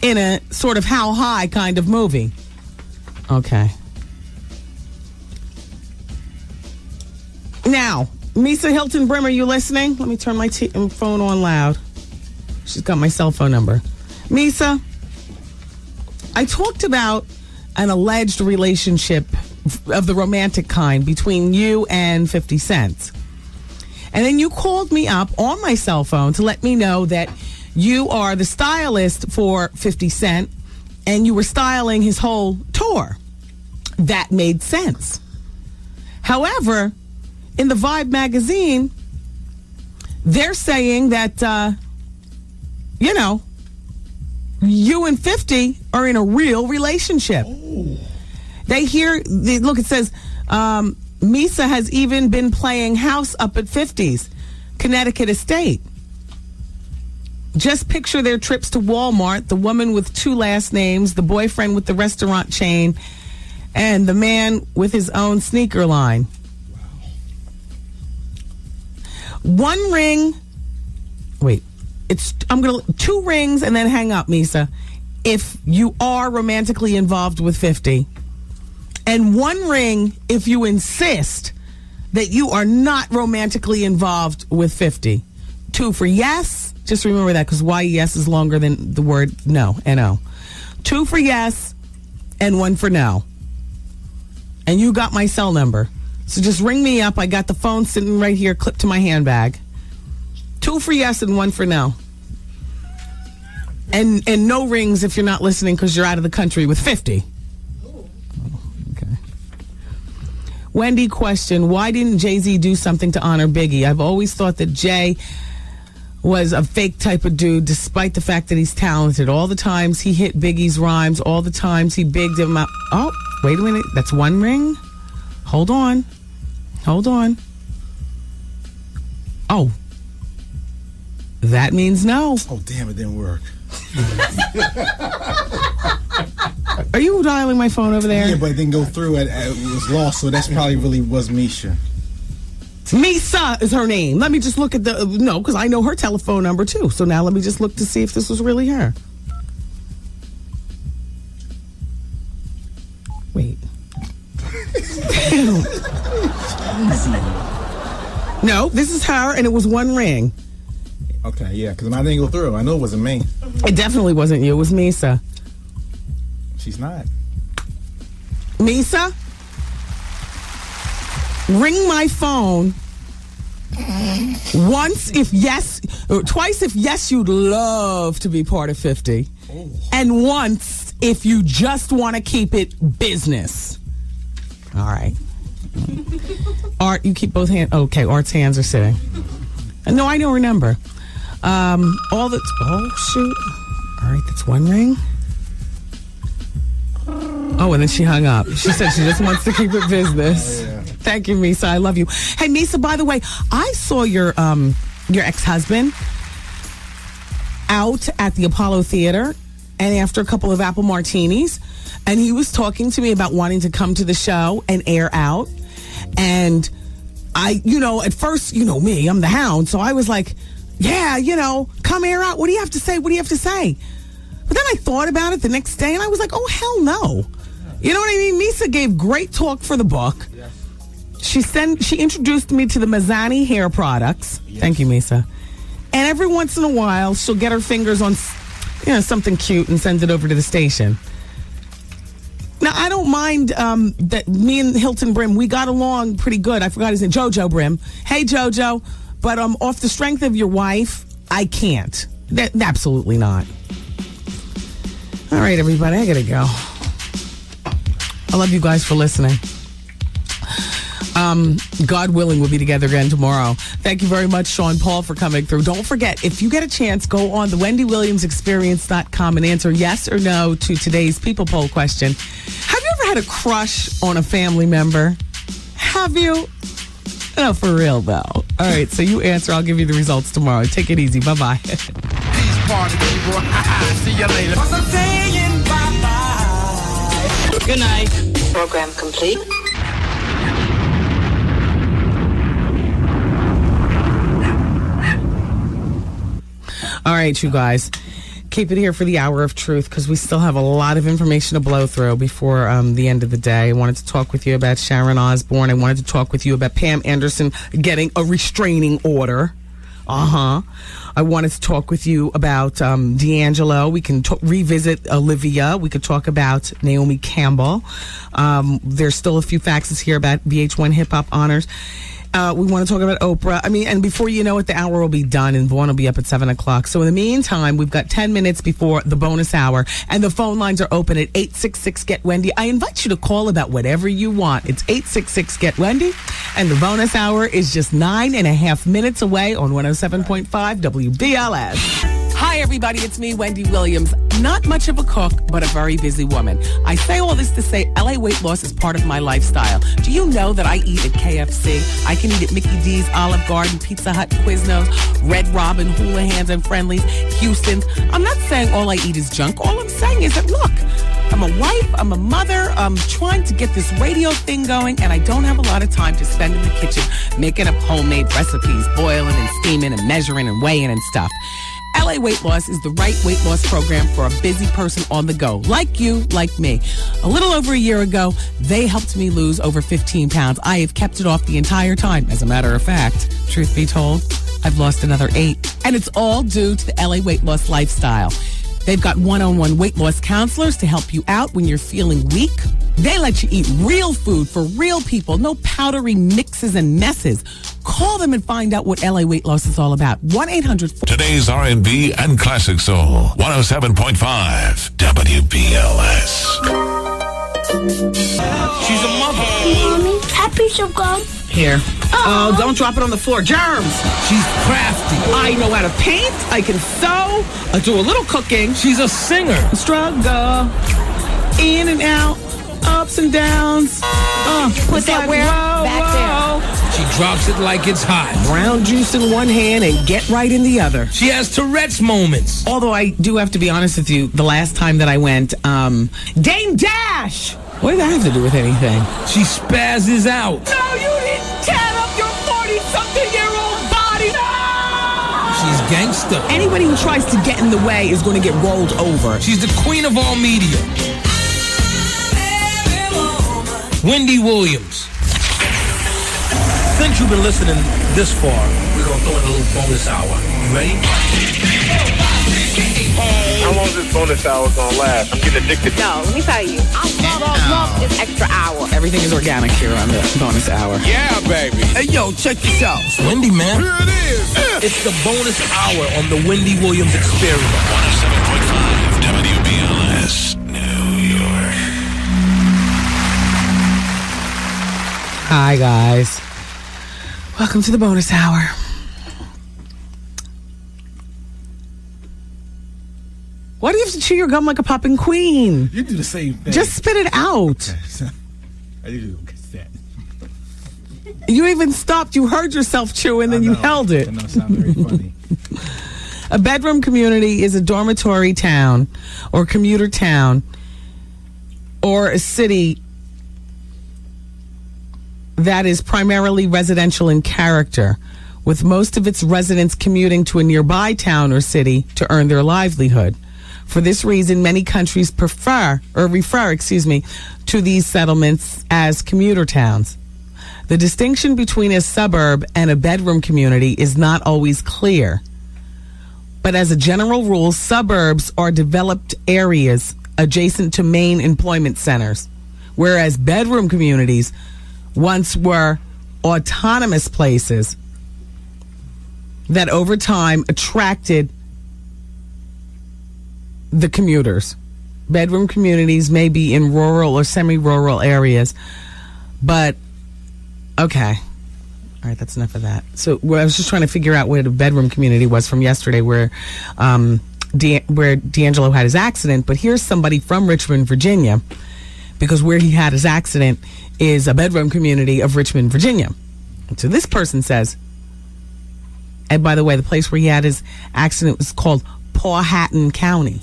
in a sort of How High kind of movie. Okay. Now, Misa Hilton Brim, are you listening? Let me turn my phone on loud. She's got my cell phone number. Misa, I talked about an alleged relationship of the romantic kind between you and 50 Cent. And then you called me up on my cell phone to let me know that you are the stylist for 50 Cent and you were styling his whole tour. That made sense. However, in the Vibe magazine, they're saying that, you and 50 are in a real relationship. Look, it says, Misa has even been playing house up at 50's Connecticut estate. Just picture their trips to Walmart, the woman with 2 last names, the boyfriend with the restaurant chain, and the man with his own sneaker line. Wow. 1 ring. Wait. I'm going to 2 rings and then hang up, Misa, if you are romantically involved with 50. And 1 ring if you insist that you are not romantically involved with 50. 2 for yes. Just remember that, because yes is longer than the word no, N-O. 2 for yes and 1 for no. And you got my cell number. So just ring me up. I got the phone sitting right here, clipped to my handbag. 2 for yes and 1 for no. And no rings if you're not listening because you're out of the country with 50. Wendy question, why didn't Jay-Z do something to honor Biggie? I've always thought that Jay was a fake type of dude, despite the fact that he's talented. All the times he hit Biggie's rhymes, all the times he bigged him up. Oh, wait a minute. That's 1 ring? Hold on. Oh. That means no. Oh, damn, it didn't work. Are you dialing my phone over there? Yeah, but it didn't go through. It was lost, so that's probably really was Misha. Misa is her name. Let me just look at because I know her telephone number too. So now let me just look to see if this was really her. Wait. No, this is her, and it was 1 ring. Okay, yeah, because I didn't go through. I know it wasn't me. It definitely wasn't you. It was Misa. She's not. Misa? ring my phone once if yes, or twice if yes, you'd love to be part of 50, and once if you just want to keep it business. All right. Art, you keep both hands. Okay, Art's hands are sitting. No, I don't remember. Oh, shoot. All right, that's one ring. Oh, and then she hung up. She said she just wants to keep it business. Oh, yeah. Thank you, Misa. I love you. Hey, Misa, by the way, I saw your ex-husband out at the Apollo Theater, and after a couple of apple martinis, and he was talking to me about wanting to come to the show and air out. And I, at first, me, I'm the hound, so I was like, yeah, come air out. What do you have to say? What do you have to say? But then I thought about it the next day, and I was like, oh, hell no. You know what I mean? Misa gave great talk for the book. Yes. She introduced me to the Mazzani hair products. Yes. Thank you, Misa. And every once in a while, she'll get her fingers on, something cute and send it over to the station. Now, I don't mind that me and Hilton Brim, we got along pretty good. I forgot his name, Jojo Brim. Hey, Jojo. But off the strength of your wife, I can't. Absolutely not. All right, everybody, I got to go. I love you guys for listening. God willing, we'll be together again tomorrow. Thank you very much, Sean Paul, for coming through. Don't forget, if you get a chance, go on the WendyWilliamsExperience.com and answer yes or no to today's People Poll question. Have you ever had a crush on a family member? Have you? No, for real, though. All right, so you answer. I'll give you the results tomorrow. Take it easy. Bye-bye. Peace, party people. See you later. I'm saying bye-bye. Good night. Program complete. All right, you guys. Keep it here for the hour of truth because we still have a lot of information to blow through before the end of the day. I wanted to talk with you about Sharon Osbourne. I wanted to talk with you about Pam Anderson getting a restraining order. I wanted to talk with you about D'Angelo. We can revisit Olivia. We could talk about Naomi Campbell. There's still a few faxes here about VH1 Hip Hop Honors. We want to talk about Oprah. And before you know it, the hour will be done and Vaughn will be up at 7 o'clock. So in the meantime, we've got 10 minutes before the bonus hour and the phone lines are open at 866-GET-WENDY. I invite you to call about whatever you want. It's 866-GET-WENDY and the bonus hour is just 9.5 minutes away on 107.5 WBLS. Hi, everybody. It's me, Wendy Williams. Not much of a cook, but a very busy woman. I say all this to say LA weight loss is part of my lifestyle. Do you know that I eat at KFC? I can eat at Mickey D's, Olive Garden, Pizza Hut, Quiznos, Red Robin, Houlihan's and Friendly's, Houston's. I'm not saying all I eat is junk. All I'm saying is that, look, I'm a wife, I'm a mother, I'm trying to get this radio thing going, and I don't have a lot of time to spend in the kitchen making up homemade recipes, boiling and steaming and measuring and weighing and stuff. LA Weight Loss is the right weight loss program for a busy person on the go, like you, like me. A little over a year ago, they helped me lose over 15 pounds. I have kept it off the entire time. As a matter of fact, truth be told, I've lost another 8. And it's all due to the LA Weight Loss lifestyle. They've got one-on-one weight loss counselors to help you out when you're feeling weak. They let you eat real food for real people, no powdery mixes and messes. Call them and find out what LA Weight Loss is all about. 1-800... Today's R&B and Classic Soul. 107.5 WBLS. She's a mother. Mommy, a piece of gum. Here. Oh, don't drop it on the floor. Germs. She's crafty. I know how to paint. I can sew. I do a little cooking. She's a singer. Struggle. In and out. Ups and downs. Put that where? Back there. She drops it like it's hot. Brown juice in one hand and get right in the other. She has Tourette's moments. Although I do have to be honest with you, the last time that I went, Dame Dash! What did that have to do with anything? She spazzes out. No, you didn't tear up your 40-something-year-old body! No! She's gangster. Anybody who tries to get in the way is going to get rolled over. She's the queen of all media. Wendy Williams. Since you've been listening this far, we're going to throw in a little bonus hour. You ready? How long is this bonus hour gonna last? I'm getting addicted. No, let me tell you. I love this extra hour. Everything is organic here on the bonus hour. Yeah, baby. Hey, yo, check this out. It's Wendy, man. Here it is. It's the bonus hour on the Wendy Williams Experience. 107.5 WBLS, New York. Hi, guys. Welcome to the bonus hour. Why do you have to chew your gum like a popping queen? You do the same thing. Just spit it out. I do that. You even stopped. You heard yourself chew and then you held it. I know, it sounds very funny. A bedroom community is a dormitory town or commuter town or a city that is primarily residential in character, with most of its residents commuting to a nearby town or city to earn their livelihood. For this reason, many countries refer to these settlements as commuter towns. The distinction between a suburb and a bedroom community is not always clear. But as a general rule, suburbs are developed areas adjacent to main employment centers, whereas bedroom communities once were autonomous places that over time attracted the commuters. Bedroom communities may be in rural or semi-rural areas, but okay. All right, that's enough of that. So I was just trying to figure out where the bedroom community was from yesterday, where D'Angelo had his accident. But here's somebody from Richmond, Virginia, because where he had his accident is a bedroom community of Richmond, Virginia. And so this person says, and by the way, the place where he had his accident was called Powhatan County.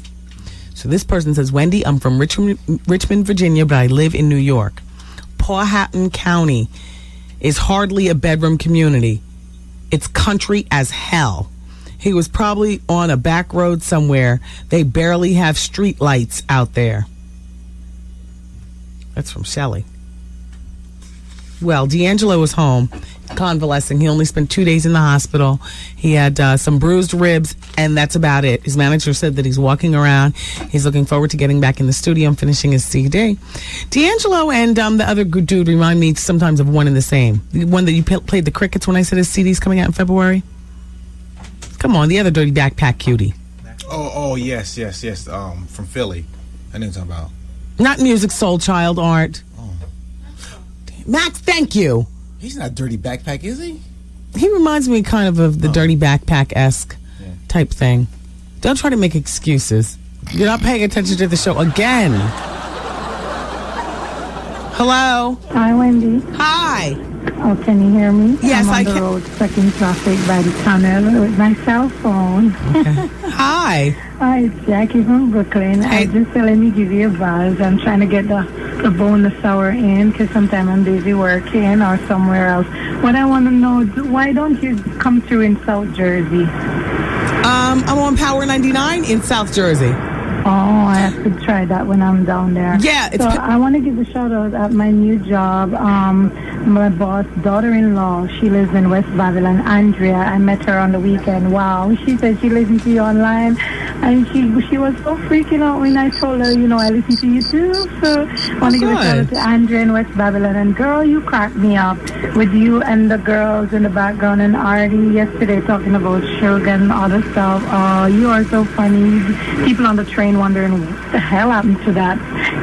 So this person says, Wendy, I'm from Richmond, Virginia, but I live in New York. Powhatan County is hardly a bedroom community. It's country as hell. He was probably on a back road somewhere. They barely have street lights out there. That's from Shelley. Well, D'Angelo was home convalescing. He only spent 2 days in the hospital. He had some bruised ribs, and that's about it. His manager said that he's walking around. He's looking forward to getting back in the studio and finishing his CD. D'Angelo and the other good dude remind me sometimes of one and the same. The one that you played the crickets when I said his CD's coming out in February. Come on, the other dirty backpack cutie. Oh, yes. From Philly. I know what you're talking about. Not Music Soul Child Art. Max, thank you. He's not dirty backpack, is he? He reminds me kind of the dirty backpack-esque type thing. Don't try to make excuses. You're not paying attention to the show again. Hello? Hi, Wendy. Hi. Oh, can you hear me? Yes, I can. I'm on the road stuck in traffic by the tunnel with my cell phone. Okay. Hi. Hi, it's Jackie from Brooklyn. Hey. I just let me give you a buzz. I'm trying to get the bonus hour in because sometimes I'm busy working or somewhere else. What I want to know, why don't you come through in South Jersey? I'm on Power 99 in South Jersey. Oh, I have to try that when I'm down there. Yeah. So I want to give a shout out at my new job. My boss, daughter-in-law, she lives in West Babylon, Andrea. I met her on the weekend. Wow. She said she listened to you online. And she was so freaking out when I told her, I listen to you too. So I want to give a shout out to Andrea in West Babylon. And girl, you cracked me up with you and the girls in the background and Artie yesterday talking about sugar and other stuff. Oh, you are so funny. People on the train wondering what the hell happened to that.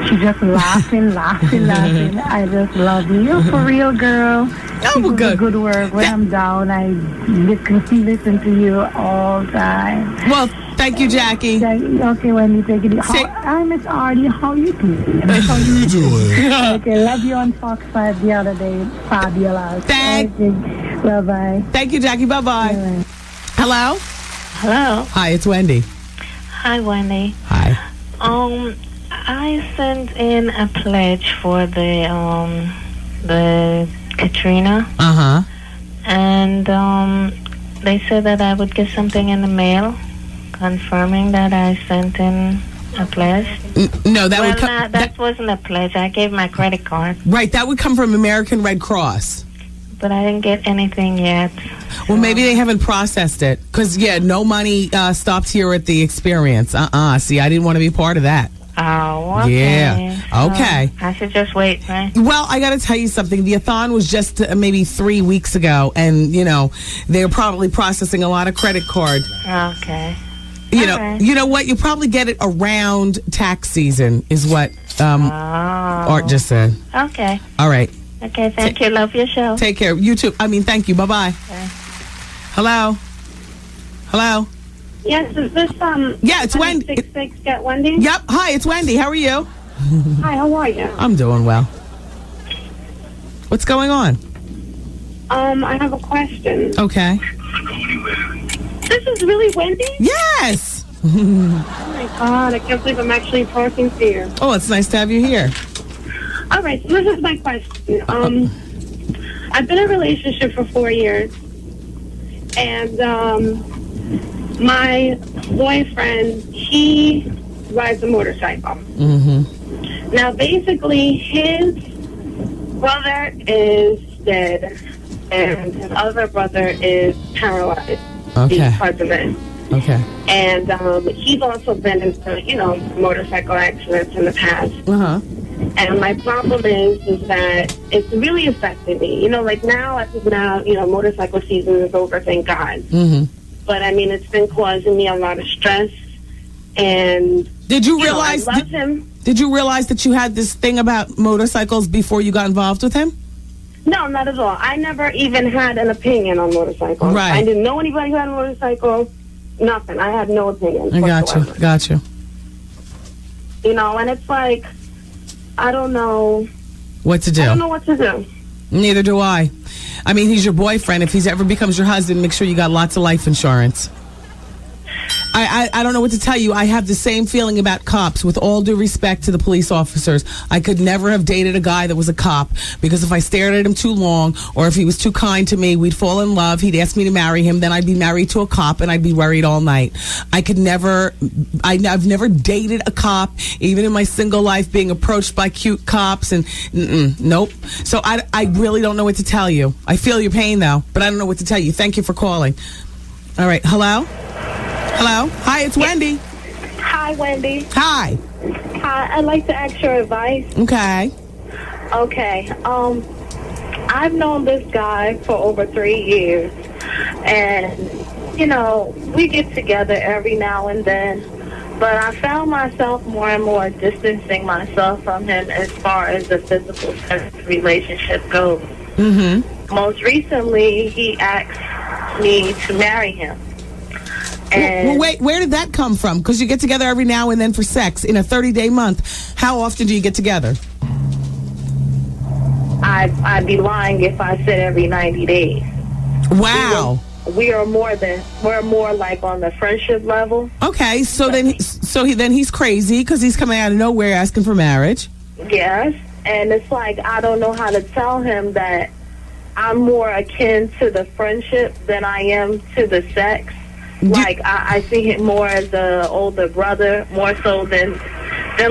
She just laughing. I just love you. You're for real, girl. Oh, good work. When I'm down, I listen to you all the time. Well, thank you, Jackie. Okay, Wendy, take it easy. Hi, Miss Artie. How you doing? How you doing? Okay, love you on Fox 5 the other day. Fabulous. Bye-bye. Thank you, Jackie. Bye-bye. Bye-bye. Hello? Hello. Hi, it's Wendy. Hi, Wendy. Hi. I sent in a pledge for the Katrina. Uh-huh. And they said that I would get something in the mail confirming that I sent in a pledge. No, that would come... that wasn't a pledge. I gave my credit card. Right, that would come from American Red Cross. but I didn't get anything yet. Well, maybe they haven't processed it. Because, no money stopped here at the experience. See, I didn't want to be part of that. Oh, okay. Yeah. Okay. I should just wait, right? Well, I got to tell you something. The a-thon was just maybe 3 weeks ago, and they're probably processing a lot of credit card. Okay. You know what? You probably get it around tax season, is what Art just said. Okay. All right. Okay. Thank you. Love your show. Take care. You too. Thank you. Bye bye. Hello. Hello. Yes, is this Yeah, it's Wendy. 66 get Wendy? Yep. Hi, it's Wendy. How are you? Hi, how are you? I'm doing well. What's going on? I have a question. Okay. This is really Wendy? Yes. Oh my God, I can't believe I'm actually talking to you. Oh, it's nice to have you here. All right, so this is my question. I've been in a relationship for 4 years, and my boyfriend, he rides a motorcycle. Mm-hmm. Now, basically, his brother is dead, and his other brother is paralyzed. Okay. He's president. Okay. And he's also been into, motorcycle accidents in the past. Uh-huh. And my problem is that it's really affected me. Like now, I think now, motorcycle season is over, thank God. Mm-hmm. But I mean, it's been causing me a lot of stress. And did you realize? I love him. Did you realize that you had this thing about motorcycles before you got involved with him? No, not at all. I never even had an opinion on motorcycles. Right. I didn't know anybody who had a motorcycle. Nothing. I had no opinion. I got you. Got you. And it's like, I don't know what to do. I don't know what to do. Neither do I. I mean, he's your boyfriend. If he's ever becomes your husband, make sure you got lots of life insurance. I don't know what to tell you. I have the same feeling about cops. With all due respect to the police officers, I could never have dated a guy that was a cop, because if I stared at him too long, or if he was too kind to me, we'd fall in love. He'd ask me to marry him. Then I'd be married to a cop, and I'd be worried all night. I've never dated a cop, even in my single life, being approached by cute cops, and nope. So I really don't know what to tell you. I feel your pain, though, but I don't know what to tell you. Thank you for calling. All right. Hello? Hello? Hi, it's Wendy. Hi, Wendy. Hi. Hi, I'd like to ask your advice. Okay. Okay. I've known this guy for over 3 years. And, we get together every now and then. But I found myself more and more distancing myself from him as far as the physical relationship goes. Mm-hmm. Most recently, he asked me to marry him. Well, wait, where did that come from? Because you get together every now and then for sex in a 30-day month. How often do you get together? I'd be lying if I said every 90 days. Wow. We're more like on the friendship level. Okay, so then he's crazy because he's coming out of nowhere asking for marriage. Yes, and it's like I don't know how to tell him that I'm more akin to the friendship than I am to the sex. Like I see him more as an older brother, more so than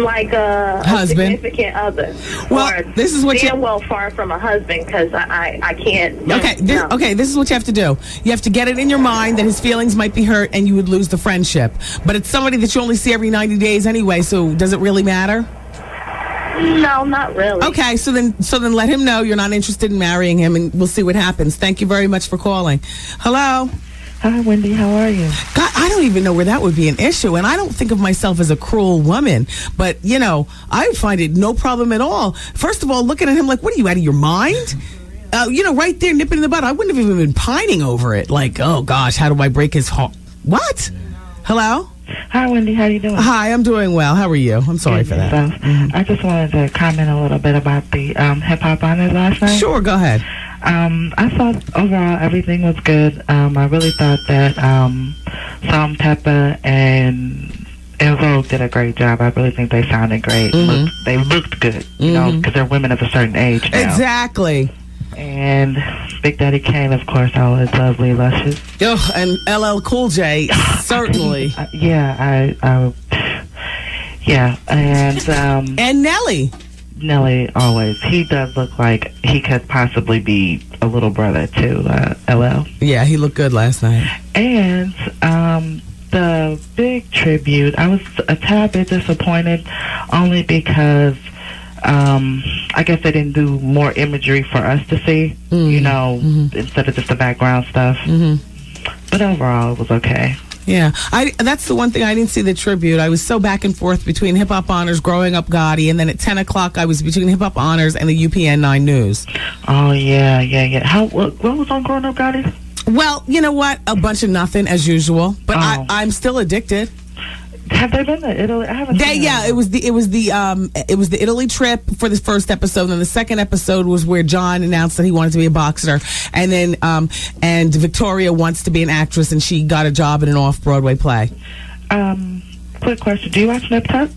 like a husband, significant other. Well, or this is what being well far from a husband, because I can't. Okay, this is what you have to do. You have to get it in your mind that his feelings might be hurt and you would lose the friendship. But it's somebody that you only see every 90 days anyway. So does it really matter? No, not really. Okay, so then let him know you're not interested in marrying him, and we'll see what happens. Thank you very much for calling. Hello. Hi, Wendy. How are you? God, I don't even know where that would be an issue. And I don't think of myself as a cruel woman. But, I find it no problem at all. First of all, looking at him like, what are you, out of your mind? Right there, nipping in the bud. I wouldn't have even been pining over it. Like, oh, gosh, how do I break his heart? What? Hello? Hi, Wendy. How you doing? Hi, I'm doing well. How are you? I'm sorry for that. I just wanted to comment a little bit about the Hip Hop Honors last night. Sure, go ahead. I thought overall everything was good. I really thought that Salt Pepper and Vogue did a great job. I really think they sounded great. Mm-hmm. They looked good, because they're women of a certain age now. Exactly. And Big Daddy Kane, of course, always lovely, luscious. Oh, and LL Cool J, certainly. And and Nelly. Nelly always. He does look like he could possibly be a little brother to LL. Yeah, he looked good last night. And the big tribute, I was a tad bit disappointed only because I guess they didn't do more imagery for us to see, you know, instead of just the background stuff. But overall, it was okay. Yeah, that's the one thing I didn't see the tribute. I was so back and forth between Hip Hop Honors, Growing Up Gotti, and then at 10 o'clock I was between Hip Hop Honors and the UPN 9 News. Oh, yeah. What was on Growing Up Gotti? Well, you know what? A bunch of nothing, as usual. But I'm still addicted. Have they been to Italy? I haven't seen it was the Italy trip for the first episode, and then the second episode was where John announced that he wanted to be a boxer, and then and Victoria wants to be an actress, and she got a job in an off-Broadway play. Quick question: do you watch Nip Tuck?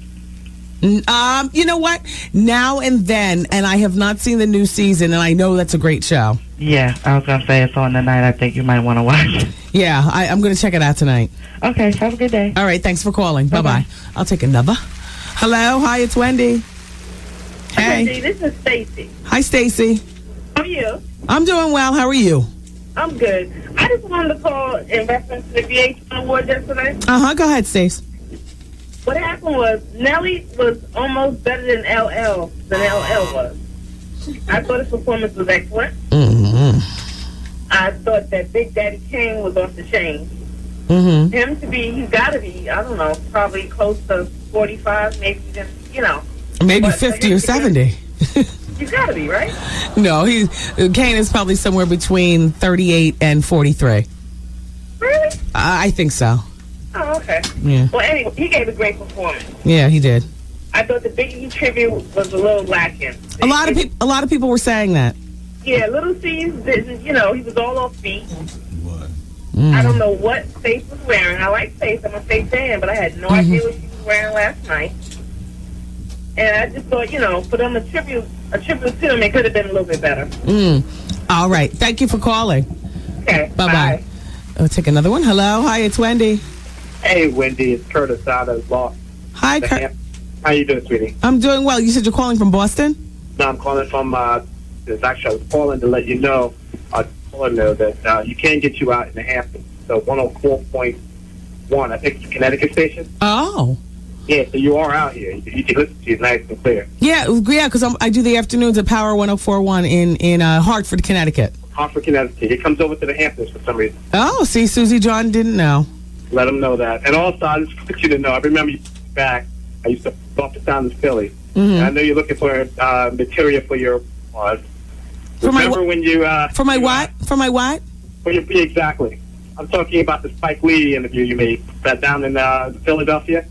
You know what? Now and then, and I have not seen the new season, and I know that's a great show. Yeah, I was gonna say it's on tonight. I think you might want to watch. Yeah, I'm gonna check it out tonight. Okay, have a good day. All right, thanks for calling. Bye-bye. I'll take another. Hello, hi, it's Wendy. Hey. Wendy, this is Stacy. Hi, Stacy. How are you? I'm doing well. How are you? I'm good. I just wanted to call in reference to the VH1 Award yesterday. Go ahead, Stace. What happened was Nelly was almost better than LL was. I thought his performance was excellent. I thought that Big Daddy Kane was off the chain. Him to be, he's got to be, I don't know, probably close to 45, maybe even, you know. Maybe 50 or 70. He's got to be, right? No, Kane is probably somewhere between 38 and 43. Really? I think so. Oh, okay. Yeah. Well, anyway, he gave a great performance. Yeah, he did. I thought the Biggie tribute was a little lacking. A lot of people were saying that. Yeah, Little C's didn't, you know, he was all off beat. I don't know what Faith was wearing. I like Faith. I'm a Faith fan, but I had no idea what she was wearing last night. And I just thought, you know, for them a tribute to him, it could have been a little bit better. All right. Thank you for calling. Okay. Bye-bye. I'll take another one. Hello. Hi, it's Wendy. Hey, Wendy. It's Curtis out of Boston. Hi, Curtis. How you doing, sweetie? I'm doing well. You said you're calling from Boston? No, I'm calling from, actually, I was calling to let you know, that you can get you out in the Hamptons. So 104.1, I think it's Connecticut station. Oh. Yeah, so you are out here. You can listen to it nice and clear. Yeah, because I do the afternoons at Power 104.1 in Hartford, Connecticut. Hartford, Connecticut. It comes over to the Hamptons for some reason. Oh, see, Susie John didn't know. Let them know that. And also, I just want you to know, I remember you back, I used to talk to Sound of Philly. And I know you're looking for material for your... remember when you... For my what? For my what? For your, exactly. I'm talking about the Spike Lee interview you made that down in Philadelphia.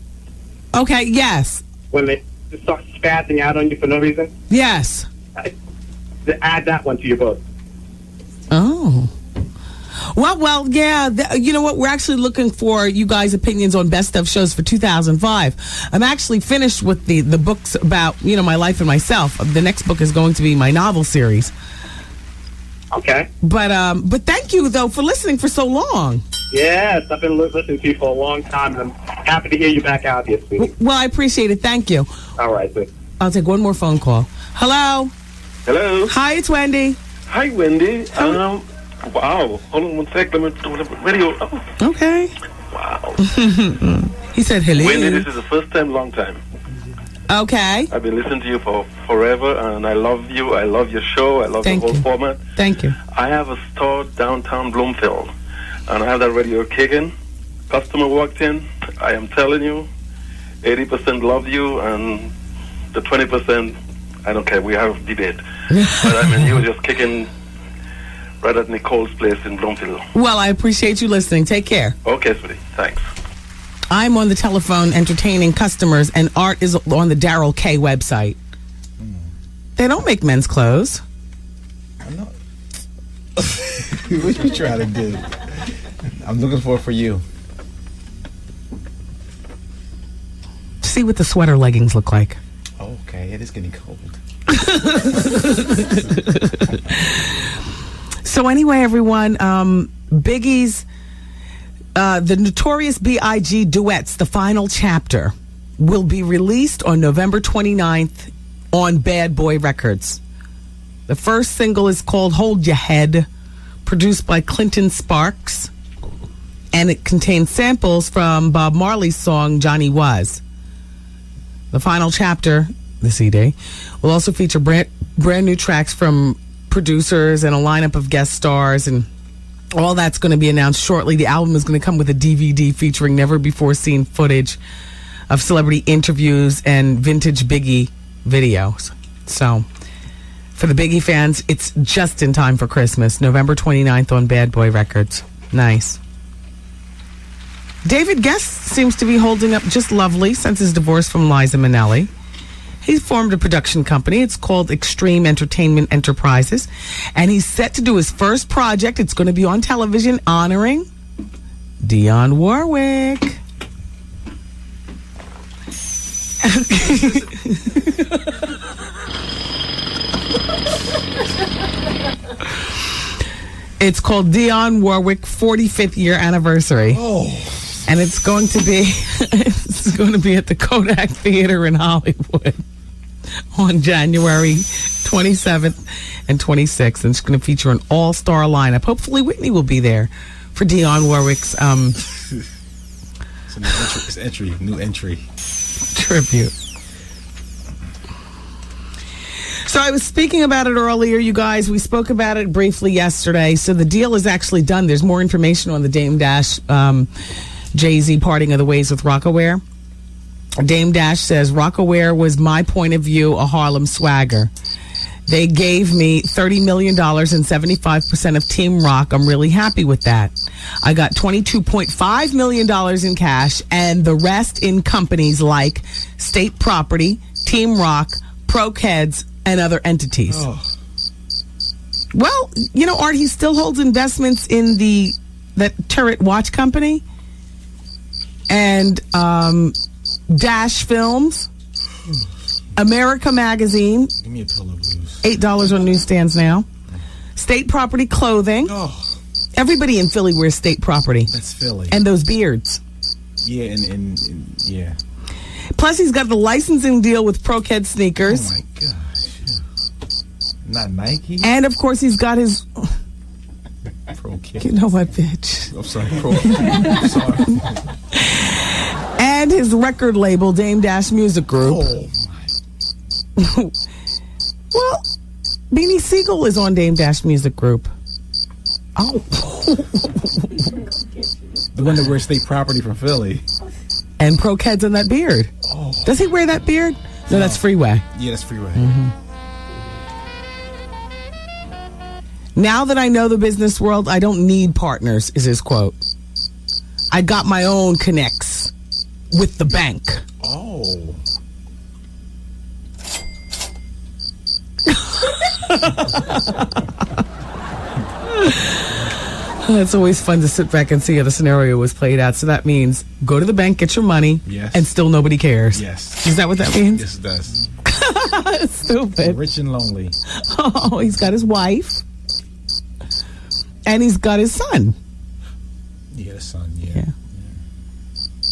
Okay, yes. When they just start spazzing out on you for no reason? Yes. Add that one to your book. Oh. Well, yeah. You know what? We're actually looking for you guys' opinions on best of shows for 2005. I'm actually finished with the books about, you know, my life and myself. The next book is going to be my novel series. Okay. But thank you, though, for listening for so long. Yes, I've been listening to you for a long time, and I'm happy to hear you back out here, sweetie. Well, I appreciate it. Thank you. All right, sweetie. I'll take one more phone call. Hello. Hello. Hi, it's Wendy. Hi, Wendy. Wow. Hold on one sec. Let me do the radio. Oh. Okay. Wow. He said hello. Wendy, this is the first time, long time. Okay. I've been listening to you for forever, and I love you. I love your show. I love the whole format. Thank you. I have a store downtown Bloomfield, and I have that radio kicking. Customer walked in. I am telling you, 80% love you, and the 20%, I don't care. We have debate. But I mean, you were just kicking right at Nicole's place in Bloomfield. Well, I appreciate you listening. Take care. Okay, sweetie. Thanks. I'm on the telephone entertaining customers, and Art is on the Daryl K website. They don't make men's clothes. I'm not. What you trying to do? I'm looking for you. See what the sweater leggings look like. Oh, okay, it is getting cold. So anyway, everyone, Biggie's the Notorious B.I.G. Duets, the final chapter, will be released on November 29th on Bad Boy Records. The first single is called Hold Your Head, produced by Clinton Sparks, and it contains samples from Bob Marley's song Johnny Was. The final chapter, the CD, will also feature brand new tracks from producers and a lineup of guest stars, and all that's going to be announced shortly. The album is going to come with a DVD featuring never-before-seen footage of celebrity interviews and vintage Biggie videos. So, for the Biggie fans, it's just in time for Christmas, November 29th on Bad Boy Records. Nice. David Guest seems to be holding up just lovely since his divorce from Liza Minnelli. He's formed a production company. It's called Extreme Entertainment Enterprises. And he's set to do his first project. It's going to be on television honoring Dionne Warwick. It's called Dionne Warwick 45th year anniversary. Oh. And it's going to be at the Kodak Theater in Hollywood on January 27th and 26th. And it's going to feature an all-star lineup. Hopefully Whitney will be there for Dionne Warwick's it's new entry tribute. So I was speaking about it earlier, you guys. We spoke about it briefly yesterday. So the deal is actually done. There's more information on the Dame Dash Jay-Z parting of the ways with Rocawear. Dame Dash says, Rocawear was my point of view a Harlem swagger. They gave me $30 million and 75% of Team Rock. I'm really happy with that. I got $22.5 million in cash and the rest in companies like State Property, Team Rock, Pro-Keds, and other entities. Oh. Well, you know, Art, he still holds investments in that Turret Watch Company and Dash Films, America Magazine. Give me a pill of blues. $8 on newsstands now. State Property Clothing. Oh. Everybody in Philly wears State Property. That's Philly. And those beards. Yeah, and yeah. Plus, he's got the licensing deal with Pro-Ked Sneakers. Oh, my gosh. Not Nike? And, of course, he's got his... Pro-Ked. You know what, bitch? I'm sorry, I'm sorry. And his record label, Dame Dash Music Group. Oh, my. Well, Beanie Siegel is on Dame Dash Music Group. Oh. The one that wears State Property from Philly. And Pro-Keds in that beard. Oh. Does he wear that beard? No, that's Freeway. Yeah, that's Freeway. Mm-hmm. Now that I know the business world, I don't need partners, is his quote. I got my own connects with the bank. Oh. It's always fun to sit back and see how the scenario was played out. So that means go to the bank, get your money, yes, and still nobody cares. Yes. Is that what that means? Yes, it does. Stupid. Rich and lonely. Oh, he's got his wife. And he's got his son. Yeah, the son, yeah.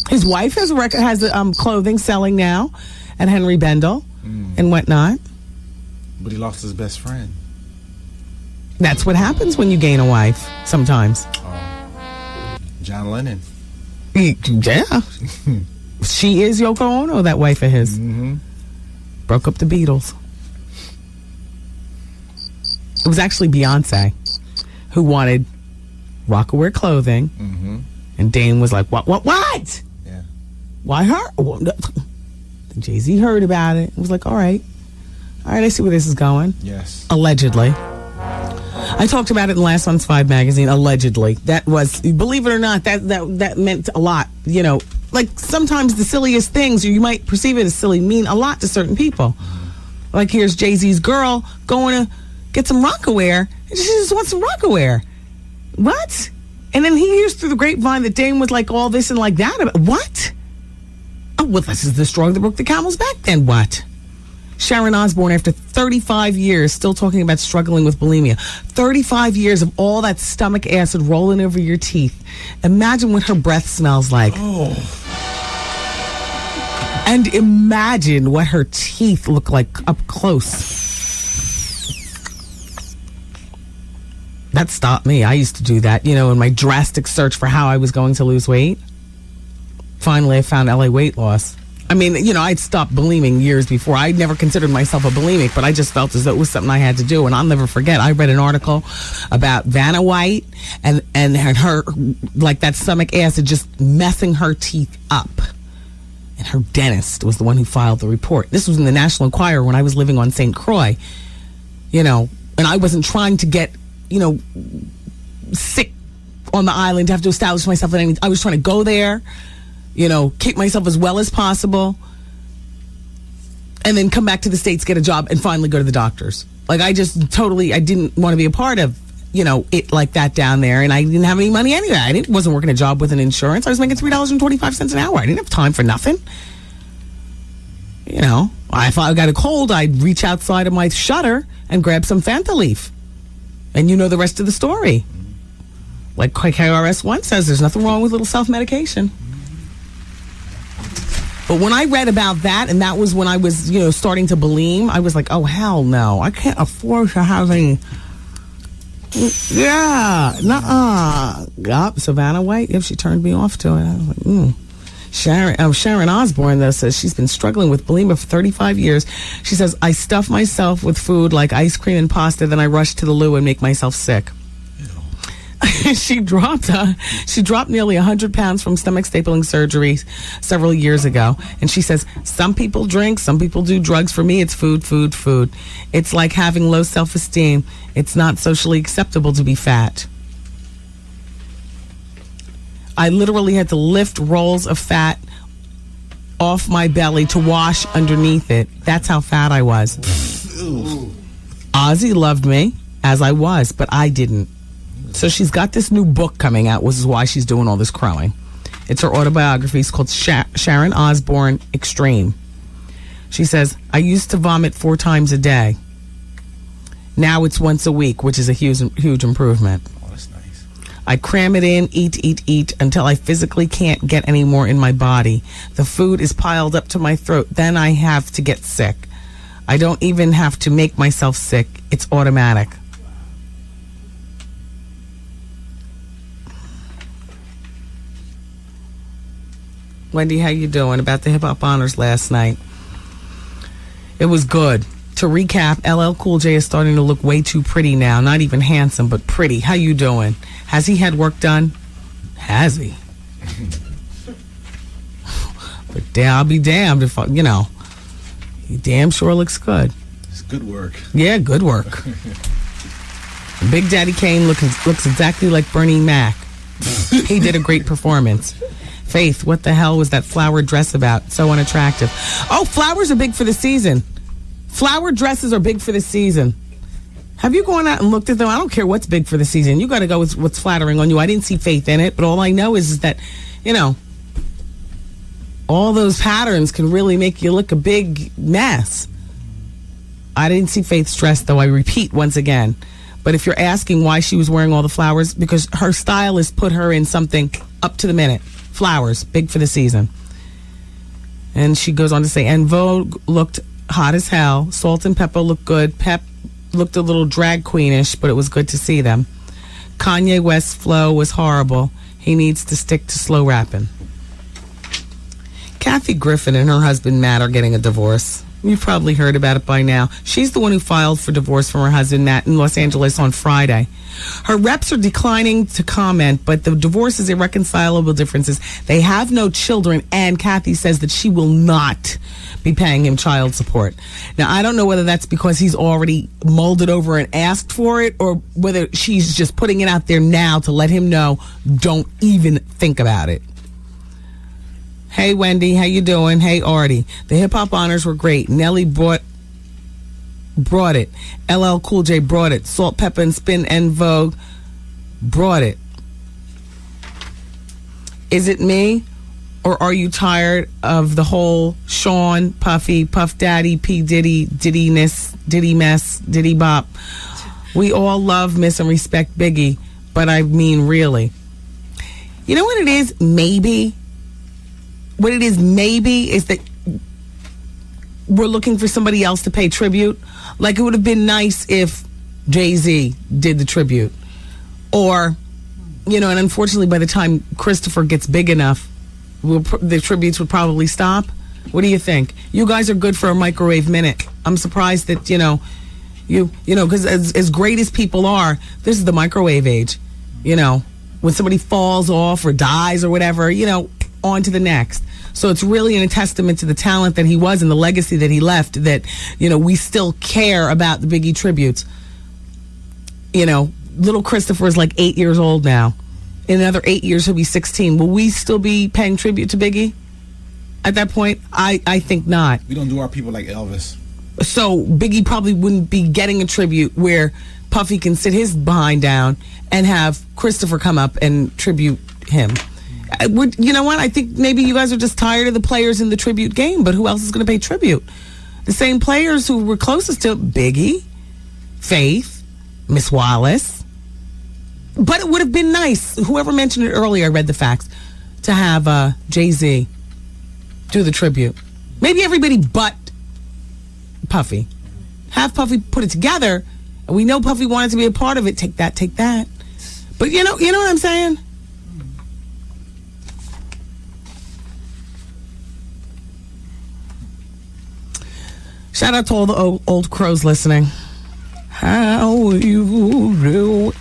His wife has clothing selling now at Henry Bendel and whatnot. But he lost his best friend. That's what happens when you gain a wife sometimes. John Lennon. Yeah. She is Yoko Ono, that wife of his. Mm-hmm. Broke up the Beatles. It was actually Beyonce who wanted Rocawear clothing. Mm-hmm. And Dame was like, what? Yeah. Why her? Jay-Z heard about it. It was like, all right, I see where this is going. Yes. Allegedly. I talked about it in last month's Five magazine. Allegedly. That was, believe it or not, that meant a lot. You know, like sometimes the silliest things, or you might perceive it as silly, mean a lot to certain people. Like here's Jay-Z's girl going to get some Rocawear. She just wants some Rocawear. What? And then he hears through the grapevine that Dame was like all this and like that. What? Oh, well, this is the straw that broke the camel's back then. What? Sharon Osbourne, after 35 years, still talking about struggling with bulimia. 35 years of all that stomach acid rolling over your teeth. Imagine what her breath smells like. Oh. And imagine what her teeth look like up close. That stopped me. I used to do that, in my drastic search for how I was going to lose weight. Finally, I found LA weight loss. I mean, I'd stopped buliming years before. I'd never considered myself a bulimic, but I just felt as though it was something I had to do. And I'll never forget, I read an article about Vanna White and her, like that stomach acid just messing her teeth up. And her dentist was the one who filed the report. This was in the National Enquirer when I was living on St. Croix, and I wasn't trying to get, sick on the island to have to establish myself. I was trying to go there, keep myself as well as possible, and then come back to the States, get a job, and finally go to the doctors. Like, I didn't want to be a part of, it like that down there, and I didn't have any money anyway. I wasn't working a job with an insurance. I was making $3.25 an hour. I didn't have time for nothing. If I got a cold, I'd reach outside of my shutter and grab some Fanta leaf. And the rest of the story. Like KRS-One says, there's nothing wrong with a little self-medication. But when I read about that, and that was when I was, starting to bulime, I was like, oh, hell no. I can't afford to have any... Yeah, nuh-uh. Yup, Savannah White, she turned me off to it. I was like, Sharon Osbourne, though, says she's been struggling with bulimia for 35 years. She says, I stuff myself with food like ice cream and pasta, then I rush to the loo and make myself sick. She dropped nearly 100 pounds from stomach stapling surgery several years ago. And she says, some people drink, some people do drugs. For me, it's food, food, food. It's like having low self-esteem. It's not socially acceptable to be fat. I literally had to lift rolls of fat off my belly to wash underneath it. That's how fat I was. Ozzy loved me as I was, but I didn't. So she's got this new book coming out, which is why she's doing all this crowing. It's her autobiography. It's called Sharon Osbourne Extreme. She says, I used to vomit 4 times a day. Now it's once a week, which is a huge improvement. I cram it in, eat until I physically can't get any more in my body. The food is piled up to my throat. Then I have to get sick. I don't even have to make myself sick. It's automatic. Wendy, how you doing? About the Hip Hop Honors last night. It was good. To recap, LL Cool J is starting to look way too pretty now. Not even handsome, but pretty. How you doing? Has he had work done? Has he? But I'll be damned if, he damn sure looks good. It's good work. Yeah, good work. Big Daddy Kane looks exactly like Bernie Mac. He did a great performance. Faith, what the hell was that flower dress about? So unattractive. Oh, flowers are big for the season. Flower dresses are big for the season. Have you gone out and looked at them? I don't care what's big for the season. You got to go with what's flattering on you. I didn't see Faith in it, but all I know is that, all those patterns can really make you look a big mess. I didn't see Faith's dress, though, I repeat once again. But if you're asking why she was wearing all the flowers, because her stylist put her in something up to the minute. Flowers, big for the season. And she goes on to say, and Vogue looked hot as hell. Salt and Pepper looked good. Pep looked a little drag queenish, but it was good to see them. Kanye West's flow was horrible. He needs to stick to slow rapping. Kathy Griffin and her husband Matt are getting a divorce. You've probably heard about it by now. She's the one who filed for divorce from her husband Matt in Los Angeles on Friday. Her reps are declining to comment, but the divorce is irreconcilable differences. They have no children, and Kathy says that she will not be paying him child support. Now, I don't know whether that's because he's already mulled it over and asked for it, or whether she's just putting it out there now to let him know, don't even think about it. Hey, Wendy, how you doing? Hey, Artie. The Hip Hop Honors were great. Nelly brought it. LL Cool J brought it. Salt, Pepper, and Spin and Vogue brought it. Is it me? Or are you tired of the whole Sean, Puffy, Puff Daddy, P. Diddy, Diddy-ness, Diddy mess, Diddy bop? We all love, miss, and respect Biggie, but I mean really. You know what it is? Maybe. What it is maybe is that we're looking for somebody else to pay tribute. Like, it would have been nice if Jay-Z did the tribute. Or, and unfortunately, by the time Christopher gets big enough, the tributes would probably stop. What do you think? You guys are good for a microwave minute. I'm surprised that, because as great as people are, this is the microwave age. When somebody falls off or dies or whatever, on to the next. So it's really a testament to the talent that he was and the legacy that he left that, we still care about the Biggie tributes. Little Christopher is like 8 years old now. In another 8 years, he'll be 16. Will we still be paying tribute to Biggie at that point? I think not. We don't do our people like Elvis. So Biggie probably wouldn't be getting a tribute where Puffy can sit his behind down and have Christopher come up and tribute him. You know what? I think maybe you guys are just tired of the players in the tribute game, but who else is going to pay tribute? The same players who were closest to Biggie, Faith, Miss Wallace. But it would have been nice, whoever mentioned it earlier, I read the facts, to have Jay-Z do the tribute. Maybe everybody but Puffy. Have Puffy put it together. And we know Puffy wanted to be a part of it. Take that. But you know what I'm saying? Shout out to all the old crows listening. How you doing?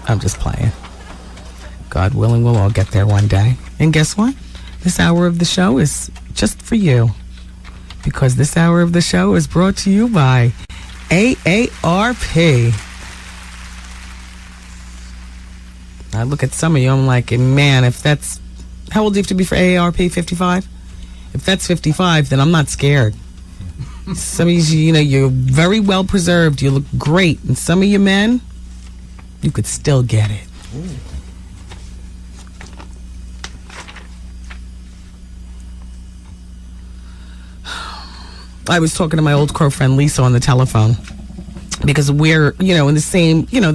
I'm just playing. God willing, we'll all get there one day. And guess what? This hour of the show is just for you. Because this hour of the show is brought to you by AARP. I look at some of you, I'm like, man, if that's... How old do you have to be for AARP? 55? If that's 55, then I'm not scared. Some of you, you're very well preserved. You look great. And some of you men, you could still get it. Ooh. I was talking to my old crow friend Lisa on the telephone because we're, in the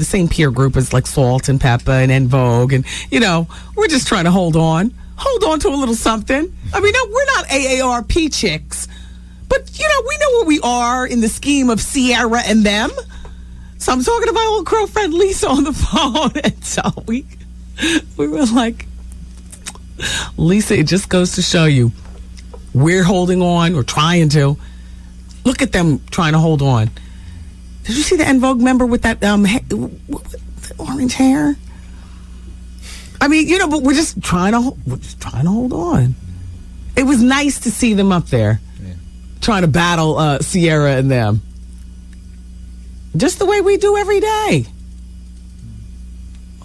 same peer group as like Salt and Peppa and En Vogue, and we're just trying to hold on to a little something. I mean, no, we're not AARP chicks, but we know where we are in the scheme of Sierra and them. So I'm talking to my old crow friend Lisa on the phone, and so we were like, Lisa, it just goes to show you, we're holding on, we're trying to. Look at them trying to hold on. Did you see the En Vogue member with that orange hair? I mean, but we're just trying to hold on. It was nice to see them up there, trying to battle Sierra and them, just the way we do every day.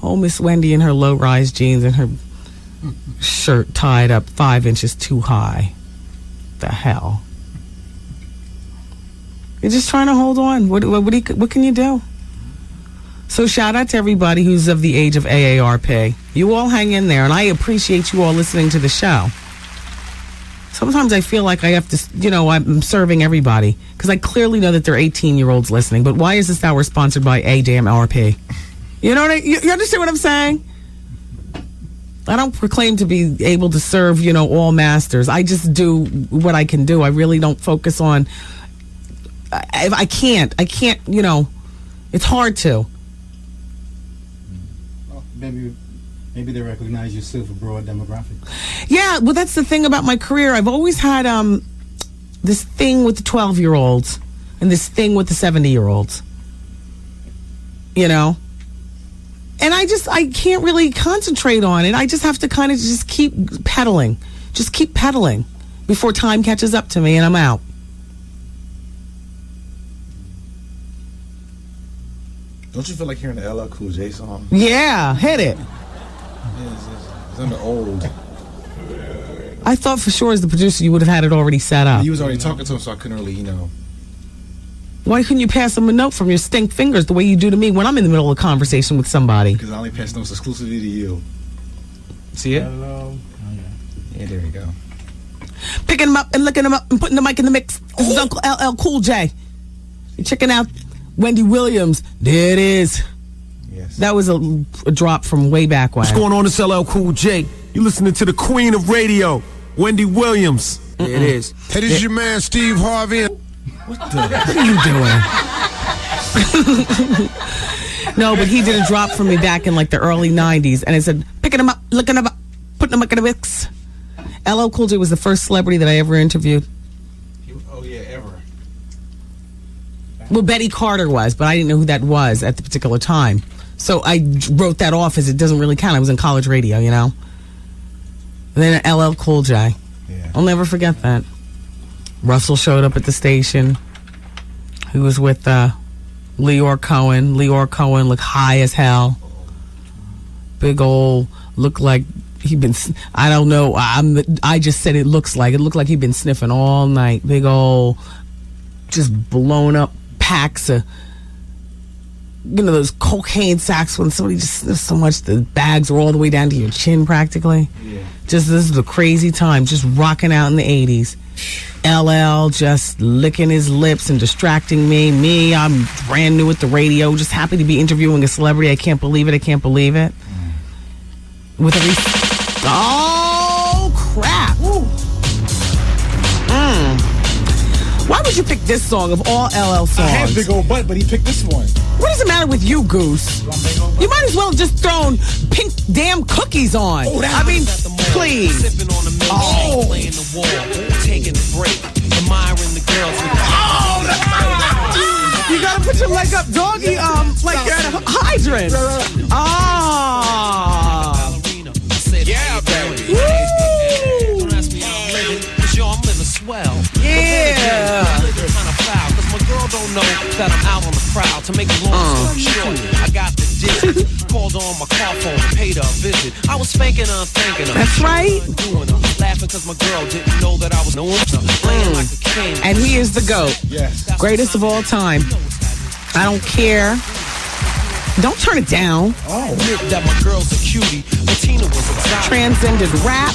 Oh, Miss Wendy in her low-rise jeans and her shirt tied up 5 inches too high. The hell. You're just trying to hold on. What can you do? So shout out to everybody who's of the age of AARP. You all hang in there, and I appreciate you all listening to the show. Sometimes I feel like I have to, I'm serving everybody, because I clearly know that there are 18-year-olds listening, but why is this hour sponsored by ADAMRP? You understand what I'm saying? I don't proclaim to be able to serve, all masters. I just do what I can do. I really don't focus on... I can't, it's hard to. Well, maybe they recognize you still for broad demographic. Yeah, well, that's the thing about my career. I've always had this thing with the 12-year-olds and this thing with the 70-year-olds. And I can't really concentrate on it. I just have to kind of just keep pedaling. Just keep pedaling before time catches up to me and I'm out. Don't you feel like hearing the LL Cool J song? Yeah, hit it. It's under old. I thought for sure as the producer you would have had it already set up. You was already talking to him, so I couldn't really, Why couldn't you pass him a note from your stink fingers the way you do to me when I'm in the middle of a conversation with somebody? Because I only pass notes exclusively to you. See it? Hello. Yeah, there you go. Picking them up and looking them up and putting the mic in the mix. This is Uncle LL Cool J. You're checking out Wendy Williams. There it is. Yes. That was a drop from way back when. What's going on? It's LL Cool J. You listening to the queen of radio, Wendy Williams. There it is. Hey, this is your man Steve Harvey. What are you doing? No, but he did a drop for me back in like the early 90s, and it said, picking him up, looking him up, putting him up in the mix. LL Cool J was the first celebrity that I ever interviewed. Oh, yeah, ever. Well, Betty Carter was, but I didn't know who that was at the particular time. So I wrote that off as it doesn't really count. I was in college radio, you know. And then LL Cool J. Yeah. I'll never forget that. Russell showed up at the station. He was with Leor Cohen. Leor Cohen looked high as hell. Big old, looked like he'd been, I don't know. I just said it looked like he'd been sniffing all night. Big old, just blown up packs of, you know, those cocaine sacks when somebody just sniffs so much the bags are all the way down to your chin practically. Yeah. Just, this is a crazy time, just rocking out in the 80s. LL just licking his lips and distracting me. I'm brand new at the radio, just happy to be interviewing a celebrity. I can't believe it. With every... Oh, crap. Why would you pick this song of all LL songs? I have big old butt, but he picked this one. What does it matter with you, Goose? You might as well just thrown pink damn cookies on. Oh, I mean, please. Sipping on the milkshake, playing the wall, taking a break, admiring the girls. You gotta put your leg up, doggy, like you're at a hydrant. Yeah, baby. Don't ask me how I'm living, 'cause yo, I'm living swell. Yeah. I'm living kind of foul, 'cause my girl don't know that I'm out on the prowl. To make a long story short, I got the digit. Called on my car phone, paid her a visit. I was spanking her, thanking her. That's right. Doing her, laughing 'cause my girl didn't know that I was no playing like a king. And he is the GOAT. Yes. Greatest of all time. I don't care. Don't turn it down. Oh, admit that my girl's a cutie, but Tina was exotic. Transcended rap.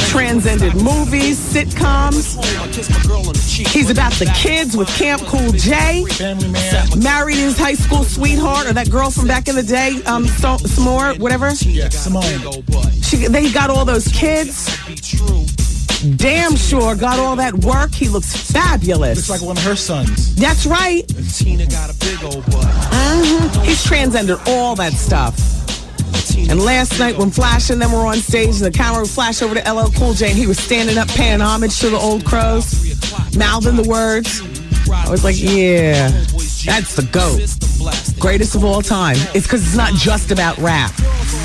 Transcended movies, sitcoms. He's about the kids with Camp Cool J. Family man. Married his high school sweetheart, or that girl from back in the day, S'more, whatever. Yeah, Simone. They got all those kids. Damn sure got all that work. He looks fabulous. Looks like one of her sons. That's right. Tina got a big old butt. He's transcended all that stuff. And last night when Flash and them were on stage, the camera would flash over to LL Cool J, and he was standing up paying homage to the old crows, mouthing the words. I was like, yeah, that's the GOAT. Greatest of all time. It's because it's not just about rap.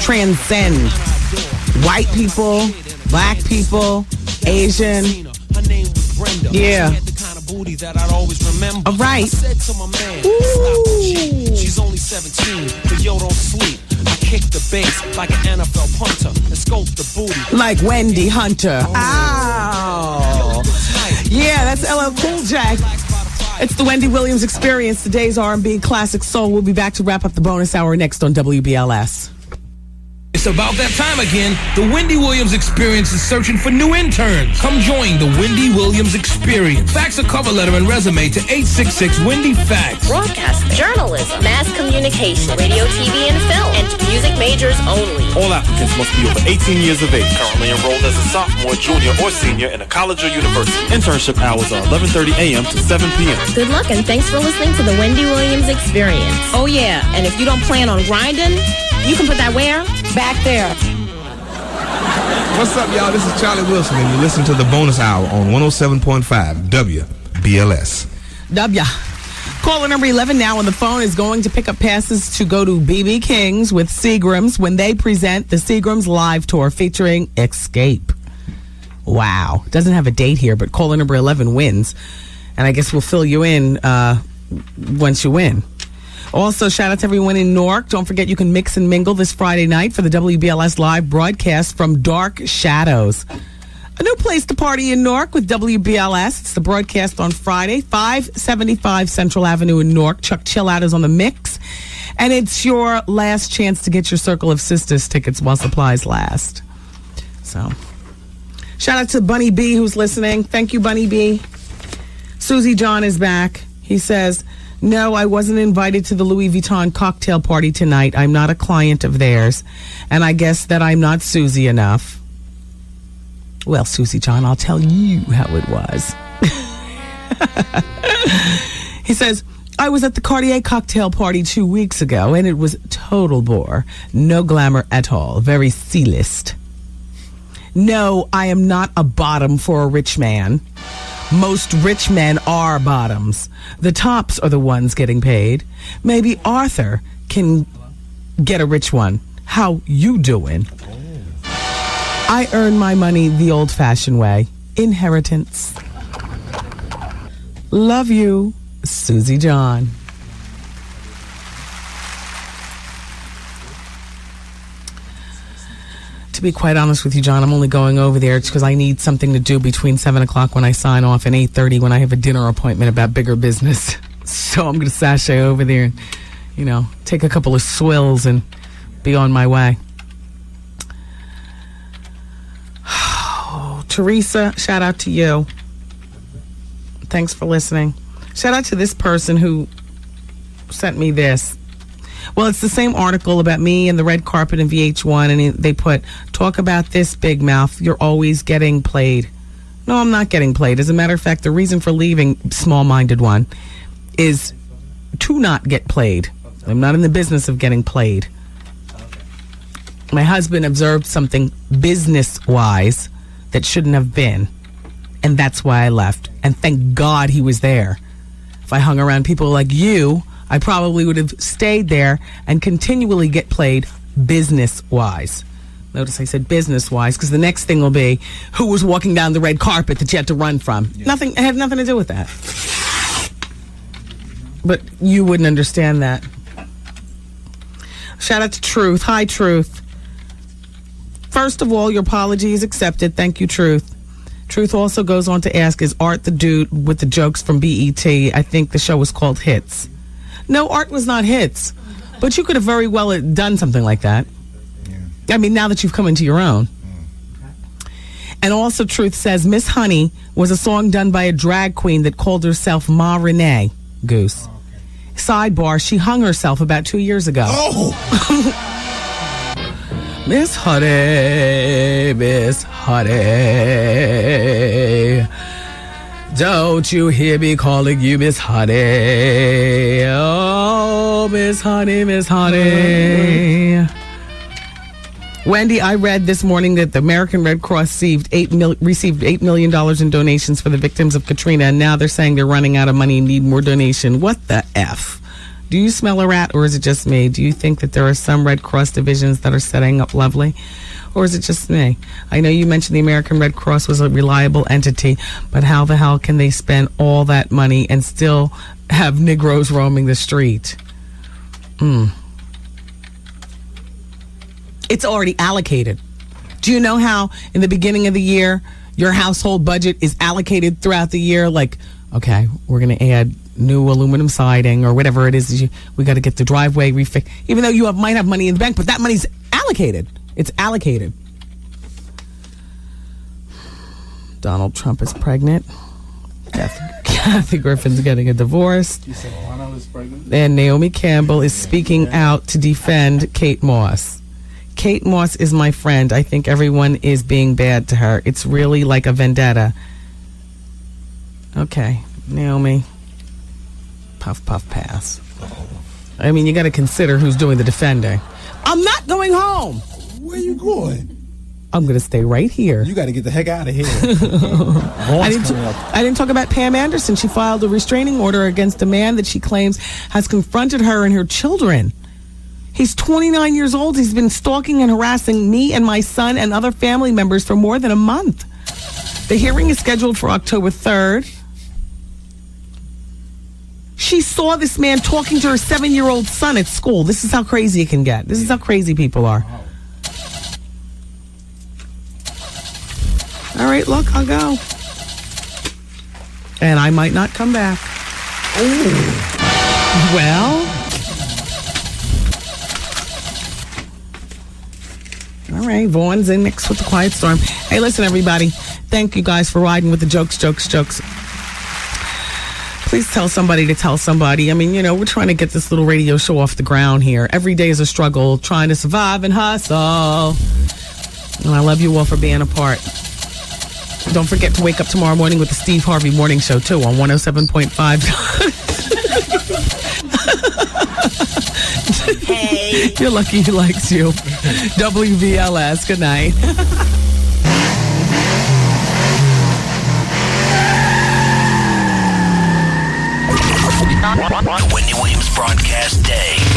Transcend. White people, black people, Asian. Yeah. All right. She's only 17, but yo, don't sleep. I kick the bass like an NFL punter and scope the booty. Like Wendy Hunter. Ow. Yeah, that's LL Cool J. It's the Wendy Williams Experience, today's R&B classic soul. We'll be back to wrap up the bonus hour next on WBLS. It's about that time again. The Wendy Williams Experience is searching for new interns. Come join the Wendy Williams Experience. Fax a cover letter and resume to 866-WendyFax. Broadcast, journalism, mass communication, radio, TV, and film, and music majors only. All applicants must be over 18 years of age. Currently enrolled as a sophomore, junior, or senior in a college or university. Internship hours are 11:30 a.m. to 7 p.m. Good luck, and thanks for listening to the Wendy Williams Experience. Oh, yeah, and if you don't plan on grinding, you can put that where? Back there. What's up, y'all? This is Charlie Wilson, and you listen to the bonus hour on 107.5 WBLS. W. Caller number 11 now on the phone is going to pick up passes to go to BB King's with Seagrams when they present the Seagrams Live Tour featuring Escape. Wow. Doesn't have a date here, but caller number 11 wins. And I guess we'll fill you in once you win. Also, shout out to everyone in Newark. Don't forget you can mix and mingle this Friday night for the WBLS live broadcast from Dark Shadows. A new place to party in Newark with WBLS. It's the broadcast on Friday, 575 Central Avenue in Newark. Chuck Chillout is on the mix. And it's your last chance to get your Circle of Sisters tickets while supplies last. So, shout out to Bunny B who's listening. Thank you, Bunny B. Susie John is back. He says, no, I wasn't invited to the Louis Vuitton cocktail party tonight. I'm not a client of theirs. And I guess that I'm not Susie enough. Well, Susie John, I'll tell you how it was. He says, I was at the Cartier cocktail party 2 weeks ago, and it was total bore. No glamour at all. Very C-list. No, I am not a bottom for a rich man. Most rich men are bottoms. The tops are the ones getting paid. Maybe Arthur can get a rich one. How you doing? I earn my money the old-fashioned way. Inheritance. Love you, Susie John. To be quite honest with you, John, I'm only going over there because I need something to do between 7 o'clock when I sign off and 8:30 when I have a dinner appointment about bigger business. So I'm going to sashay over there and, take a couple of swills and be on my way. Teresa, shout out to you. Thanks for listening. Shout out to this person who sent me this. Well, it's the same article about me and the red carpet in VH1, and they put, talk about this, big mouth. You're always getting played. No, I'm not getting played. As a matter of fact, the reason for leaving, small-minded one, is to not get played. I'm not in the business of getting played. My husband observed something business-wise that shouldn't have been, and that's why I left. And thank God he was there. If I hung around people like you, I probably would have stayed there and continually get played business-wise. Notice I said business-wise because the next thing will be who was walking down the red carpet that you had to run from. Yeah. It had nothing to do with that. But you wouldn't understand that. Shout out to Truth. Hi, Truth. First of all, your apology is accepted. Thank you, Truth. Truth also goes on to ask, is Art the dude with the jokes from BET? I think the show was called Hits. No, Art was not Hits. But you could have very well done something like that. Yeah. I mean, now that you've come into your own. And also, Truth says, Miss Honey was a song done by a drag queen that called herself Ma Renee, Goose. Sidebar, she hung herself about 2 years ago. Oh! Miss Honey, Miss Honey, don't you hear me calling you Miss Honey? Oh, Miss Honey, Miss Honey. Wendy, I read this morning that the American Red Cross received $8 million in donations for the victims of Katrina, and now they're saying they're running out of money and need more donation. What the F? Do you smell a rat, or is it just me? Do you think that there are some Red Cross divisions that are setting up lovely, or is it just me? I know you mentioned the American Red Cross was a reliable entity, but how the hell can they spend all that money and still have Negroes roaming the street? It's already allocated. Do you know how in the beginning of the year your household budget is allocated throughout the year? Like, okay, we're going to add new aluminum siding or whatever it is. We got to get the driveway refixed. Even though you might have money in the bank, but that money's allocated. It's allocated. Donald Trump is pregnant. Kathy Griffin's getting a divorce. You said Lana was pregnant? And Naomi Campbell is speaking out to defend Kate Moss. Kate Moss is my friend. I think everyone is being bad to her. It's really like a vendetta. Okay, Naomi. Puff, puff, pass. I mean, you got to consider who's doing the defending. I'm not going home. Where you going? I'm going to stay right here. You got to get the heck out of here. I didn't talk about Pam Anderson. She filed a restraining order against a man that she claims has confronted her and her children. He's 29 years old. He's been stalking and harassing me and my son and other family members for more than a month. The hearing is scheduled for October 3rd. She saw this man talking to her 7-year-old son at school. This is how crazy it can get. This is how crazy people are. All right, look, I'll go. And I might not come back. Ooh. Well. All right, Vaughn's in next with the Quiet Storm. Hey, listen, everybody. Thank you guys for riding with the jokes. Please tell somebody to tell somebody. I mean, we're trying to get this little radio show off the ground here. Every day is a struggle, trying to survive and hustle. And I love you all for being a part. Don't forget to wake up tomorrow morning with the Steve Harvey Morning Show, too, on 107.5. Hey. You're lucky he likes you. WVLS. Good night. The Wendy Williams Broadcast Day.